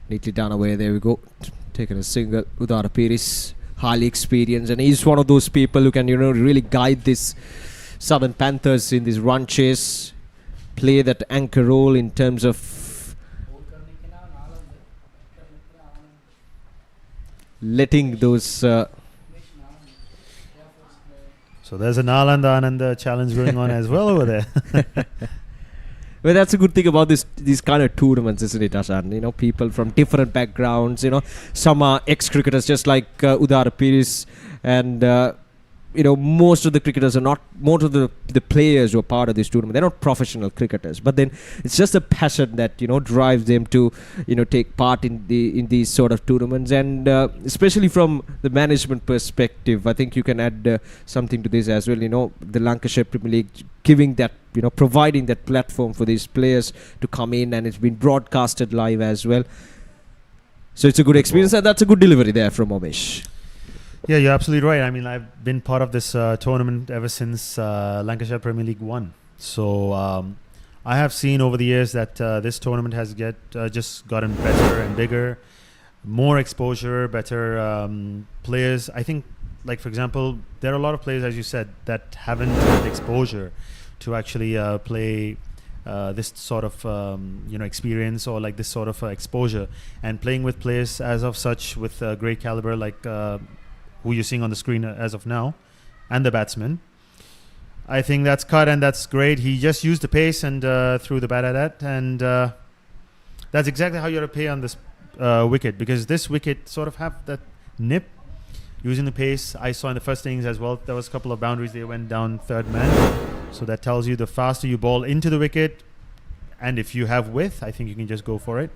A: Neatly done away. There we go. Taking a single. Udara Pires, highly experienced, and he's one of those people who can really guide this Southern Panthers in this run chase. play that anchor role in terms of letting those.
C: So there's an Nalanda Ananda challenge going on as well over there.
A: Well, that's a good thing about these kind of tournaments, isn't it, Ashan? You know, people from different backgrounds. You know, some are ex-cricketers, just like Udara Piris, and you know, most of the cricketers are not. Most of the players who are part of this tournament, they're not professional cricketers. But then it's just a passion that, you know, drives them to, you know, take part in these sort of tournaments. And especially from the management perspective, I think you can add something to this as well. You know, the Lancashire Premier League giving that, you know, providing that platform for these players to come in, and it's been broadcasted live as well. So it's a good experience, and that's a good delivery there from Omesh.
C: Yeah, you're absolutely right. I mean, I've been part of this tournament ever since Lancashire Premier League 1. So I have seen over the years that this tournament has just gotten better and bigger, more exposure, better players. I think, like, for example, there are a lot of players, as you said, that haven't had exposure to actually play this sort of you know, experience, or like this sort of exposure, and playing with players as of such with great caliber, like who you're seeing on the screen as of now, and the batsman. I think that's cut, and that's great. He just used the pace and threw the bat at that, and that's exactly how you have to play on this wicket, because this wicket sort of have that nip. Using the pace, I saw in the first innings as well, there was a couple of boundaries. They went down third man. So that tells you the faster you ball into the wicket, and if you have width, I think you can just go for it.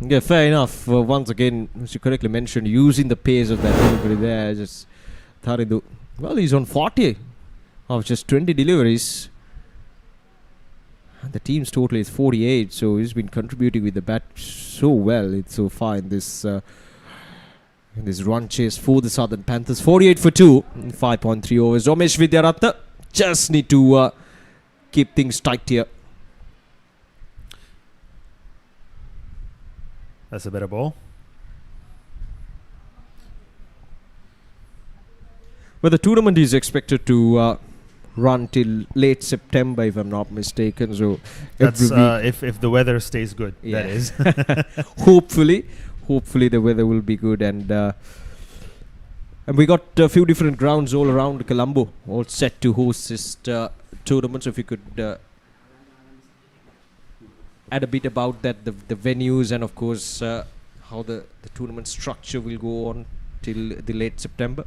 A: Yeah, fair enough. Once again, as you correctly mentioned, using the pace of that delivery there, just Tharidu. Well, he's on 40 of just 20 deliveries. And the team's total is 48, so he's been contributing with the bat so well. It's so far in this run chase for the Southern Panthers. 48 for 2 in 5.3 overs. Ramesh Vidyaratna just need to keep things tight here.
C: That's a better ball.
A: Well, the tournament is expected to run till late September, if I'm not mistaken. So
C: that's if the weather stays good,
A: yeah.
C: That is.
A: Hopefully the weather will be good, and we got a few different grounds all around Colombo, all set to host this tournament. So if you could add a bit about that, the venues, and of course how the tournament structure will go on till the late September.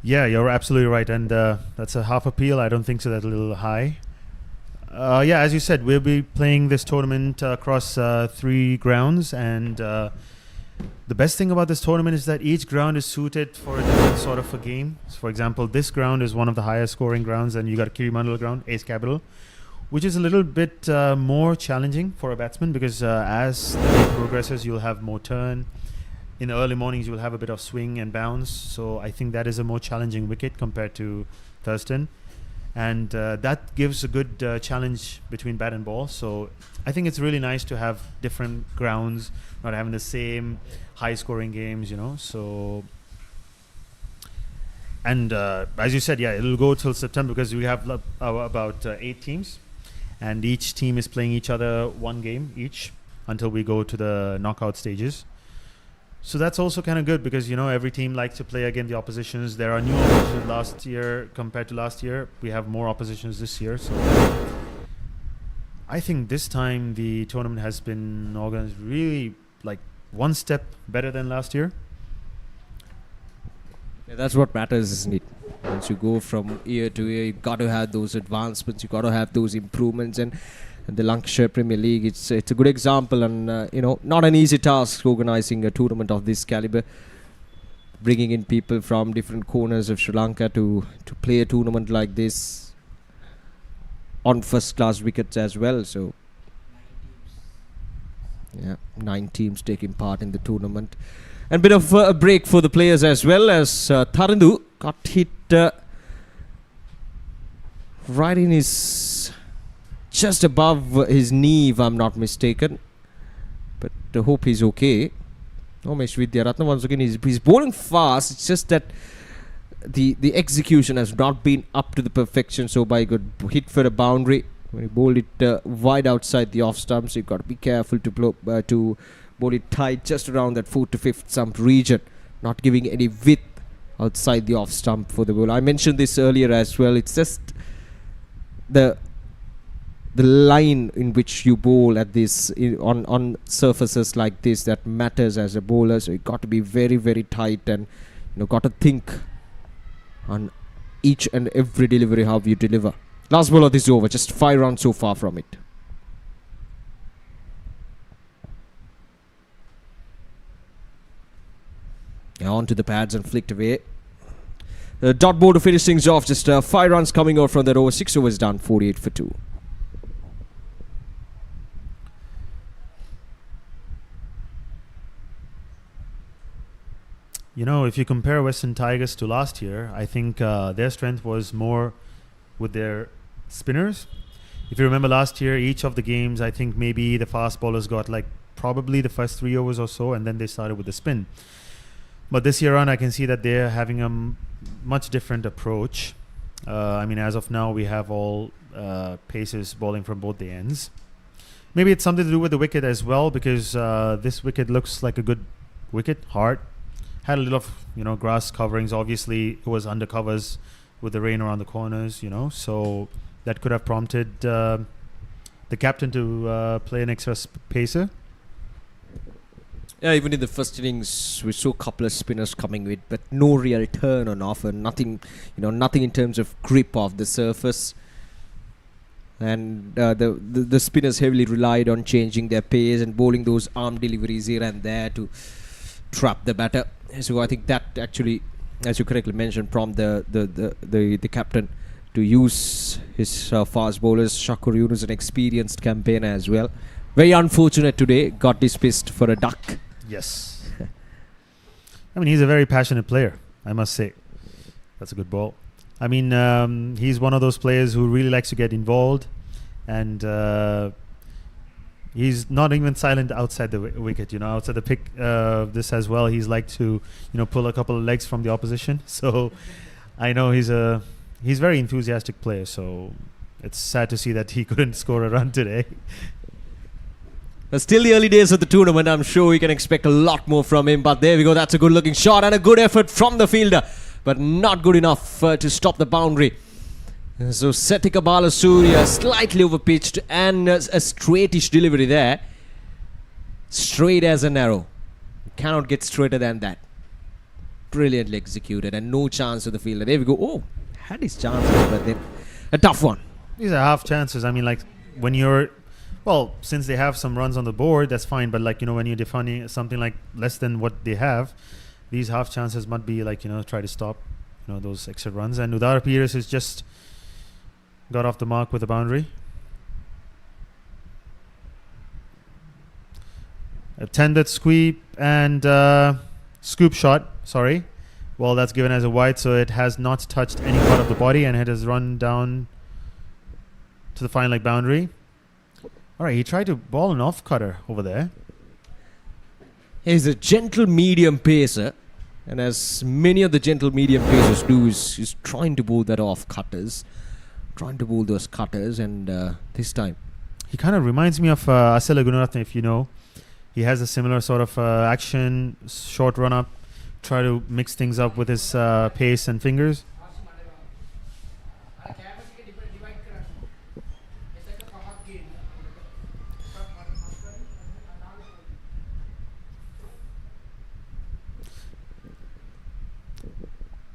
C: Yeah, you're absolutely right, and that's a half appeal. I don't think so. That's a little high. Yeah, as you said, we'll be playing this tournament across 3 grounds, and the best thing about this tournament is that each ground is suited for a different sort of a game. So for example, this ground is one of the highest scoring grounds, and you got Kirimandala ground, Ace Capital, which is a little bit more challenging for a batsman, because as the game progresses, you'll have more turn. In the early mornings, you'll have a bit of swing and bounce. So I think that is a more challenging wicket compared to Thurston. And that gives a good challenge between bat and ball. So I think it's really nice to have different grounds, not having the same high-scoring games, you know. So, and as you said, yeah, it'll go till September, because we have about 8 teams, and each team is playing each other 1 game each until we go to the knockout stages. So that's also kind of good, because, you know, every team likes to play against the oppositions. There are new oppositions last year compared to last year. We have more oppositions this year. So I think this time the tournament has been organized really like one step better than last year.
A: Yeah, that's what matters, isn't it? Once you go from year to year, you got to have those advancements. You got to have those improvements, and the Lancashire Premier League, it's a good example, and you know, not an easy task organising a tournament of this calibre, bringing in people from different corners of Sri Lanka to play a tournament like this on first class wickets as well. So yeah, 9 teams taking part in the tournament, and bit of a break for the players as well, as Tharindu got hit right in his just above his knee, if I'm not mistaken. But I hope he's okay. Ramesh Vidyaratna, once again, he's bowling fast. It's just that the execution has not been up to the perfection. So by good hit for a boundary, when you bowl it wide outside the off stump, so you got to be careful to bowl it tight just around that 4th to 5th stump region, not giving any width outside the off stump for the bowler. I mentioned this earlier as well. It's just the line in which you bowl at this on surfaces like this that matters as a bowler. So you got to be very, very tight, and got to think on each and every delivery how you deliver. Last ball of this over, just 5 runs so far from it. On to the pads and flicked away. Dot ball to finish things off. Just 5 runs coming out from that over. 6 overs done. 48 for 2.
C: If you compare Western Tigers to last year, I think their strength was more with their spinners. If you remember last year, each of the games, I think maybe the fast bowlers got probably the first 3 overs or so, and then they started with the spin. But this year on, I can see that they're having a much different approach. As of now, we have all pacers bowling from both the ends. Maybe it's something to do with the wicket as well, because this wicket looks like a good wicket, hard. Had a little of, grass coverings. Obviously, it was under covers with the rain around the corners, so that could have prompted the captain to play an extra pacer.
A: Yeah, even in the first innings, we saw a couple of spinners coming with, but no real turn on offer. Nothing, nothing in terms of grip off the surface. And the spinners heavily relied on changing their pace and bowling those arm deliveries here and there to trap the batter. So I think that actually, as you correctly mentioned, prompted the captain to use his fast bowlers. Shakur Yunus, an experienced campaigner as well. Very unfortunate today, got dismissed for a duck.
C: Yes. He's a very passionate player, I must say. That's a good ball. He's one of those players who really likes to get involved, and he's not even silent outside the wicket, outside the pick. This as well, he's like to, pull a couple of legs from the opposition. So I know he's very enthusiastic player. So it's sad to see that he couldn't score a run today.
A: But still the early days of the tournament. I'm sure we can expect a lot more from him. But there we go. That's a good looking shot and a good effort from the fielder, but not good enough to stop the boundary. So Setika Balasuriya slightly overpitched and a straightish delivery there. Straight as an arrow. Cannot get straighter than that. Brilliantly executed and no chance to the fielder. There we go. Oh, had his chances, but then a tough one.
C: These are half chances. When you're... Well, since they have some runs on the board, that's fine. But when you're defining something like less than what they have, these half chances might be try to stop, those extra runs. And Udara Peters has just got off the mark with a boundary. A tended sweep and scoop shot. Sorry. Well, that's given as a wide, so it has not touched any part of the body, and it has run down to the fine leg boundary. All right, he tried to ball an off cutter over there.
A: He's a gentle medium pacer, and as many of the gentle medium pacers do, is trying to bowl that off cutters, trying to bowl those cutters, and this time
C: he kind of reminds me of Asela Gunaratne, if you know. He has a similar sort of action, short run up, try to mix things up with his pace and fingers.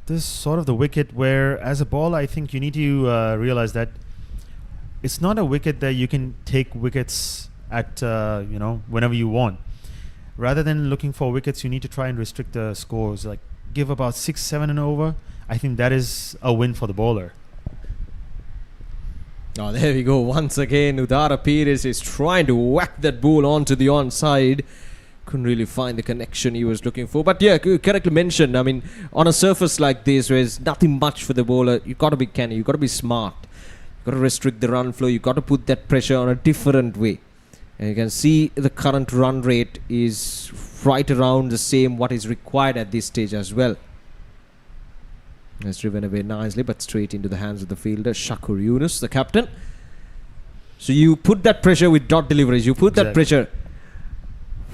C: This is sort of the wicket where, as a bowler, I think you need to realize that it's not a wicket that you can take wickets at, whenever you want. Rather than looking for wickets, you need to try and restrict the scores. Like, give about 6, 7 and over. I think that is a win for the bowler.
A: Oh, there we go. Once again, Udara Peters is trying to whack that ball onto the onside. Couldn't really find the connection he was looking for. But yeah, correctly mentioned. On a surface like this, where there's nothing much for the bowler, you've got to be canny, you've got to be smart. You've got to restrict the run flow, you've got to put that pressure on a different way. And you can see the current run rate is right around the same what is required at this stage as well. Has driven away nicely, but straight into the hands of the fielder, Shakur Yunus, the captain. So you put that pressure with dot deliveries. You put that pressure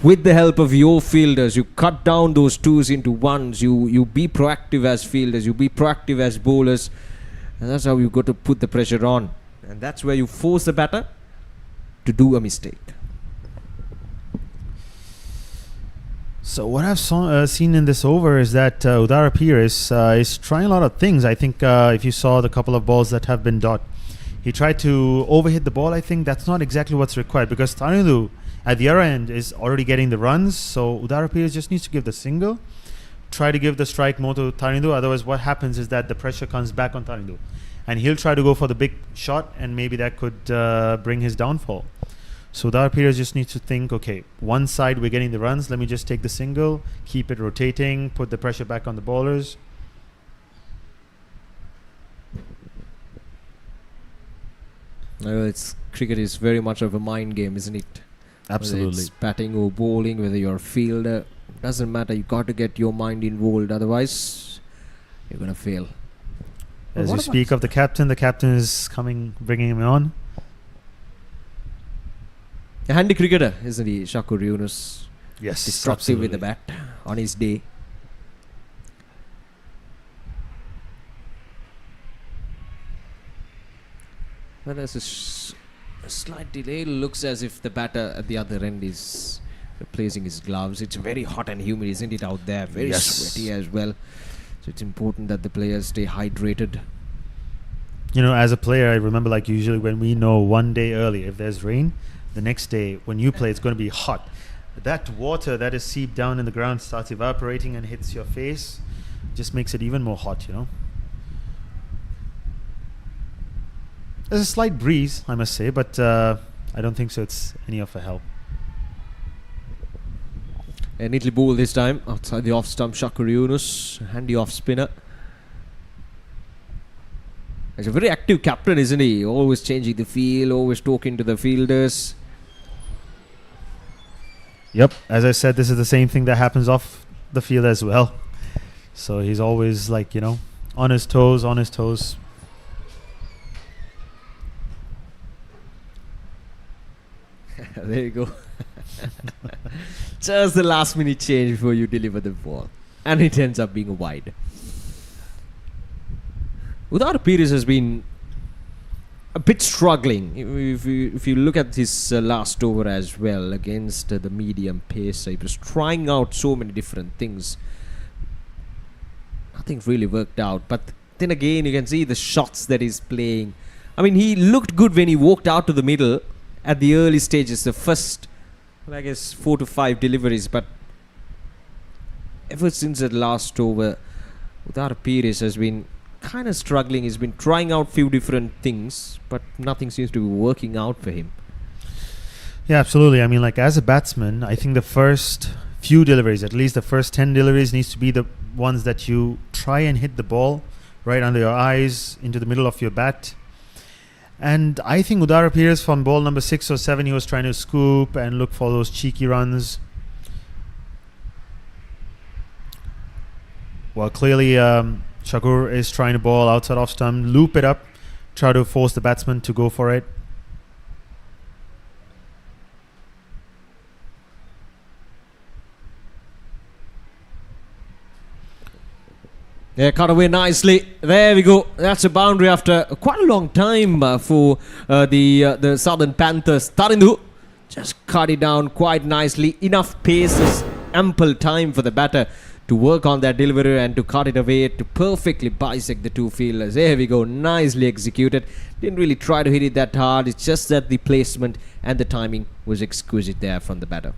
A: with the help of your fielders. You cut down those twos into ones. You be proactive as fielders. You be proactive as bowlers. And that's how you got to put the pressure on. And that's where you force the batter to do a mistake.
C: So what I've seen in this over is that Udara Pires is trying a lot of things. I think if you saw the couple of balls that have been dot, he tried to overhit the ball. I think that's not exactly what's required because Tarindu at the other end is already getting the runs. So Udara Pires just needs to give the single, try to give the strike more to Tarindu. Otherwise what happens is that the pressure comes back on Tarindu. And he'll try to go for the big shot and maybe that could bring his downfall. So Udara Pires just needs to think, okay, one side we're getting the runs, let me just take the single, keep it rotating, put the pressure back on the bowlers.
A: Cricket is very much of a mind game, isn't it?
C: Absolutely.
A: Whether it's batting or bowling, whether you're a fielder, doesn't matter. You got to get your mind involved, otherwise you're going to fail.
C: As you speak of the captain is bringing him on.
A: A handy cricketer, isn't he? Shakur Yunus.
C: Yes,
A: destructive with the bat on his day. Well, there's a slight delay. Looks as if the batter at the other end is replacing his gloves. It's very hot and humid, isn't it, out there? Very sweaty as well. So it's important that the players stay hydrated.
C: You know, as a player, I remember like usually when we know one day early, if there's rain, the next day when you play, it's going to be hot. That water that is seeped down in the ground starts evaporating and hits your face. Just makes it even more hot, you know. There's a slight breeze, I must say, but I don't think so it's any of a help.
A: A neatly ball this time outside the off stump. Shakur Yunus, handy off spinner. He's a very active captain, isn't he? Always changing the field, always talking to the fielders.
C: Yep, as I said, this is the same thing that happens off the field as well. So he's always like, you know, on his toes.
A: There you go. Just the last minute change before you deliver the ball. And it ends up being a wide. Udara Pires has been a bit struggling. If you look at his last over as well against the medium pace, he was trying out so many different things. Nothing really worked out. But then again, you can see the shots that he's playing. I mean, he looked good when he walked out to the middle at the early stages, the first, I guess, 4 to 5 deliveries. But ever since that last over, Udara Pires has been kind of struggling. He's been trying out few different things, but nothing seems to be working out for him.
C: Yeah, absolutely. I mean, like as a batsman, I think the first few deliveries, at least the first 10 deliveries, needs to be the ones that you try and hit the ball right under your eyes, into the middle of your bat. And I think Udara Pires from ball number 6 or 7, he was trying to scoop and look for those cheeky runs. Well, clearly Shakur is trying to ball outside off stump, loop it up, try to force the batsman to go for it.
A: Yeah, cut away nicely. There we go. That's a boundary after quite a long time for the Southern Panthers. Tarindu just cut it down quite nicely. Enough pace, ample time for the batter to work on that delivery and to cut it away, to perfectly bisect the two fielders. There we go. Nicely executed. Didn't really try to hit it that hard. It's just that the placement and the timing was exquisite there from the batter.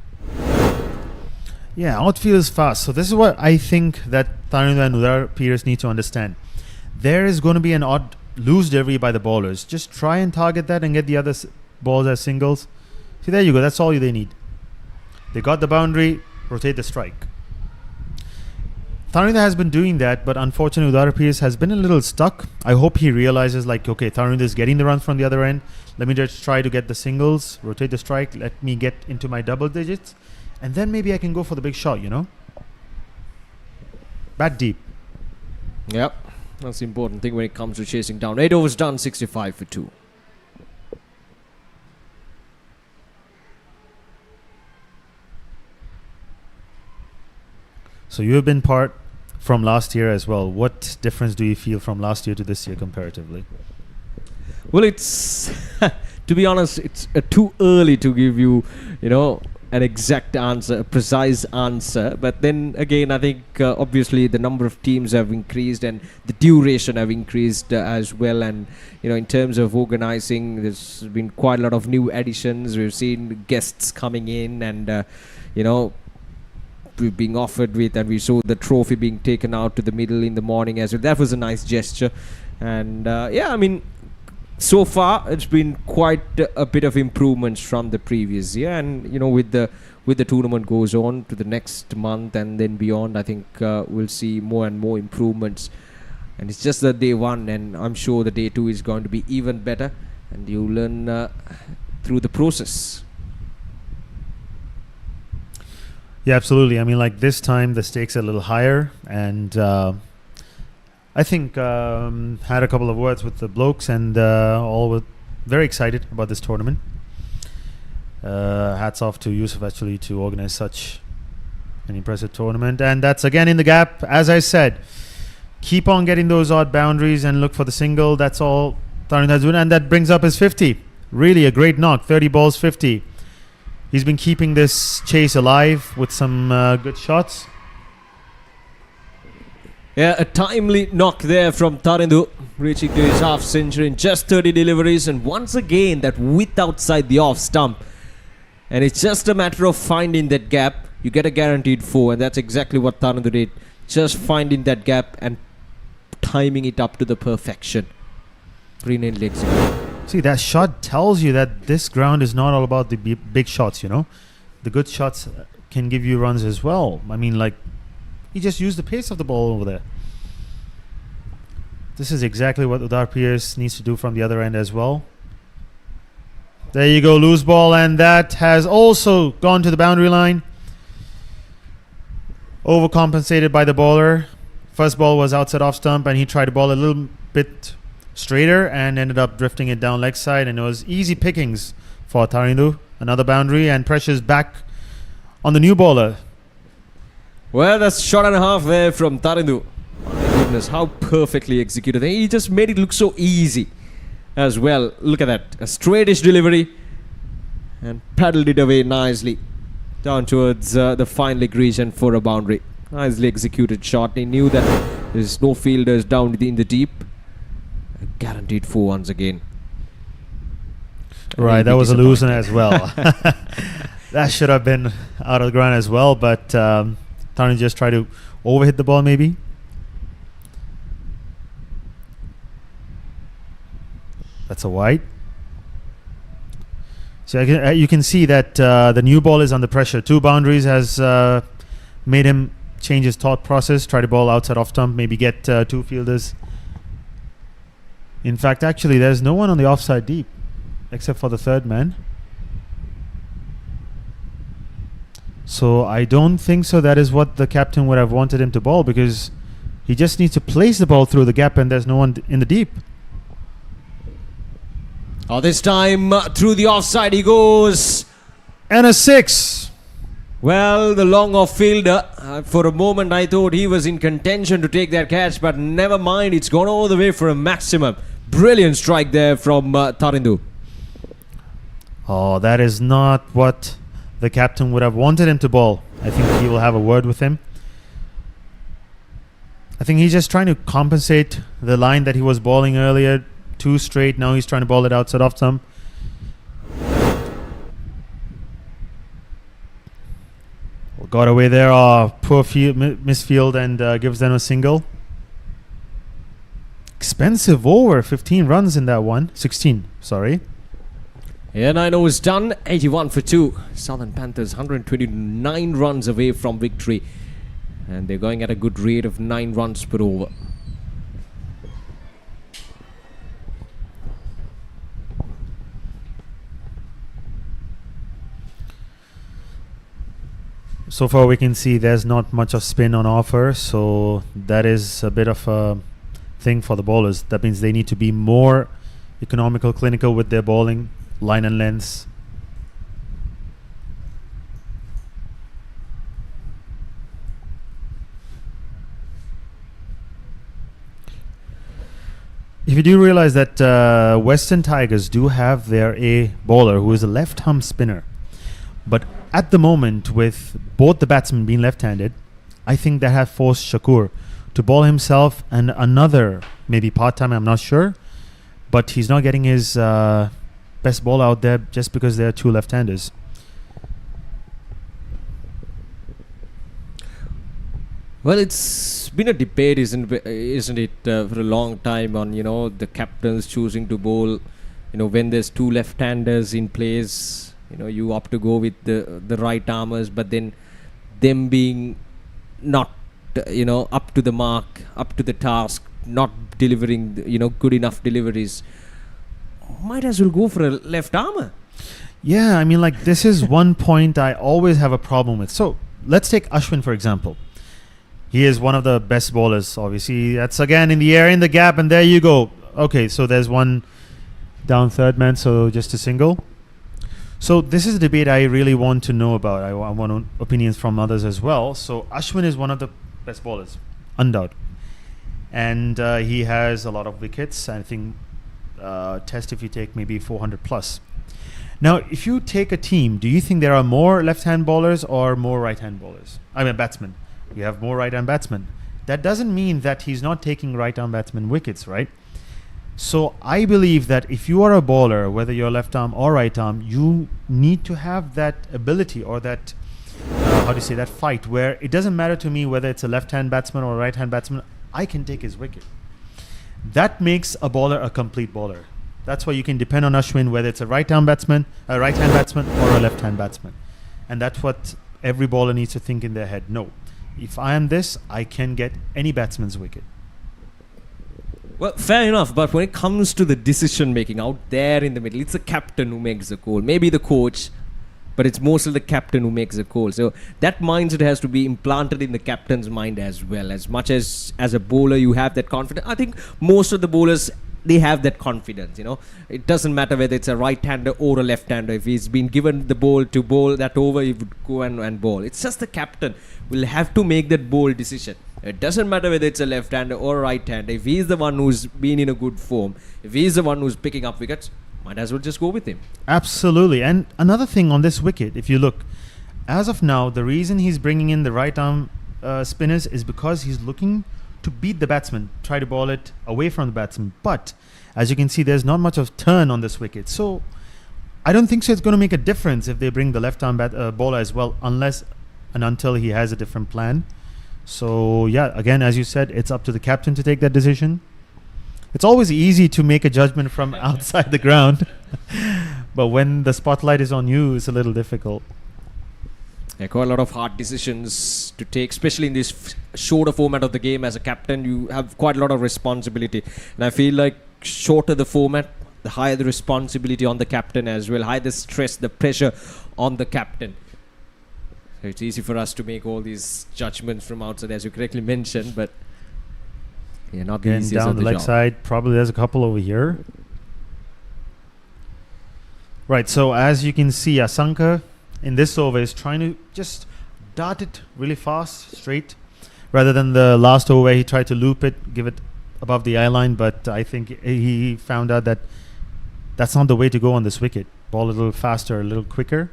C: Yeah, outfield is fast. So this is what I think that Tarindu and Udara Pires need to understand. There is going to be an odd loose delivery by the bowlers. Just try and target that and get the other balls as singles. See, there you go. That's all they need. They got the boundary, rotate the strike. Tarindu has been doing that, but unfortunately Udara Pires has been a little stuck. I hope he realizes like, okay, Tarindu is getting the runs from the other end. Let me just try to get the singles, rotate the strike, let me get into my double digits. And then maybe I can go for the big shot, you know. Bat deep.
A: Yep. That's the important thing when it comes to chasing down. 8 overs done, 65 for 2.
C: So you have been part from last year as well. What difference do you feel from last year to this year comparatively?
A: Well, it's to be honest, it's too early to give you, an exact answer, a precise answer. But then again, I think obviously the number of teams have increased and the duration have increased as well. And in terms of organizing, there's been quite a lot of new additions. We've seen guests coming in, and we're being offered with, and we saw the trophy being taken out to the middle in the morning as well. That was a nice gesture. And so far it's been quite a bit of improvements from the previous year. And with the tournament goes on to the next month and then beyond, I think we'll see more and more improvements. And it's just the day one, and I'm sure the day two is going to be even better, and you learn through the process.
C: Yeah, absolutely. I mean, like this time the stakes are a little higher, and I think had a couple of words with the blokes, and all were very excited about this tournament. Hats off to Yusuf actually to organize such an impressive tournament. And that's again in the gap. As I said, keep on getting those odd boundaries and look for the single. That's all Tarin has done, and that brings up his 50. Really a great knock, 30 balls, 50. He's been keeping this chase alive with some good shots.
A: Yeah, a timely knock there from Tarindu, reaching to his half century in just 30 deliveries, and once again that width outside the off stump. And it's just a matter of finding that gap. You get a guaranteed 4, and that's exactly what Tarindu did. Just finding that gap and timing it up to the perfection. Brilliantly executed.
C: See, that shot tells you that this ground is not all about the big shots, The good shots can give you runs as well. I mean, like, he just used the pace of the ball over there. This is exactly what Udar Pierce needs to do from the other end as well. There you go, loose ball, and that has also gone to the boundary line. Overcompensated by the bowler. First ball was outside off stump, and he tried to ball a little bit straighter and ended up drifting it down leg side, and it was easy pickings for Tarindu. Another boundary, and pressure's back on the new bowler.
A: Well, that's shot and a half there from Tarindu. My goodness, how perfectly executed. He just made it look so easy as well. Look at that, a straightish delivery, and paddled it away nicely down towards the fine leg region for a boundary. Nicely executed shot. He knew that there's no fielders down in the deep. Guaranteed 4 once again.
C: Right, that was a loser as well. That should have been out of the ground as well, but Tarin just tried to overhit the ball maybe. That's a wide. So you can see that the new ball is under pressure. 2 boundaries has made him change his thought process, try to ball outside off stump, maybe get 2 fielders. In fact, actually, there's no one on the offside deep except for the third man. So I don't think so. That is what the captain would have wanted him to bowl, because he just needs to place the ball through the gap and there's no one in the deep.
A: Oh, this time through the offside he goes.
C: And a 6.
A: Well, the long off fielder, for a moment I thought he was in contention to take that catch, but never mind, it's gone all the way for a maximum. Brilliant strike there from Tarindu.
C: Oh, that is not what the captain would have wanted him to bowl. I think he will have a word with him. I think he's just trying to compensate the line that he was bowling earlier. 2 straight, now he's trying to bowl it outside off stump. Got away there. Poor misfield, and gives them a single. Expensive over. 15 runs in that one. 16, sorry.
A: Yeah, 9 overs done. 81 for 2. Southern Panthers 129 runs away from victory. And they're going at a good rate of 9 runs per over.
C: So far we can see there's not much of spin on offer, so that is a bit of a thing for the bowlers. That means they need to be more economical, clinical with their bowling, line and lengths. If you do realize that Western Tigers do have their A bowler who is a left-arm spinner, but at the moment with both the batsmen being left-handed, I think that have forced Shakur to bowl himself and another maybe part-time, I'm not sure, but he's not getting his best ball out there just because there are two left-handers.
A: Well, it's been a debate, isn't it, for a long time on, the captains choosing to bowl, when there's two left-handers in place, you opt to go with the right armers, but then them being not, up to the mark, up to the task, not delivering, good enough deliveries, might as well go for a left armor.
C: Yeah, I mean, like, this is one point I always have a problem with. So, let's take Ashwin, for example. He is one of the best bowlers, obviously. That's again in the air, in the gap, and there you go. Okay, so there's one down third man, so just a single. So this is a debate I really want to know about. I want opinions from others as well. So Ashwin is one of the best bowlers, undoubted. And he has a lot of wickets. I think test if you take maybe 400 plus. Now, if you take a team, do you think there are more left-hand bowlers or more right-hand bowlers? I mean, batsmen. You have more right-arm batsmen. That doesn't mean that he's not taking right-arm batsmen wickets, right? So I believe that if you are a bowler, whether you're left arm or right arm, you need to have that ability or that, that fight where it doesn't matter to me whether it's a left-hand batsman or a right-hand batsman, I can take his wicket. That makes a bowler a complete bowler. That's why you can depend on Ashwin, whether it's a right-arm batsman, a right-hand batsman, or a left-hand batsman. And that's what every bowler needs to think in their head. No. If I am this, I can get any batsman's wicket.
A: Well, fair enough, but when it comes to the decision making out there in the middle, it's the captain who makes the call. Maybe the coach, but it's mostly the captain who makes the call. So that mindset has to be implanted in the captain's mind as well. As much as a bowler you have that confidence, I think most of the bowlers, they have that confidence, It doesn't matter whether it's a right-hander or a left-hander. If he's been given the ball to bowl that over, he would go and bowl. It's just the captain will have to make that bold decision. It doesn't matter whether it's a left-hander or a right-hander. If he's the one who's been in a good form, if he's the one who's picking up wickets, might as well just go with him.
C: Absolutely. And another thing on this wicket, if you look, as of now, the reason he's bringing in the right-arm spinners is because he's looking to beat the batsman, try to bowl it away from the batsman. But as you can see, there's not much of turn on this wicket. So I don't think so it's going to make a difference if they bring the left-arm bowler as well, unless and until he has a different plan. So yeah, again, as you said, it's up to the captain to take that decision. It's always easy to make a judgment from outside the ground. But when the spotlight is on you, it's a little difficult.
A: Yeah, quite a lot of hard decisions to take, especially in this shorter format of the game. As a captain, you have quite a lot of responsibility. And I feel like shorter the format, the higher the responsibility on the captain as well, higher the stress, the pressure on the captain. So it's easy for us to make all these judgments from outside, as you correctly mentioned, but yeah, not the
C: Again,
A: easiest
C: down
A: of
C: the
A: the
C: leg
A: job.
C: side, probably there's a couple over here. Right, so as you can see, Asanka in this over is trying to just dart it really fast, straight, rather than the last over where he tried to loop it, give it above the eye line. But I think he found out that that's not the way to go on this wicket. Ball a little faster, a little quicker.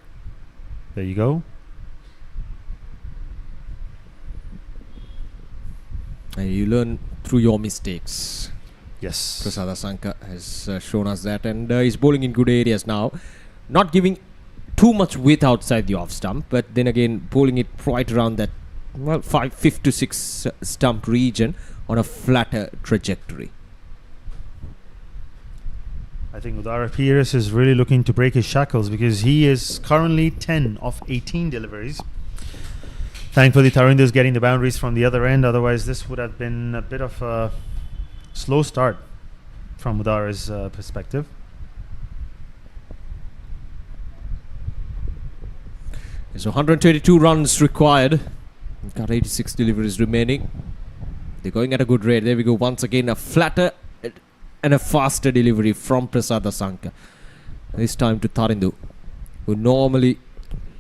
C: There you go.
A: And you learn through your mistakes.
C: Yes.
A: Prasad Asanka has shown us that, and he's bowling in good areas now, not giving too much width outside the off stump, but then again bowling it right around that 5th to 6th stump region on a flatter trajectory.
C: I think Udara Pires is really looking to break his shackles because he is currently 10 of 18 deliveries. Thankfully, Tarinder is getting the boundaries from the other end. Otherwise, this would have been a bit of a slow start from Udara's perspective.
A: So 122 runs required. We've got 86 deliveries remaining. They're going at a good rate. There we go. Once again, a flatter and a faster delivery from Prasad Asanka. This time to Tarindu, who normally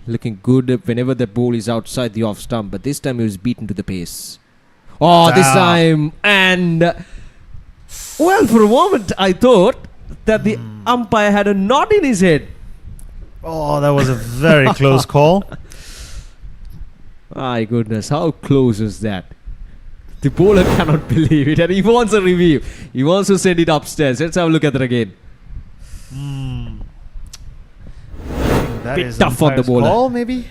A: looking good whenever the ball is outside the off stump. But this time he was beaten to the pace. Oh, this time. And, well, for a moment, I thought that the umpire had a nod in his head.
C: Oh, that was a very close call.
A: My goodness, how close was that? The bowler cannot believe it, and he wants a review. He wants to send it upstairs. Let's have a look at that again.
C: That
A: Bit
C: is
A: tough on the
C: umpire's
A: bowler.
C: call, maybe.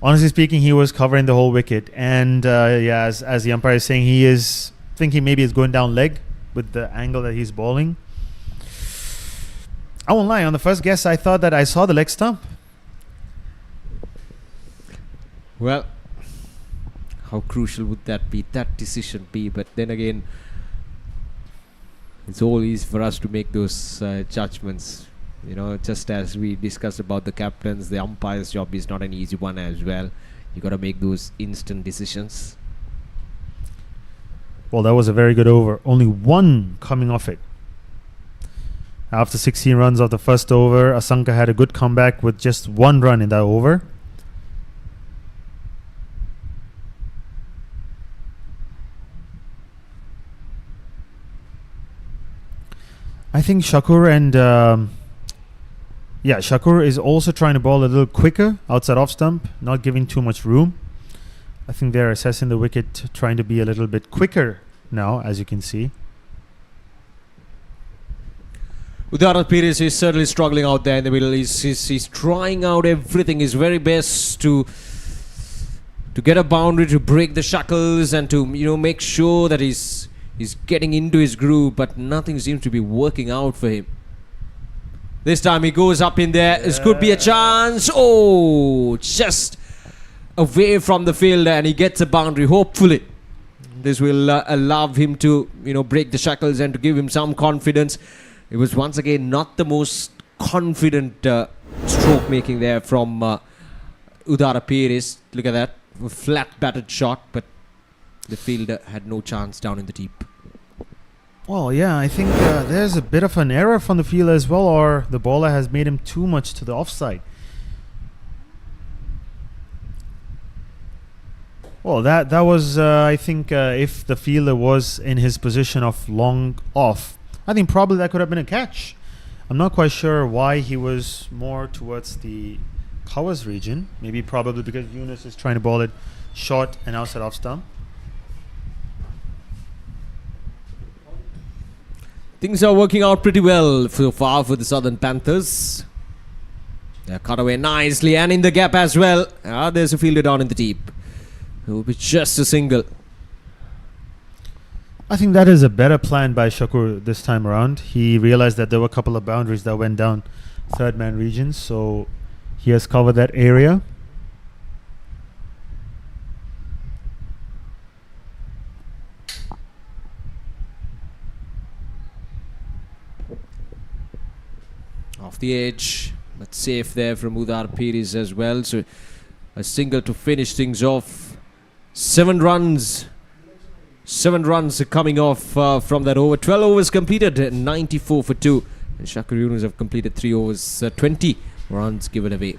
C: Honestly speaking, he was covering the whole wicket, and yeah, as the umpire is saying, he is thinking maybe it's going down leg with the angle that he's bowling. I won't lie. On the first guess, I thought that I saw the leg stump.
A: Well, how crucial would that decision be? But then again, it's all easy for us to make those judgments. You know, just as we discussed about the captains, the umpire's job is not an easy one as well. You got to make those instant decisions.
C: Well, that was a very good over. Only one coming off it. After 16 runs of the first over, Asanka had a good comeback with just one run in that over. I think Shakur and Shakur is also trying to bowl a little quicker outside off stump, not giving too much room. I think they're assessing the wicket, trying to be a little bit quicker now, as you can see.
A: Udara Pires is certainly struggling out there in the middle. He's trying out everything, his very best to get a boundary, to break the shackles, and to make sure that he's getting into his groove. But nothing seems to be working out for him. This time he goes up in there. This could be a chance. Oh, just away from the fielder, and he gets a boundary. Hopefully, this will allow him to break the shackles and to give him some confidence. It was once again not the most confident stroke making there from Udara Pires. Look at that. A flat batted shot, but the fielder had no chance down in the deep.
C: Well, yeah, I think there's a bit of an error from the fielder as well, or the bowler has made him too much to the offside. Well, that was, I think, if the fielder was in his position of long off, I think probably that could have been a catch. I'm not quite sure why he was more towards the covers region. Maybe probably because Yunus is trying to bowl it short and outside off stump.
A: Things are working out pretty well so far for the Southern Panthers. They're cut away nicely and in the gap as well. There's a fielder down in the deep. It will be just a single.
C: I think that is a better plan by Shakur this time around. He realized that there were a couple of boundaries that went down third man regions, so he has covered that area.
A: Off the edge, but safe there from Udar Pires as well. So a single to finish things off. 7 runs. 7 runs coming off from that over. 12 overs completed, 94 for 2. And Shakur Yunus have completed 3 overs, 20 runs given away.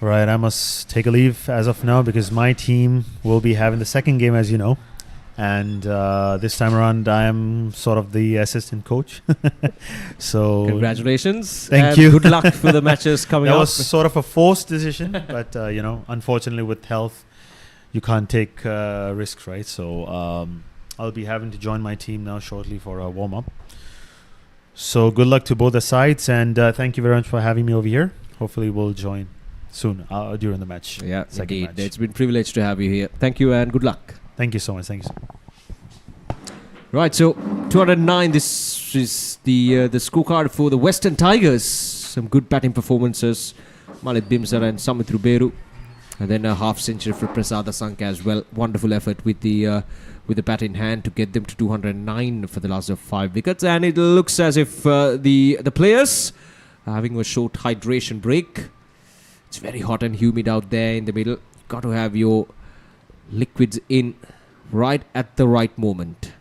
C: Right, I must take a leave as of now because my team will be having the second game, as you know. And this time around, I am sort of the assistant coach. So
A: congratulations.
C: Thank
A: and
C: you.
A: Good luck for the matches coming up.
C: That was sort of a forced decision, but unfortunately with health, you can't take risks, right? So I'll be having to join my team now shortly for a warm-up. So good luck to both the sides, and thank you very much for having me over here. Hopefully we'll join soon during the match.
A: Yeah,
C: second
A: indeed.
C: match.
A: It's been a privilege to have you here. Thank you and good luck.
C: Thank you so much. Thank you.
A: Right, so 209. This is the scorecard for the Western Tigers. Some good batting performances. Malik Bimsar and Samit Ruberu. And then a half century for Prasad Asanka as well. Wonderful effort with the bat in hand to get them to 209 for the last of 5 wickets. And it looks as if the players are having a short hydration break. It's very hot and humid out there in the middle. got to have your liquids in right at the right moment.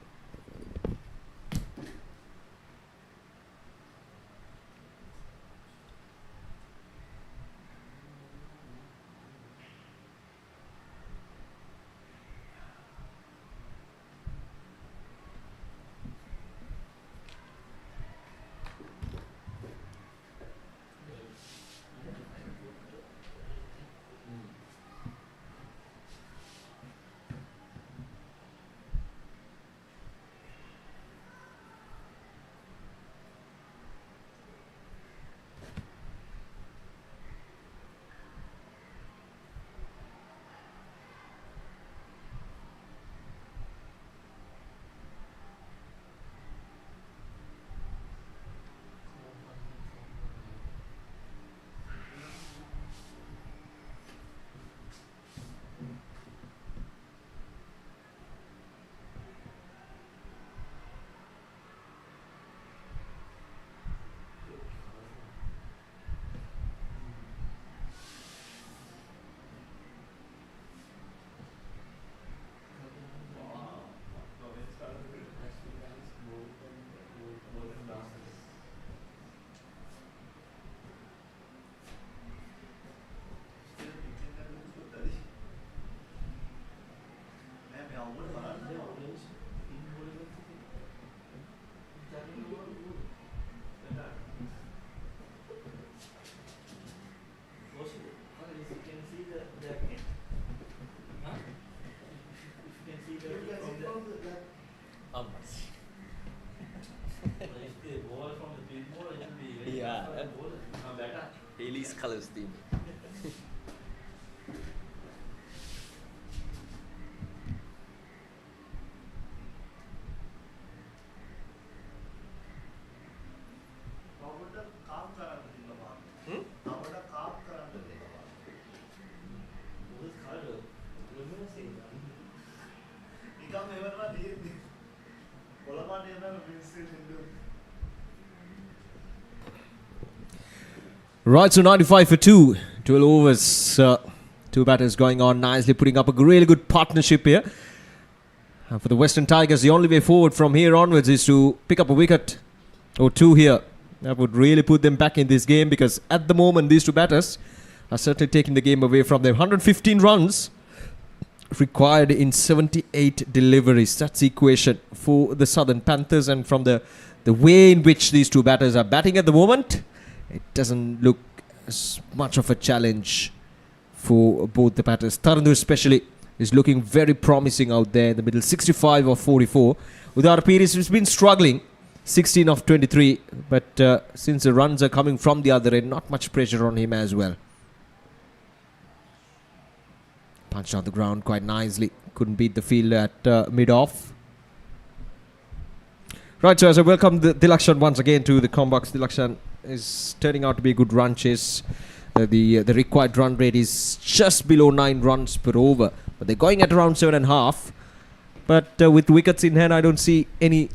D: Yeah, Haley's colors theme.
A: Right, so 95 for 2. 12 overs. Two batters going on nicely, putting up a really good partnership here. And for the Western Tigers, the only way forward from here onwards is to pick up a wicket or two here. That would really put them back in this game, because at the moment, these two batters are certainly taking the game away from them. 115 runs required in 78 deliveries. That's the equation for the Southern Panthers. And from the way in which these two batters are batting at the moment, it doesn't look as much of a challenge for both the batters. Tarandu especially is looking very promising out there in the middle. 65 of 44. Udar Pires has been struggling. 16 of 23. But since the runs are coming from the other end, not much pressure on him as well. Punched on the ground quite nicely. Couldn't beat the field at mid-off. Right, so as I welcome Dilakshan once again to the Combox. Dilakshan is turning out to be a good run chase. The required run rate is just below 9 runs per over. But they're going at around 7.5. But with wickets in hand, I don't see any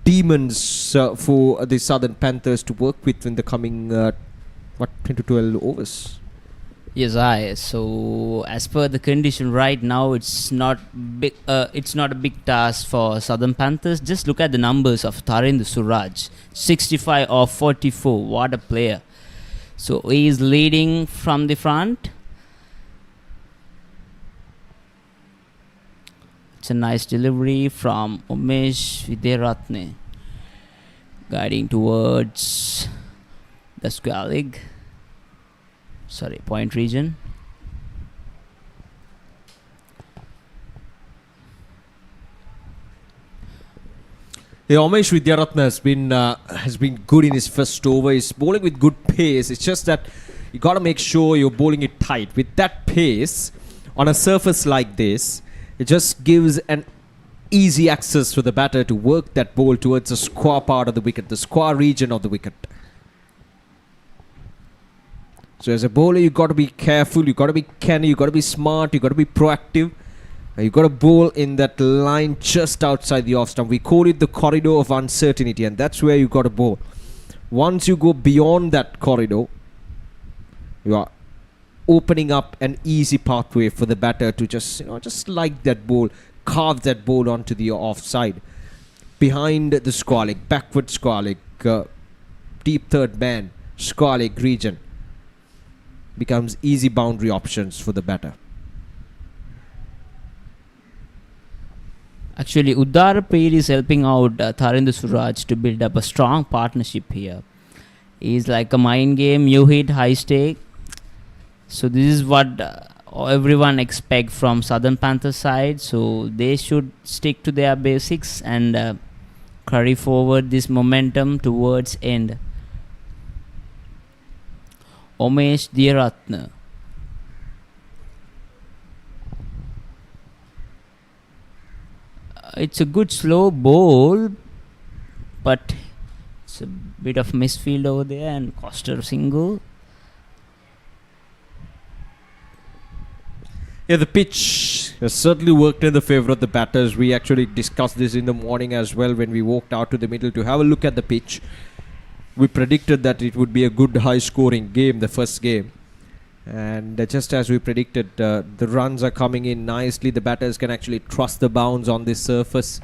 A: demons for the Southern Panthers to work with in the coming 10 to 12 overs.
B: Yes, so as per the condition right now, it's not big. It's not a big task for Southern Panthers. Just look at the numbers of Tarinder Suraj, 65 of 44. What a player! So he is leading from the front. It's a nice delivery from Umesh Vidyaratne, guiding towards the square leg. Sorry, point region.
A: Yeah, Umesh Vidyaratna has been good in his first over. He's bowling with good pace. It's just that you got to make sure you're bowling it tight. With that pace, on a surface like this, it just gives an easy access for the batter to work that ball towards the square part of the wicket, the square region of the wicket. So as a bowler, you got to be careful, you got to be canny, you got to be smart, you got to be proactive. You got to bowl in that line just outside the off stump. We call it the corridor of uncertainty, and that's where you got to bowl. Once you go beyond that corridor, you are opening up an easy pathway for the batter to just like that ball, carve that ball onto the offside. Behind the square leg, backward square leg, deep third man, square leg region becomes easy boundary options for the batter.
B: Actually, Uddarapir is helping out Tharendra Suraj to build up a strong partnership here. It's like a mind game, you hit high stake. So this is what everyone expects from Southern Panthers side. So they should stick to their basics and carry forward this momentum towards end. Omesh Diyaratne. It's a good slow ball, but it's a bit of misfield over there and Coster single.
A: Yeah, the pitch has certainly worked in the favour of the batters. We actually discussed this in the morning as well when we walked out to the middle to have a look at the pitch. We predicted that it would be a good high-scoring game, the first game. And just as we predicted, the runs are coming in nicely. The batters can actually trust the bounce on this surface.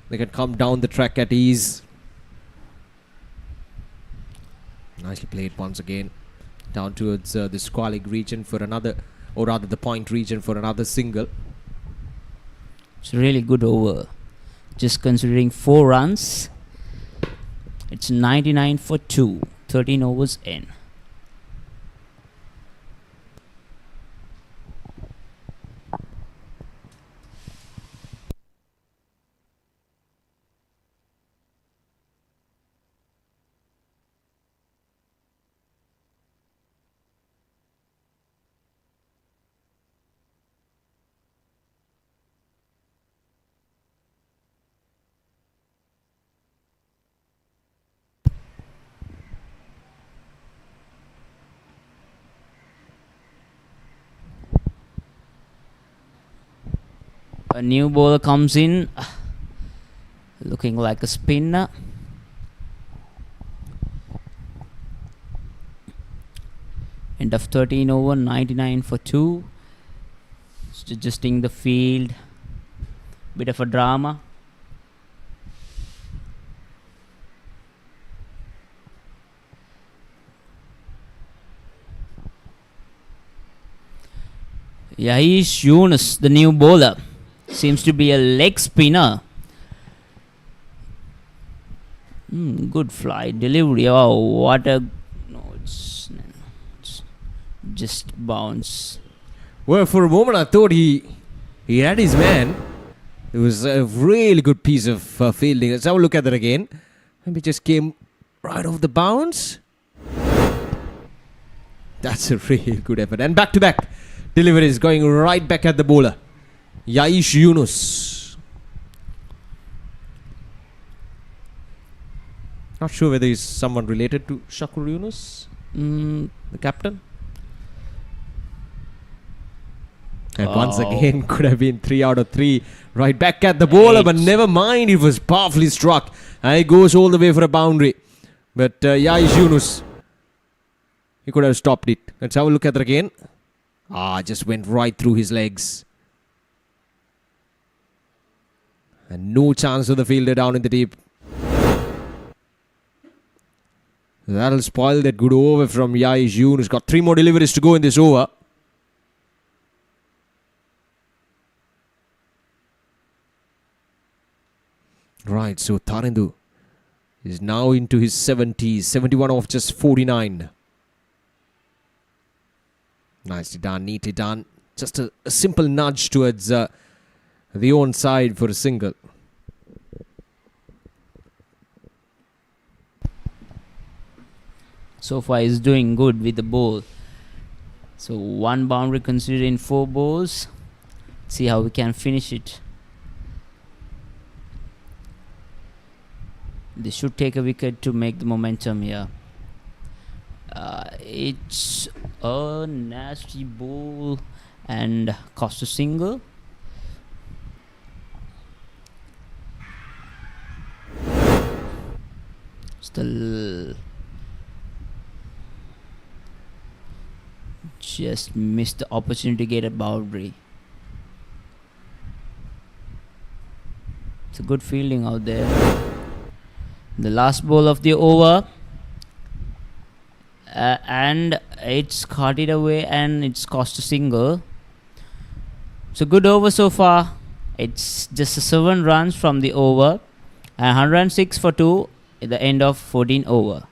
A: They can come down the track at ease. Nicely played once again. Down towards the square leg region for another, or rather the point region for another single.
B: It's a really good over. Just considering 4 runs, it's 99 for 2. 13 overs in. A new bowler comes in, looking like a spinner. End of 13 over, 99 for 2. Just adjusting the field. Bit of a drama. Yahish Yunus, the new bowler. Seems to be a leg spinner. Good fly delivery. Oh, what a... No, it's just bounce.
A: Well, for a moment I thought he had his man. It was a really good piece of fielding. Let's have a look at that again. Maybe just came right off the bounce. That's a really good effort. And back-to-back deliveries going right back at the bowler. Yahish Yunus. Not sure whether he's someone related to Shakur Yunus, the captain. And once again, could have been 3 out of 3. Right back at the bowler, but never mind, it was powerfully struck. And it goes all the way for a boundary. But Yahish Yunus, he could have stopped it. Let's have a look at that again. Just went right through his legs. And no chance of the fielder down in the deep. That'll spoil that good over from Yahish Yunus. Got 3 more deliveries to go in this over. Right, so Tharendra is now into his 70s. 71 off just 49. Nicely done, neatly done. Just a simple nudge towards the own side for a single.
B: So far he's doing good with the ball. So 1 boundary considered in 4 balls. See how we can finish it. They should take a wicket to make the momentum here. It's a nasty ball and cost a single. Still just missed the opportunity to get a boundary. It's a good fielding out there. The last ball of the over. And it's caught it away and it's cost a single. So good over so far. It's just 7 runs from the over. 106 for 2 at the end of 14 over.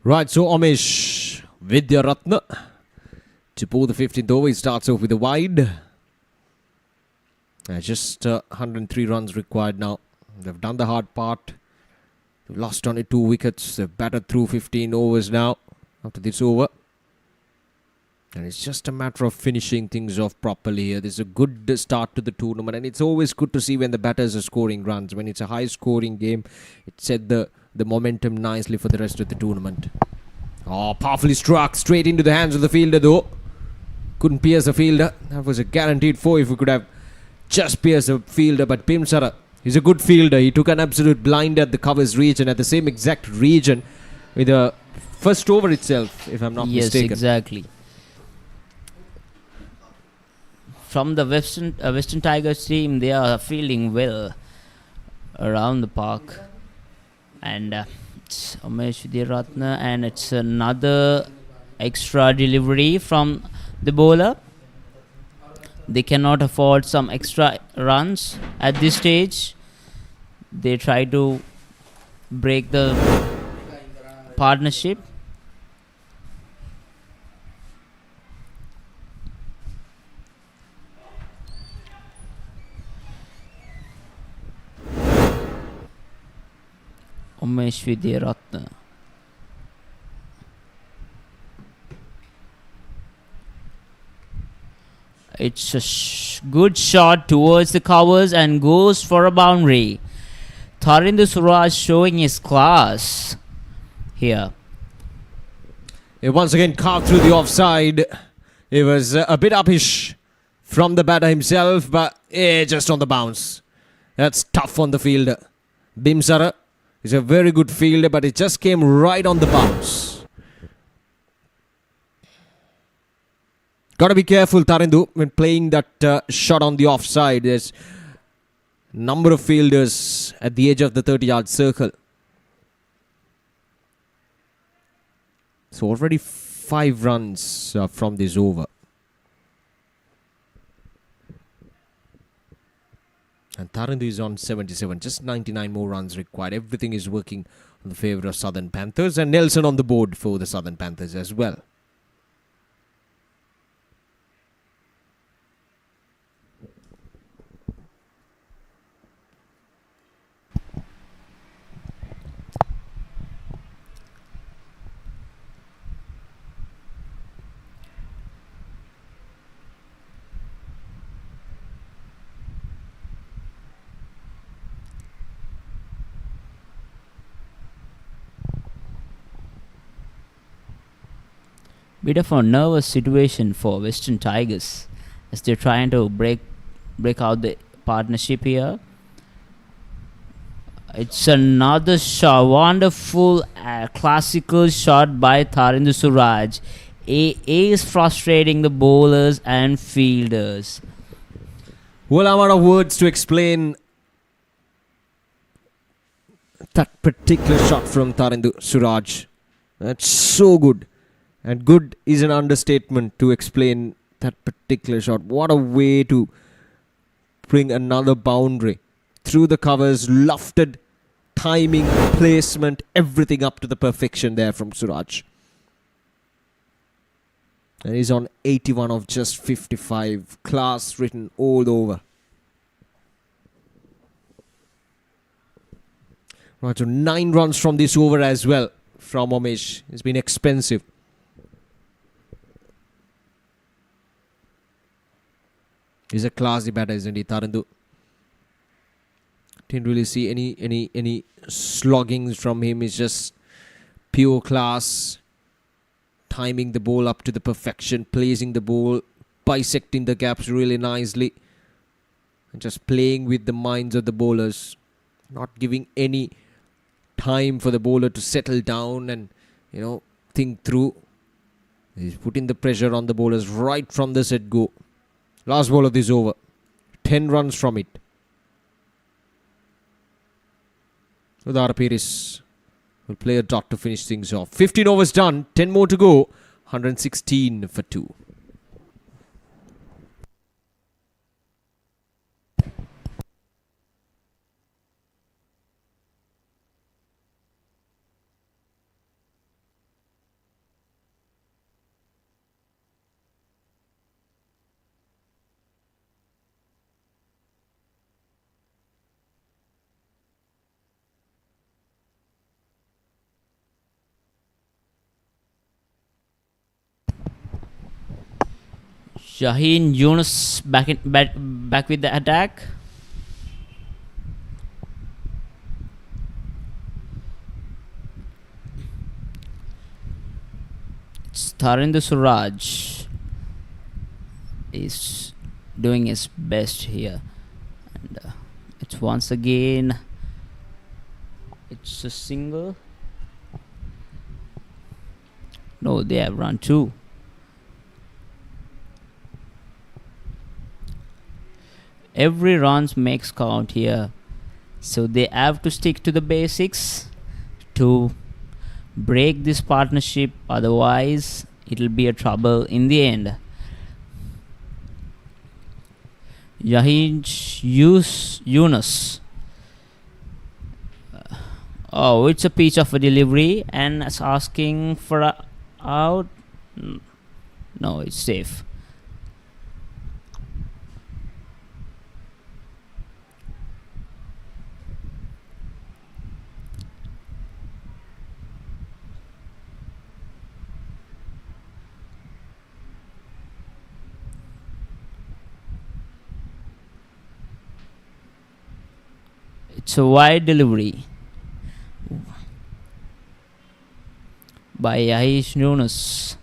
A: Right, so Umesh Vidyaratna to pull the 15th over. He starts off with a wide. Just 103 runs required now. They've done the hard part. They've lost only 2 wickets. They've batted through 15 overs now after this over. And it's just a matter of finishing things off properly here. This is a good start to the tournament. And it's always good to see when the batters are scoring runs. When it's a high-scoring game, it set the momentum nicely for the rest of the tournament. Oh, powerfully struck straight into the hands of the fielder though. Couldn't pierce the fielder. That was a guaranteed 4 if we could have just pierced the fielder. But Bimsara, he's a good fielder. He took an absolute blinder at the covers region, at the same exact region with the first over itself, if I'm not mistaken.
B: Yes, exactly. From the Western Tigers team, they are fielding well around the park. And it's Umesh Vidyaratna, and it's another extra delivery from the bowler. They cannot afford some extra runs at this stage. They try to break the partnership. Umesh Vidyaratna. It's a good shot towards the covers and goes for a boundary. Tharinder Suraj showing his class here.
A: Once again carved through the offside. It was a bit uppish from the batter himself, but just on the bounce. That's tough on the fielder. Bimsara is a very good fielder, but it just came right on the bounce. Got to be careful, Tarindu, when playing that shot on the offside. There's a number of fielders at the edge of the 30-yard circle. So already 5 runs from this over. And Tarindu is on 77. Just 99 more runs required. Everything is working in the favour of Southern Panthers. And Nelson on the board for the Southern Panthers as well.
B: Bit of a nervous situation for Western Tigers as they're trying to break out the partnership here. It's another shot, wonderful classical shot by Tharinder Suraj. Is frustrating the bowlers and fielders.
A: Well, I'm out of words to explain that particular shot from Tharinder Suraj. That's so good. And good is an understatement to explain that particular shot. What a way to bring another boundary through the covers, lofted timing, placement, everything up to the perfection there from Suraj. And he's on 81 of just 55. Class written all over. Right, so 9 runs from this over as well from Omesh. It's been expensive. He's a classy batter, isn't he, Tarandu? Didn't really see any sloggings from him. It's just pure class. Timing the ball up to the perfection, placing the ball, bisecting the gaps really nicely, and just playing with the minds of the bowlers, not giving any time for the bowler to settle down and, you know, think through. He's putting the pressure on the bowlers right from the set go. Last ball of this over, 10 runs from it. Udara Peris will play a dot to finish things off. 15 overs done, 10 more to go. 116 for 2.
B: Shaheen Yunus back with the attack. It's Tarinder Suraj is doing his best here, and it's once again it's a single. No, they have run 2. Every runs makes count here, so they have to stick to the basics to break this partnership, otherwise it'll be a trouble in the end. Yahij Yunus. Oh, it's a pitch of a delivery and it's asking for a out. No, it's safe. It's a wide delivery by Yahish Yunus.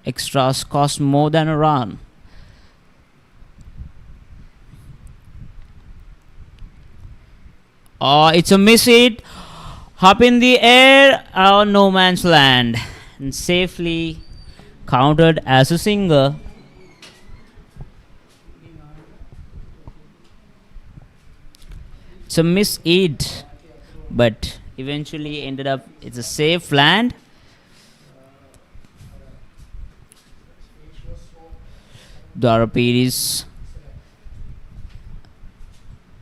B: Extras cost more than a run. Oh, it's a miss hit. Up in the air, no man's land. And safely counted as a single. It's a miss hit, but eventually ended up, it's a safe land. Darapiris.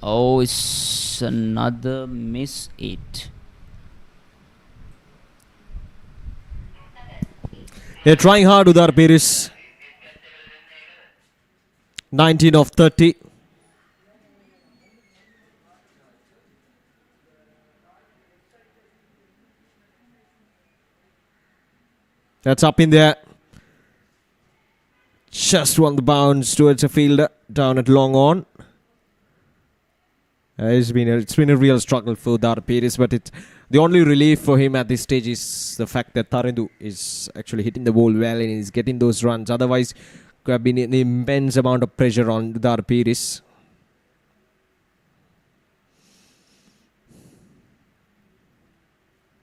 B: Oh, it's another miss hit.
A: They're trying hard, Udar Peris. 19 of 30. That's up in there. Just won the bounce towards a fielder down at long on. It's been a real struggle for Udar Peris, but the only relief for him at this stage is the fact that Tarindu is actually hitting the ball well and is getting those runs. Otherwise, could have been an immense amount of pressure on Udar Peris.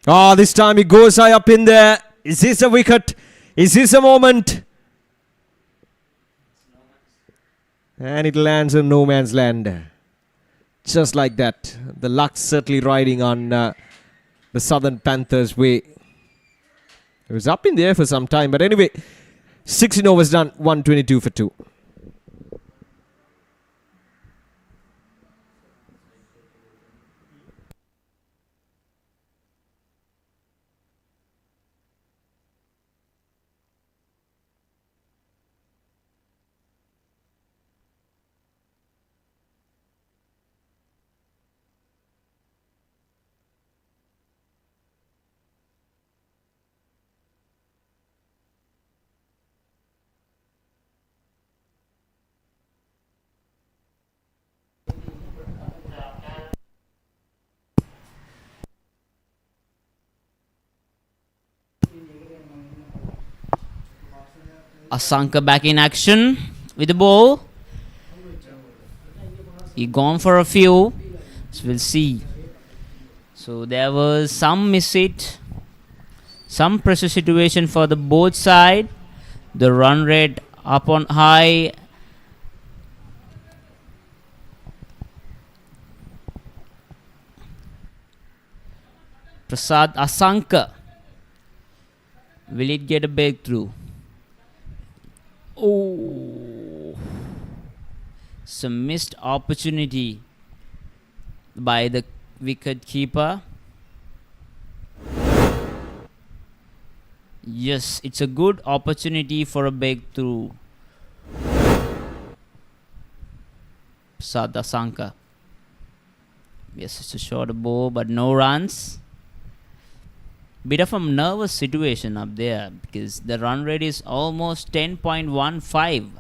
A: Oh, this time he goes high up in there. Is this a wicket? Is this a moment? And it lands in no man's land. Just like that. The luck's certainly riding on the Southern Panthers' way. It was up in the air for some time. But anyway, 16 overs done. 122 for 2.
B: Asanka back in action with the ball. He gone for a few. So we'll see. So there was some miss hit, some pressure situation for the both side. The run rate up on high. Prasad Asanka. Will it get a breakthrough? Oh, some missed opportunity by the wicket keeper. Yes, it's a good opportunity for a breakthrough. Prasad Asanka. Yes, it's a short ball, but no runs. Bit of a nervous situation up there because the run rate is almost 10.15.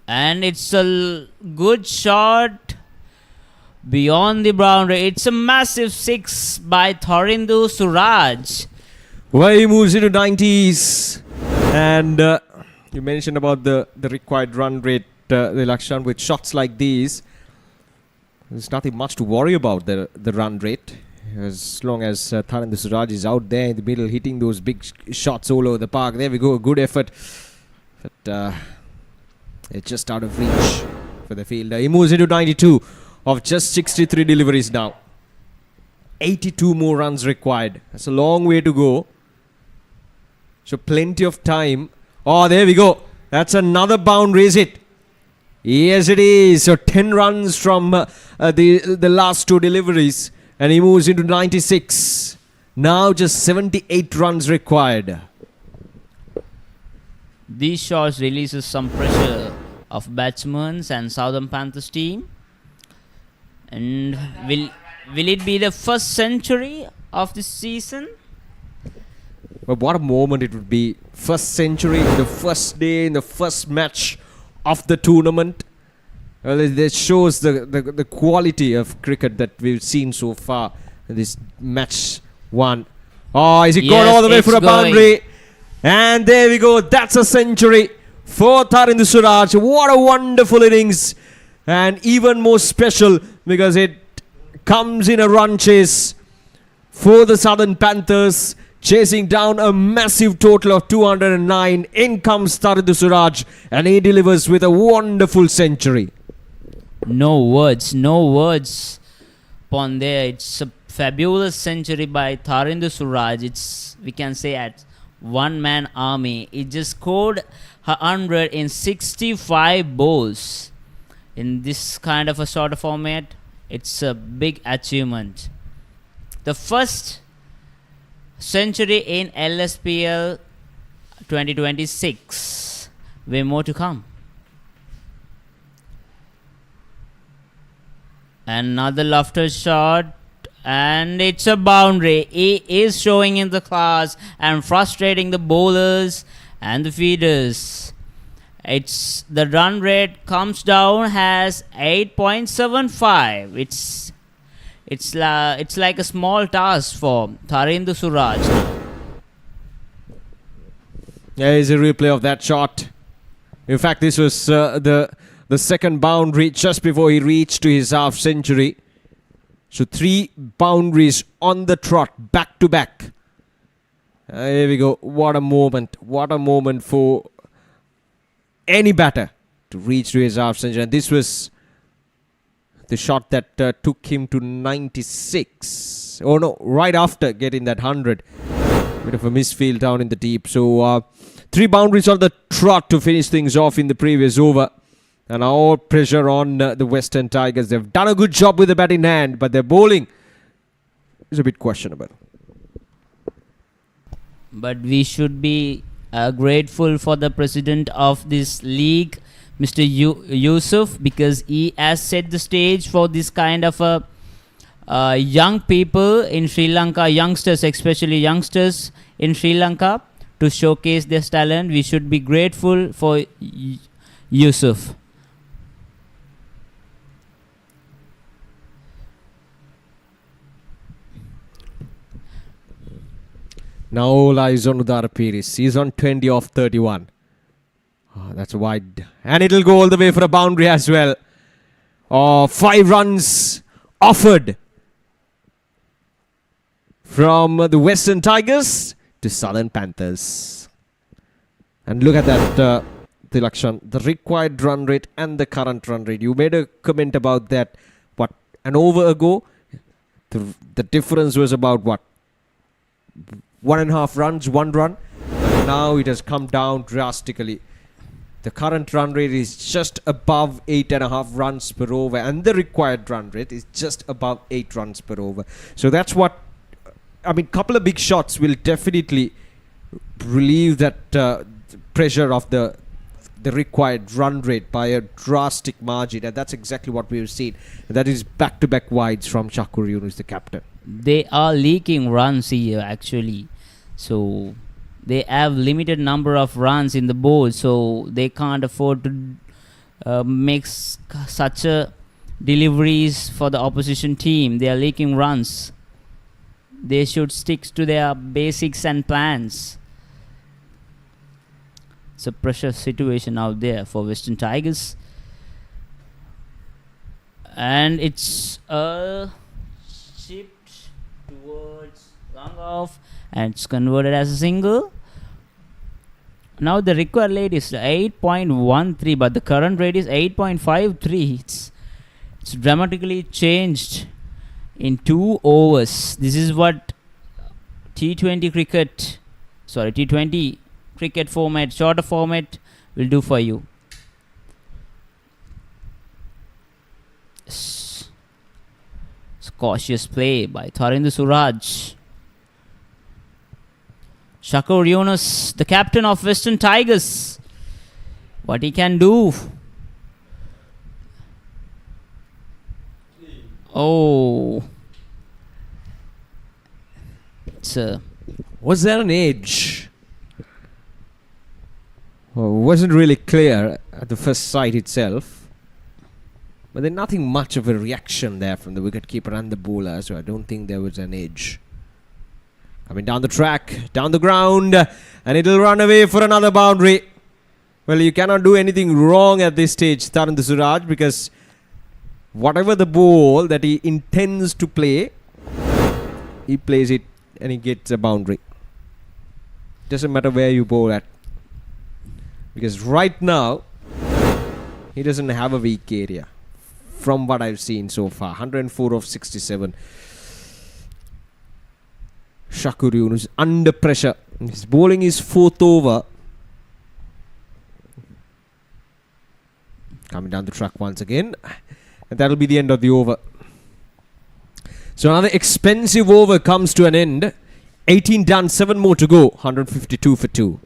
B: And it's a good shot beyond the boundary. It's a massive 6 by Thorindu Suraj.
A: Well, he moves into 90s. And you mentioned about the required run rate, the Lakshan, with shots like these. There's nothing much to worry about the run rate. As long as Thorindu Suraj is out there in the middle hitting those big shots all over the park. There we go, a good effort. But it's just out of reach for the fielder. He moves into 92 of just 63 deliveries now. 82 more runs required. That's a long way to go. So plenty of time. Oh, there we go. That's another boundary, is it? Yes, it is. So 10 runs from the last two deliveries. And he moves into 96. Now just 78 runs required.
B: These shots releases some pressure of batsmen and Southern Panthers team. And will it be the first century of this season?
A: But what a moment it would be. First century, the first day, in the first match of the tournament. Well, it shows the quality of cricket that we've seen so far in this match one. Oh, is it
B: Yes,
A: gone all the way for a
B: going.
A: boundary? And there we go. That's a century for Thorindu Suraj. What a wonderful innings. And even more special because it comes in a run chase for the Southern Panthers, chasing down a massive total of 209. In comes Thorindu Suraj and he delivers with a wonderful century.
B: No words upon there. It's a fabulous century by Thorindu Suraj. It's, we can say, at one-man army. He just scored 100 in 65 balls. In this kind of a sort of format, it's a big achievement. The first century in LSPL 2026. Way more to come. Another lofted shot, and it's a boundary. He is showing in the class and frustrating the bowlers and the feeders. It's the run rate comes down, has 8.75. It's like a small task for Thorindu Suraj now.
A: There is a replay of that shot. In fact, this was the second boundary just before he reached to his half century. So 3 boundaries on the trot, back to back. Here we go. What a moment. What a moment for any batter to reach to his half century. And this was the shot that took him to 96. Oh no, right after getting that 100. Bit of a misfield down in the deep. So 3 boundaries on the trot to finish things off in the previous over. And all pressure on the Western Tigers. They've done a good job with the bat in hand, but their bowling is a bit questionable.
B: But we should be grateful for the president of this league, Mr. Yusuf, because he has set the stage for this kind of young people in Sri Lanka, youngsters, especially youngsters in Sri Lanka, to showcase their talent. We should be grateful for Yusuf.
A: Now all eyes on Udara Piris. He's on 20 off 31. That's wide. And it'll go all the way for a boundary as well. 5 runs offered from the Western Tigers to Southern Panthers. And look at that, Tilakshan. The required run rate and the current run rate. You made a comment about that, what, an over ago? The difference was about what? 1.5 runs, 1 run. But now it has come down drastically. The current run rate is just above 8.5 runs per over, and the required run rate is just above 8 runs per over. So that's what, I mean, couple of big shots will definitely relieve that pressure of the required run rate by a drastic margin, and that's exactly what we've seen. And that is back-to-back wides from Shakur Yunus, the captain.
B: They are leaking runs here actually. So they have limited number of runs in the board, so they can't afford to make such a deliveries for the opposition team. They are leaking runs. They should stick to their basics and plans. It's a pressure situation out there for Western Tigers. And it's shipped towards long off, and it's converted as a single. Now the required rate is 8.13, but the current rate is 8.53. It's dramatically changed in 2 overs. This is what T20 cricket format, shorter format will do for you. It's cautious play by Tharinder Suraj. Shakur Yunus, the captain of Western Tigers. What he can do. Oh.
A: Was there an edge? Wasn't really clear at the first sight itself. But there's nothing much of a reaction there from the wicketkeeper and the bowler, so I don't think there was an edge. Coming down the track, down the ground, and it'll run away for another boundary. Well, you cannot do anything wrong at this stage, Tharinder Suraj, because whatever the ball that he intends to play, he plays it and he gets a boundary. Doesn't matter where you bowl at. Because right now, he doesn't have a weak area. From what I've seen so far, 104 of 67. Shakur Yunus under pressure. His bowling is 4th over. Coming down the track once again. And that'll be the end of the over. So another expensive over comes to an end. 18 done, 7 more to go. 152 for 2.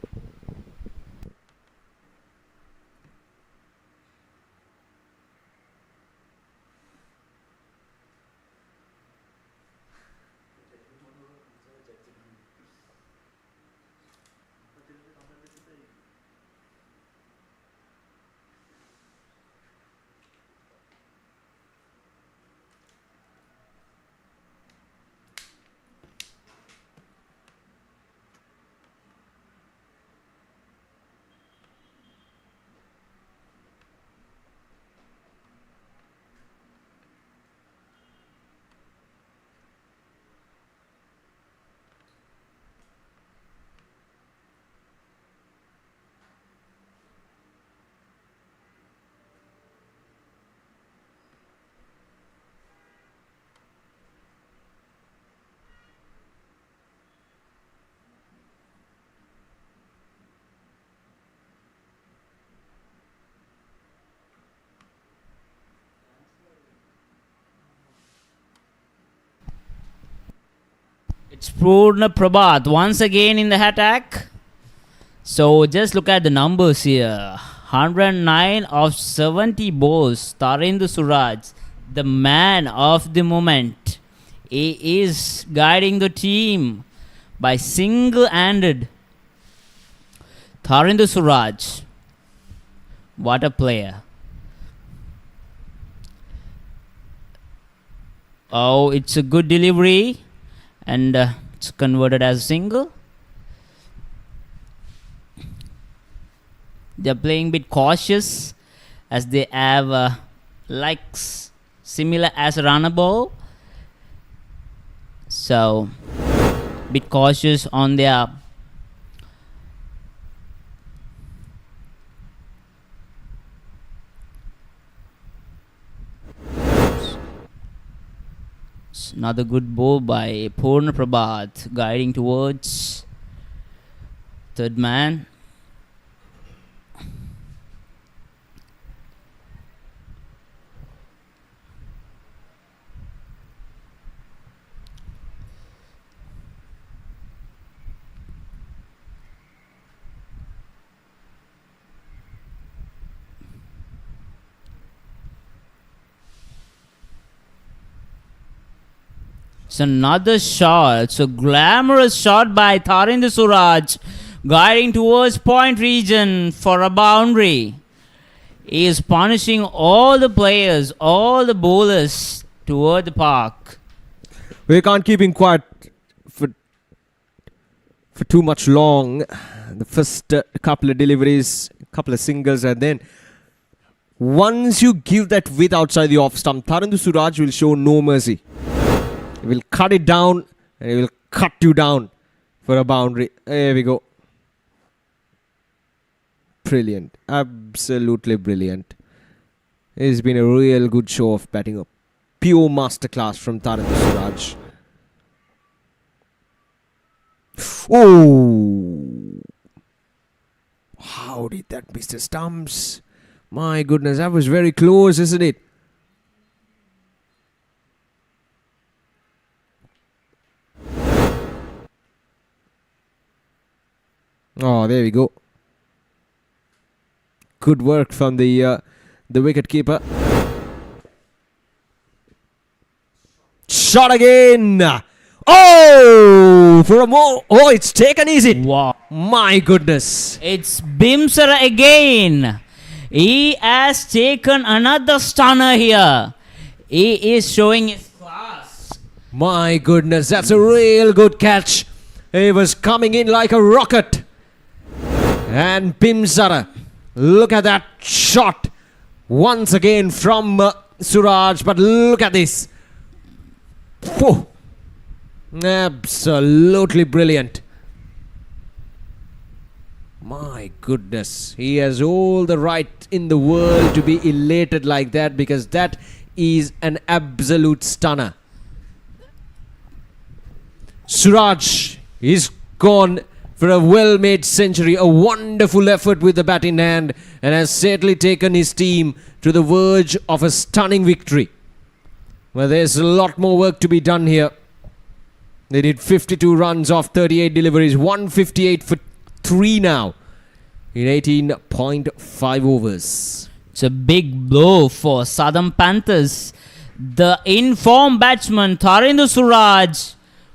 B: It's Purna Prabhat once again in the attack. So just look at the numbers here. 109 of 70 balls. Tharinder Suraj, the man of the moment. He is guiding the team by single-handed. Tharinder Suraj. What a player. Oh, it's a good delivery. And it's converted as a single. they're playing a bit cautious as they have similar as a runner ball. So, bit cautious on their another good ball by Purna Prabhat, guiding towards third man. It's another shot. It's a glamorous shot by Tharindra Suraj, guiding towards point region for a boundary. He is punishing all the players, all the bowlers toward the park.
A: We can't keep him quiet for too much long. The first couple of deliveries, couple of singles, and then once you give that width outside the off stump, Tharindra Suraj will show no mercy. He will cut it down and he will cut you down for a boundary. There we go. Brilliant. Absolutely brilliant. It's been a real good show of batting up. Pure masterclass from Tharindra Suraj. Oh! How did that miss the stumps? My goodness, that was very close, isn't it? Oh, there we go. Good work from the wicket keeper. Shot again. Oh, for a more. Oh, it's taken, is it?
B: Wow.
A: My goodness.
B: It's Bimsara again. He has taken another stunner here. He is showing his class.
A: My goodness, that's a real good catch. He was coming in like a rocket. And Bimsara, look at that shot once again from Suraj. But look at this. Whew. Absolutely brilliant. My goodness. He has all the right in the world to be elated like that, because that is an absolute stunner. Suraj is gone for a well-made century, a wonderful effort with the bat in hand, and has certainly taken his team to the verge of a stunning victory. Well, there's a lot more work to be done here. They did 52 runs off 38 deliveries, 158 for 3 now in 18.5 overs.
B: It's a big blow for Southern Panthers. The in-form batsman Tharindra Suraj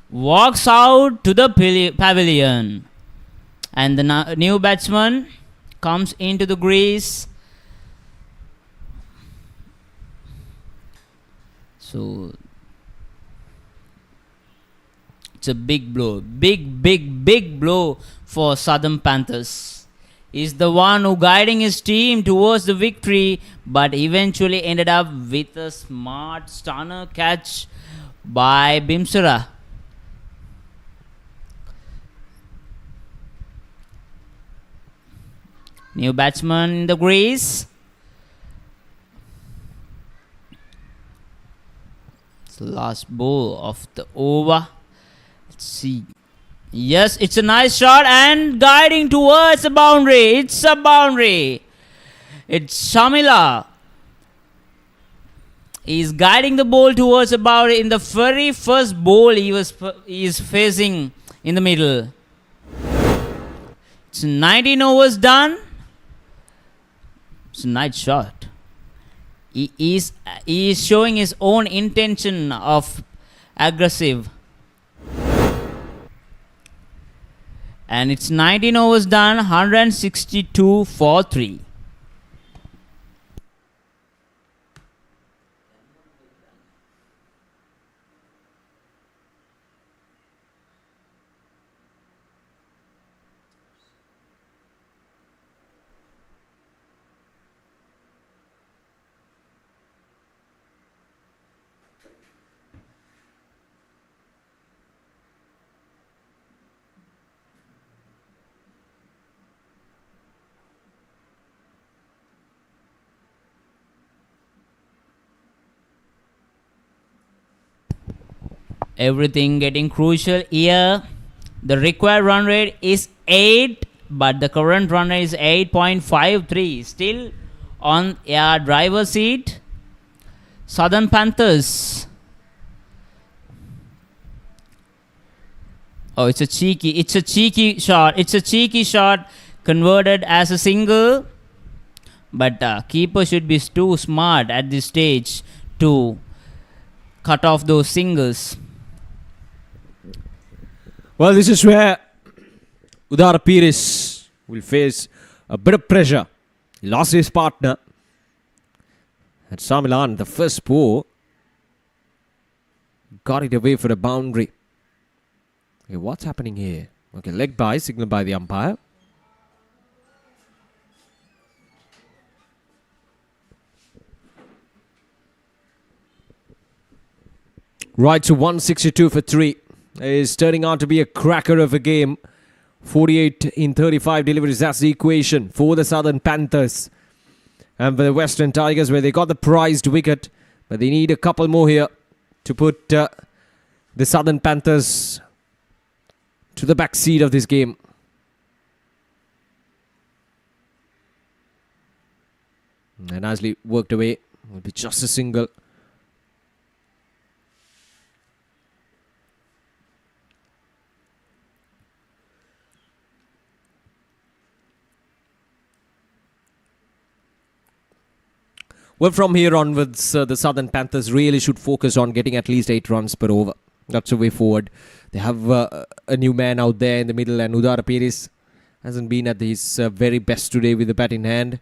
B: walks out to the pavilion. And the new batsman comes into the crease. So it's a big blow. Big blow for Southern Panthers. He's the one who guiding his team towards the victory, but eventually ended up with a smart stunner catch by Bimsara. New batsman in the crease. It's the last ball of the over. Let's see. Yes, it's a nice shot and guiding towards the boundary. It's a boundary. It's Shamila. He's guiding the ball towards the boundary. In the very first ball, he is facing in the middle. It's 19 overs done. It's a nice shot. He is showing his own intention of aggressive. And it's 19 overs done, 162 for 3. Everything getting crucial here. The required run rate is 8, but the current run rate is 8.53. Still on a driver's seat. Southern Panthers. Oh, it's a cheeky shot converted as a single. But keeper should be too smart at this stage to cut off those singles.
A: Well, this is where Udara Pires will face a bit of pressure. He lost his partner. And Samilan, the first ball, got it away for a boundary. Okay, what's happening here? Okay, leg by, signal by the umpire. Right, so 162 for 3. Is turning out to be a cracker of a game. 48 in 35 deliveries, that's the equation for the Southern Panthers. And for the Western Tigers, where they got the prized wicket. But they need a couple more here to put the Southern Panthers to the back seat of this game. And nicely worked away. Will be just a single. Well, from here onwards, the Southern Panthers really should focus on getting at least 8 runs per over. That's the way forward. They have a new man out there in the middle, and Udara Pires hasn't been at his very best today with the bat in hand.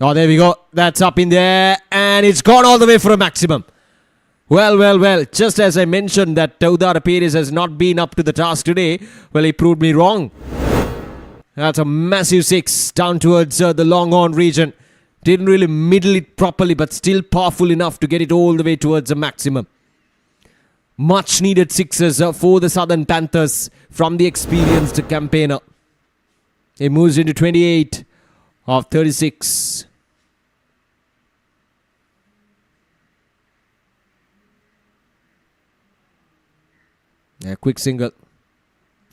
A: Oh, there we go. That's up in there, and it's gone all the way for a maximum. Well. Just as I mentioned that Udara Pires has not been up to the task today, well, he proved me wrong. That's a massive 6 down towards the long on region. Didn't really middle it properly, but still powerful enough to get it all the way towards the maximum. Much needed 6s for the Southern Panthers from the experienced campaigner. It moves into 28 of 36. Yeah, quick single.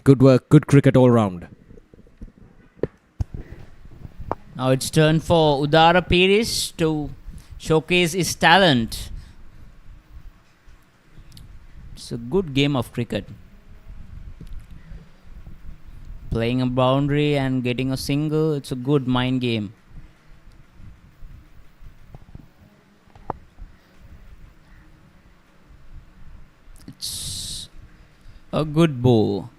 A: Good work, good cricket all round.
B: Now it's turn for Udara Pires to showcase his talent. It's a good game of cricket. Playing a boundary and getting a single, it's a good mind game. It's a good ball.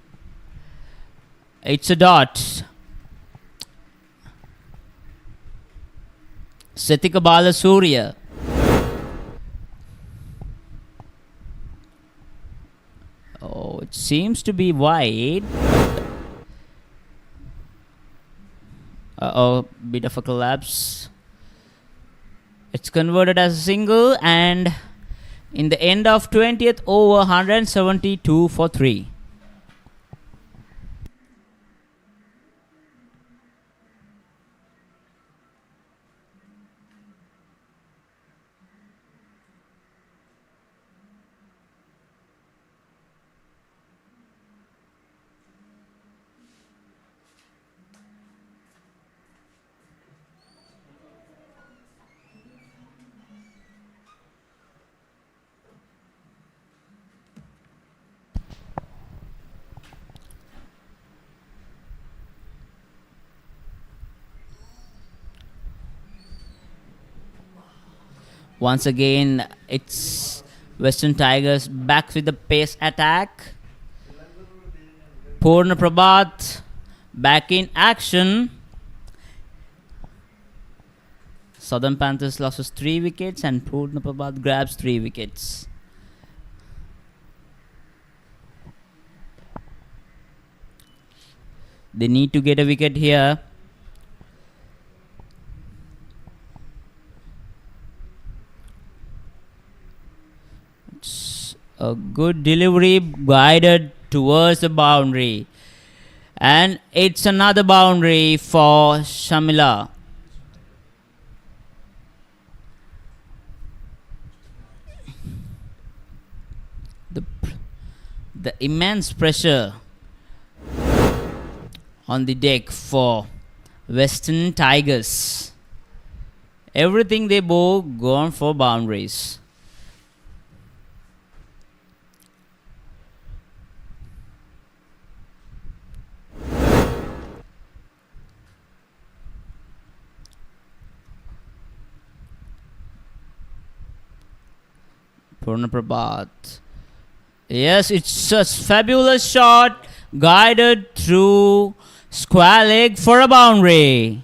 B: It's a dot. Satika Balasuriya. Oh, it seems to be wide. Bit of a collapse. It's converted as a single, and in the end of 20th over, 172 for 3. Once again, it's Western Tigers back with the pace attack. Purna Prabhat back in action. Southern Panthers loses 3 wickets and Purna Prabhat grabs 3 wickets. They need to get a wicket here. A good delivery guided towards the boundary, and it's another boundary for Shamila. The immense pressure on the deck for Western Tigers. Everything they bowl gone for boundaries. Purna Prabhat. Yes, it's a fabulous shot, guided through square leg for a boundary.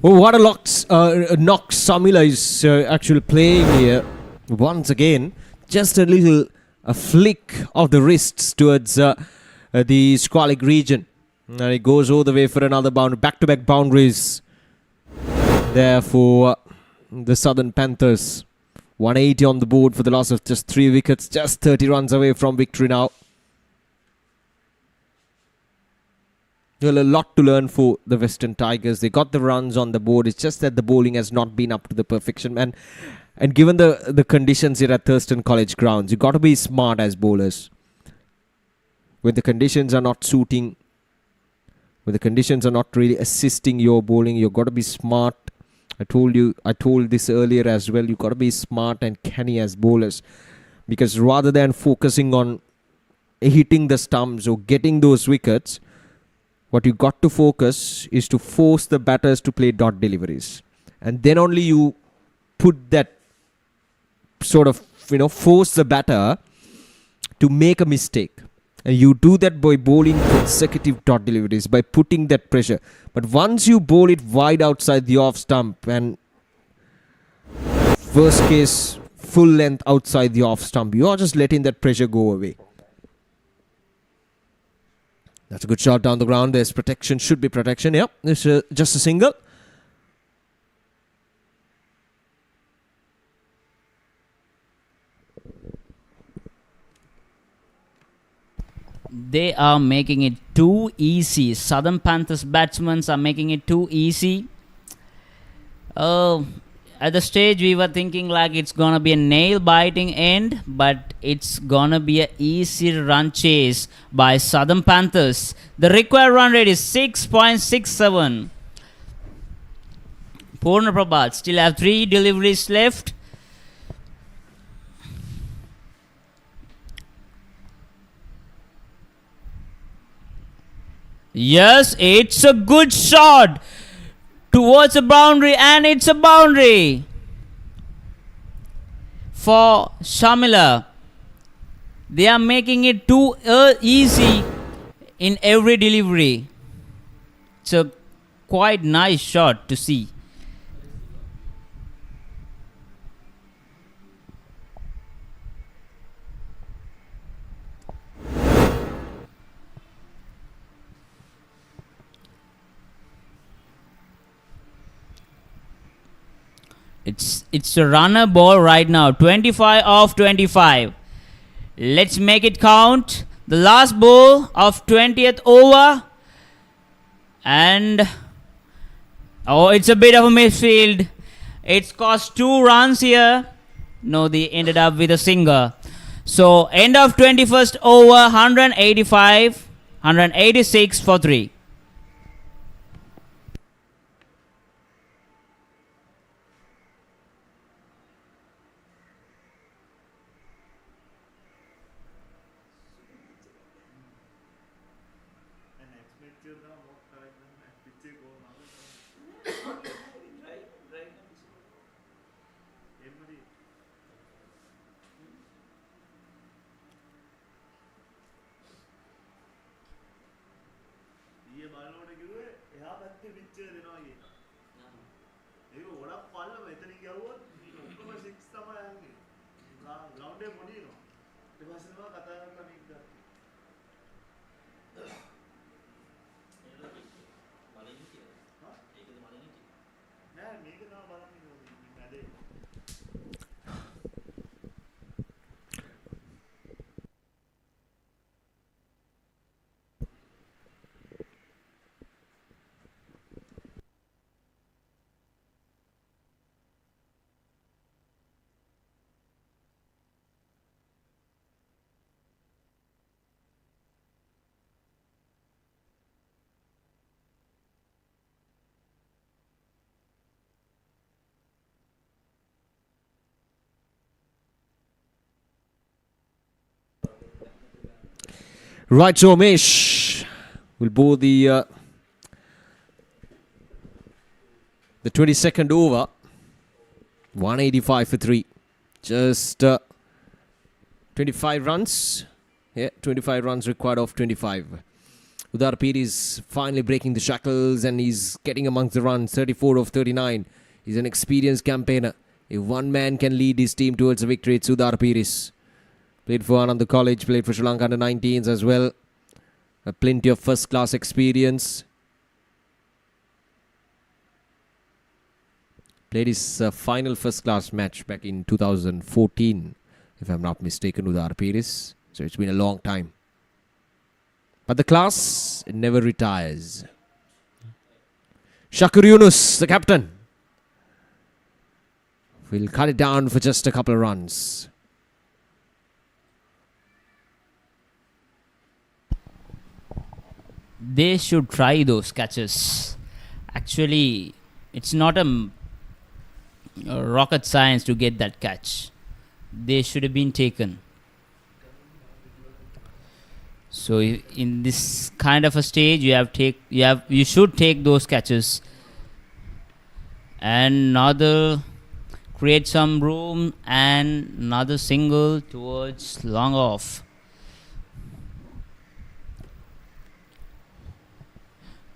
A: Oh, what a knock Samila is actually playing here. Once again, just a flick of the wrists towards the square leg region. And it goes all the way for another boundary. Back-to-back boundaries there for the Southern Panthers. 180 on the board for the loss of just 3 wickets. Just 30 runs away from victory now. Well, a lot to learn for the Western Tigers. They got the runs on the board. It's just that the bowling has not been up to the perfection. And given the conditions here at Thurston College grounds, you got to be smart as bowlers. When the conditions are not suiting, when the conditions are not really assisting your bowling, you've got to be smart. I told this earlier as well. You've got to be smart and canny as bowlers. Because rather than focusing on hitting the stumps or getting those wickets, what you got to focus is to force the batters to play dot deliveries. And then only you put that sort of, force the batter to make a mistake. And you do that by bowling consecutive dot deliveries, by putting that pressure. But once you bowl it wide outside the off stump and worst case full length outside the off stump, you are just letting that pressure go away. That's a good shot down the ground. There's protection, should be protection. Yep, it's just a single.
B: They are making it too easy. Southern Panthers batsmen are making it too easy. At the stage we were thinking like it's gonna be a nail-biting end, but it's gonna be an easy run chase by Southern Panthers. The required run rate is 6.67. Purna Prabhat still have 3 deliveries left. Yes, it's a good shot towards a boundary, and it's a boundary for Shamila. They are making it too easy in every delivery. It's a quite nice shot to see. It's a runner ball right now. 25 off 25. Let's make it count. The last ball of 20th over. And it's a bit of a misfield. It's cost 2 runs here. No, they ended up with a single. So end of 21st over, 185, 186 for 3.
A: Right, so Umesh will bowl the 22nd over. 185 for 3. Just 25 runs. Yeah, 25 runs required of 25. Udarapir is finally breaking the shackles and he's getting amongst the runs. 34 of 39. He's an experienced campaigner. If one man can lead his team towards a victory, it's Udarapir. Played for Anand College, played for Sri Lanka under 19s as well. Plenty of first class experience. Played his final first class match back in 2014, if I'm not mistaken, Udarapir. So it's been a long time. But the class, it never retires. Shakur Yunus, the captain, will cut it down for just a couple of runs.
B: They should try those catches. Actually, it's not a rocket science to get that catch. They should have been taken. So in this kind of a stage, you should take those catches and another create some room and another single towards long off.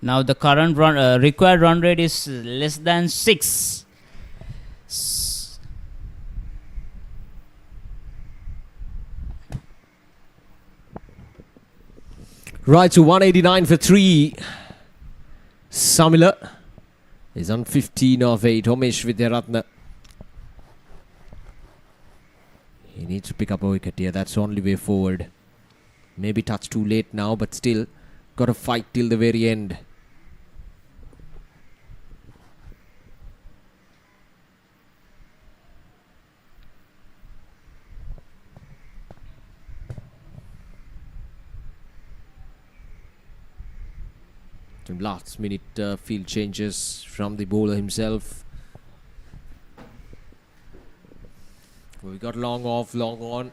B: Now the current required run rate is less than 6.
A: Right, so 189 for 3. Samila is on 15 of 8. Umesh Vidyaratna. He needs to pick up a wicket here. That's the only way forward. Maybe touch too late now, but still got to fight till the very end. Some last minute field changes from the bowler himself. We got long off, long on.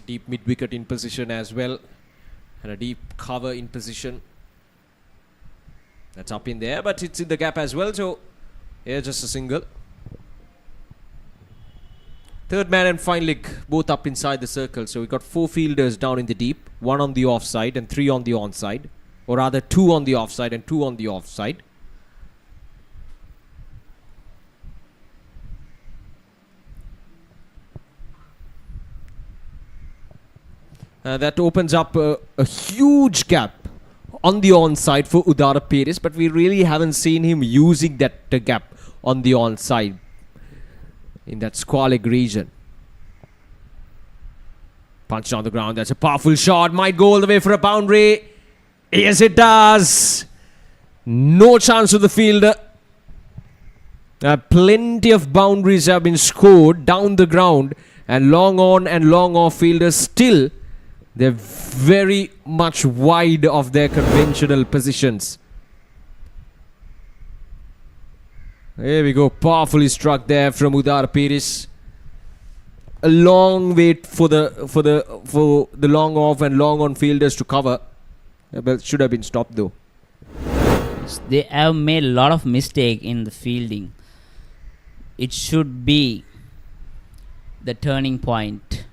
A: Deep mid wicket in position as well. And a deep cover in position. That's up in there, but it's in the gap as well. So here just a single. Third man and fine leg both up inside the circle. So we got 4 fielders down in the deep. 1 on the offside and 3 on the onside. Or rather 2 on the offside and 2 on the offside. That opens up a huge gap on the onside for Udarapir, but we really haven't seen him using that gap on the onside in that squalid region. Punched on the ground. That's a powerful shot. Might go all the way for a boundary. Yes, it does. No chance to the fielder. Plenty of boundaries have been scored down the ground, and long on and long off fielders still, they're very much wide of their conventional positions. There we go. Powerfully struck there from Udarapir. A long wait for the long off and long on fielders to cover. But should have been stopped though.
B: They have made a lot of mistake in the fielding. It should be the turning point.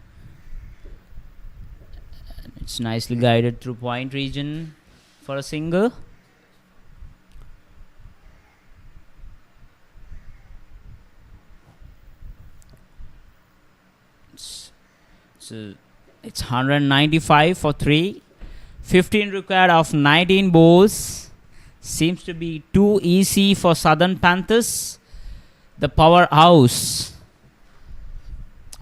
B: It's nicely guided through point region for a single. So it's 195 for 3. 15 required of 19 balls. Seems to be too easy for Southern Panthers. The powerhouse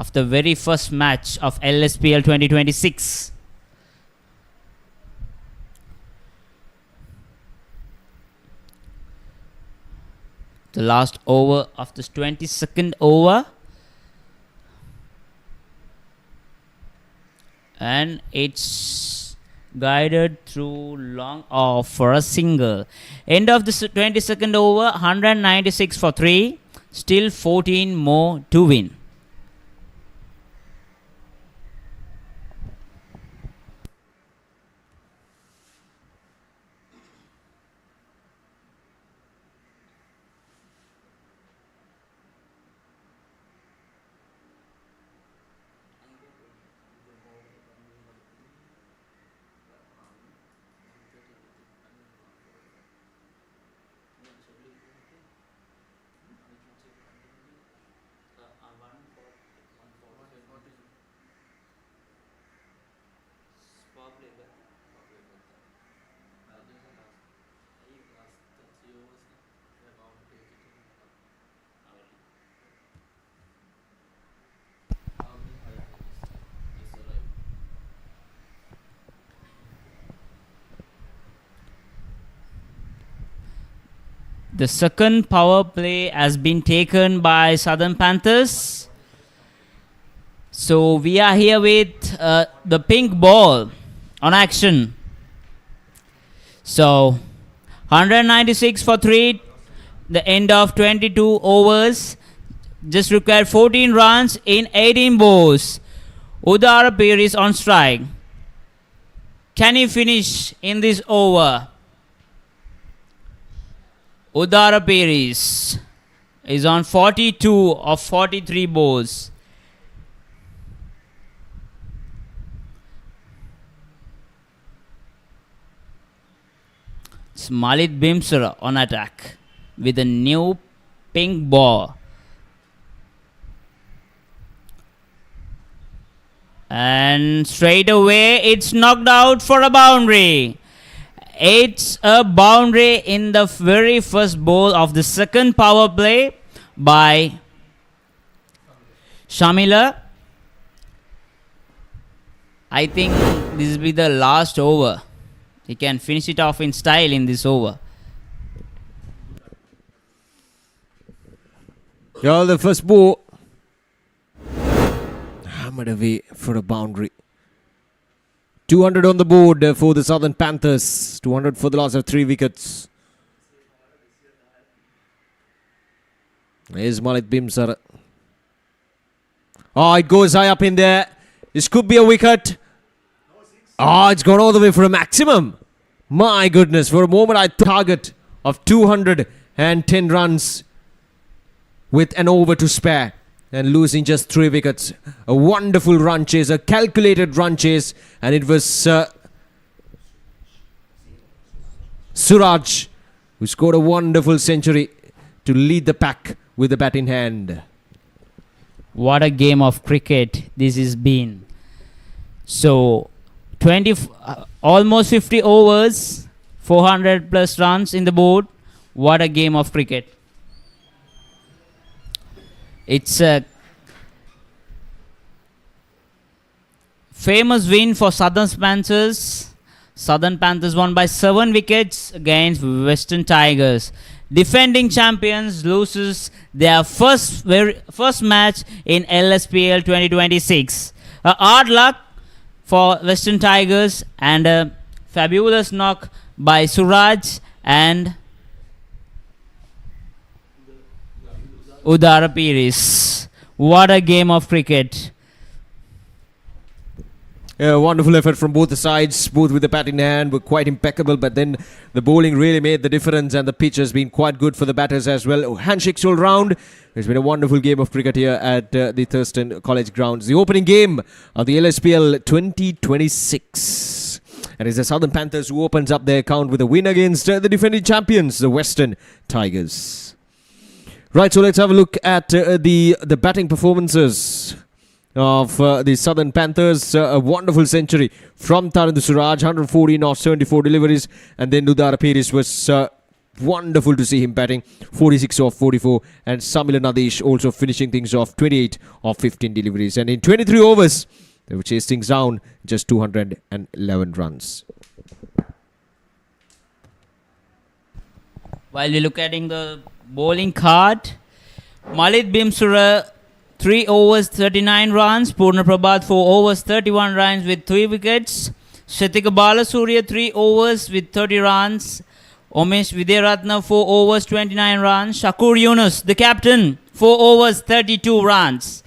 B: of the very first match of LSPL 2026. The last over of this 22nd over. And it's guided through long off for a single. End of the 22nd over, 196 for 3. Still 14 more to win. The second power play has been taken by Southern Panthers. So we are here with the pink ball on action. So 196 for 3. The end of 22 overs. Just required 14 runs in 18 balls. Udara Peer is on strike. Can he finish in this over? Udara Peris is on 42 of 43 balls. It's Malit Bimsara on attack with a new pink ball. And straight away it's knocked out for a boundary. It's a boundary in the very first ball of the second power play by Shamila. I think this will be the last over. He can finish it off in style in this over.
A: Yeah, the first ball hammered away for a boundary. 200 on the board for the Southern Panthers. 200 for the loss of 3 wickets. Here's Malit Bimsar. Oh, it goes high up in there. This could be a wicket. Oh, it's gone all the way for a maximum. My goodness, for a moment I target of 210 runs with an over to spare. And losing just 3 wickets. A wonderful run chase, a calculated run chase. And it was Suraj who scored a wonderful century to lead the pack with the bat in hand.
B: What a game of cricket this has been. So, almost 50 overs, 400 plus runs in the board. What a game of cricket. It's a famous win for Southern Panthers. Southern Panthers won by 7 wickets against Western Tigers. Defending champions loses their first match in LSPL 2026. Hard luck for Western Tigers and a fabulous knock by Suraj and Udara Peris. What a game of cricket.
A: A wonderful effort from both the sides, both with the bat in hand, were quite impeccable, but then the bowling really made the difference and the pitch has been quite good for the batters as well. Handshakes all round. It's been a wonderful game of cricket here at the Thurston College grounds. The opening game of the LSPL 2026. And it's the Southern Panthers who opens up their account with a win against the defending champions, the Western Tigers. Right, so let's have a look at the batting performances of the Southern Panthers. A wonderful century from Tarinder Suraj, 114 off 74 deliveries. And then Udara Peris was wonderful to see him batting, 46 off 44. And Samila Nadesh also finishing things off, 28 off 15 deliveries. And in 23 overs, they were chasing things down, just 211 runs.
B: While we look at the bowling card, Malit Bimsura 3 overs 39 runs, Purna Prabhat 4 overs 31 runs with 3 wickets, Shatika Balasurya 3 overs with 30 runs, Omesh Vidyaratna 4 overs 29 runs, Shakur Yunus the captain 4 overs 32 runs,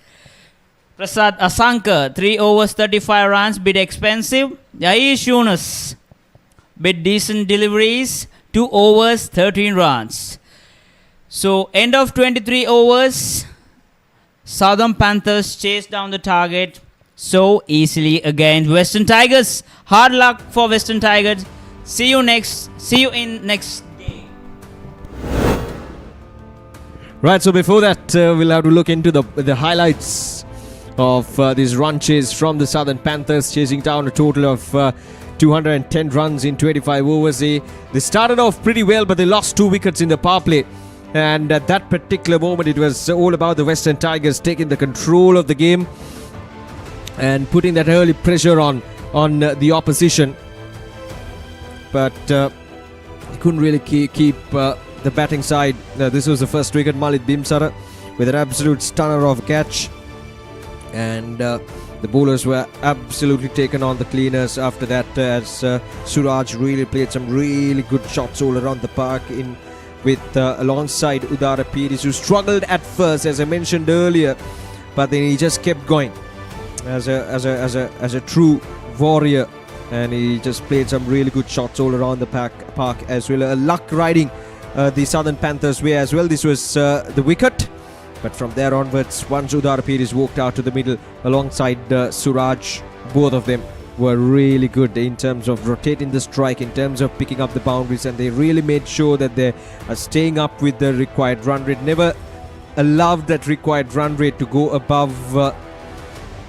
B: Prasad Asankar 3 overs 35 runs, bit expensive, Yaish Yunus bit decent deliveries, 2 overs 13 runs. So, end of 23 overs, Southern Panthers chased down the target so easily against Western Tigers. Hard luck for Western Tigers. See you in next day.
A: Right, so before that, we'll have to look into the highlights of this run chase from the Southern Panthers, chasing down a total of 210 runs in 25 overs. They started off pretty well, but they lost 2 wickets in the power play. And at that particular moment, it was all about the Western Tigers taking the control of the game and putting that early pressure on the opposition. But they couldn't really keep the batting side. This was the first wicket. Malik Bimsara with an absolute stunner of a catch. And the bowlers were absolutely taken on the cleaners after that, as Suraj really played some really good shots all around the park with alongside Udara Piris, who struggled at first, as I mentioned earlier, but then he just kept going as a true warrior, and he just played some really good shots all around the park as well. Luck riding the Southern Panthers' way as well. This was the wicket. But from there onwards, once Udara Piris walked out to the middle alongside Suraj, both of them were really good in terms of rotating the strike, in terms of picking up the boundaries, and they really made sure that they are staying up with the required run rate. Never allowed that required run rate to go above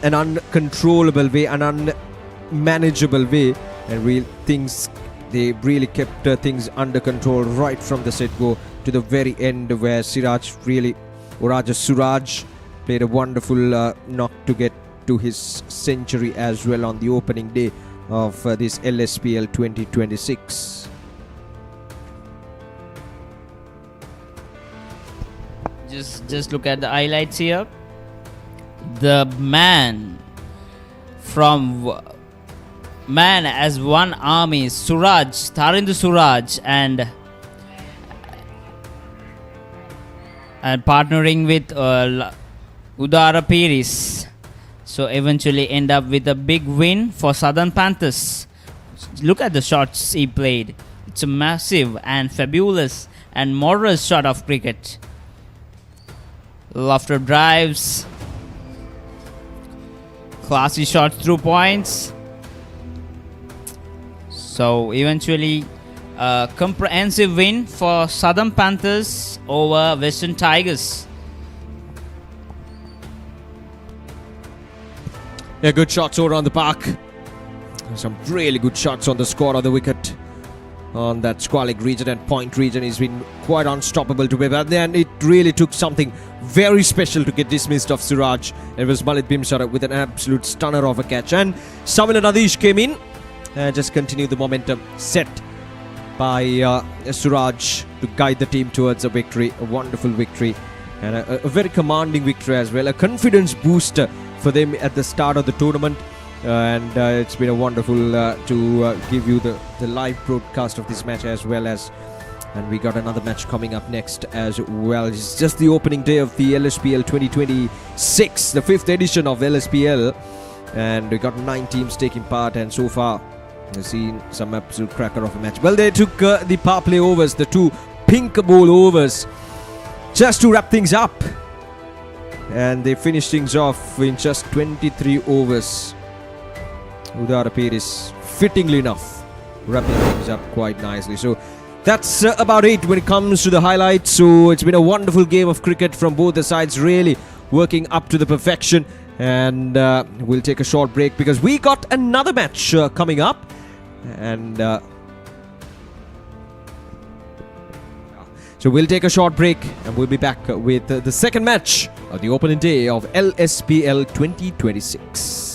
A: an uncontrollable way, an unmanageable way, and they really kept things under control right from the set-go to the very end, where Suraj played a wonderful knock to get to his century as well on the opening day of this LSPL 2026.
B: Just look at the highlights here. The man as one army, Tarinder Suraj, and partnering with Udara Piris, so eventually end up with a big win for Southern Panthers. Look at the shots he played. It's a massive and fabulous and moral shot of cricket. Lofted drives, classy shots through points. So eventually a comprehensive win for Southern Panthers over Western Tigers.
A: Yeah, good shots all around the park. Some really good shots on the score of the wicket on that squalic region and point region. He's been quite unstoppable to be, but then it really took something very special to get dismissed of Suraj. It was Malik Bimsara with an absolute stunner of a catch, and Samil Nadish came in and just continued the momentum set by Suraj to guide the team towards a victory, a wonderful victory, and a very commanding victory as well, a confidence booster for them at the start of the tournament. And it's been a wonderful to give you the live broadcast of this match as well as, and we got another match coming up next as well. It's just the opening day of the LSPL 2026, the 5th edition of LSPL, and we got 9 teams taking part, and so far we've seen some absolute cracker of a match. Well, they took the power play overs, the 2 pink ball overs, just to wrap things up, and they finished things off in just 23 overs. Udara Piris, fittingly enough, wrapping things up quite nicely. So that's about it when it comes to the highlights. So it's been a wonderful game of cricket from both the sides, really working up to the perfection. And we'll take a short break because we got another match coming up. And so we'll take a short break and we'll be back with the second match of the opening day of LSPL 2026.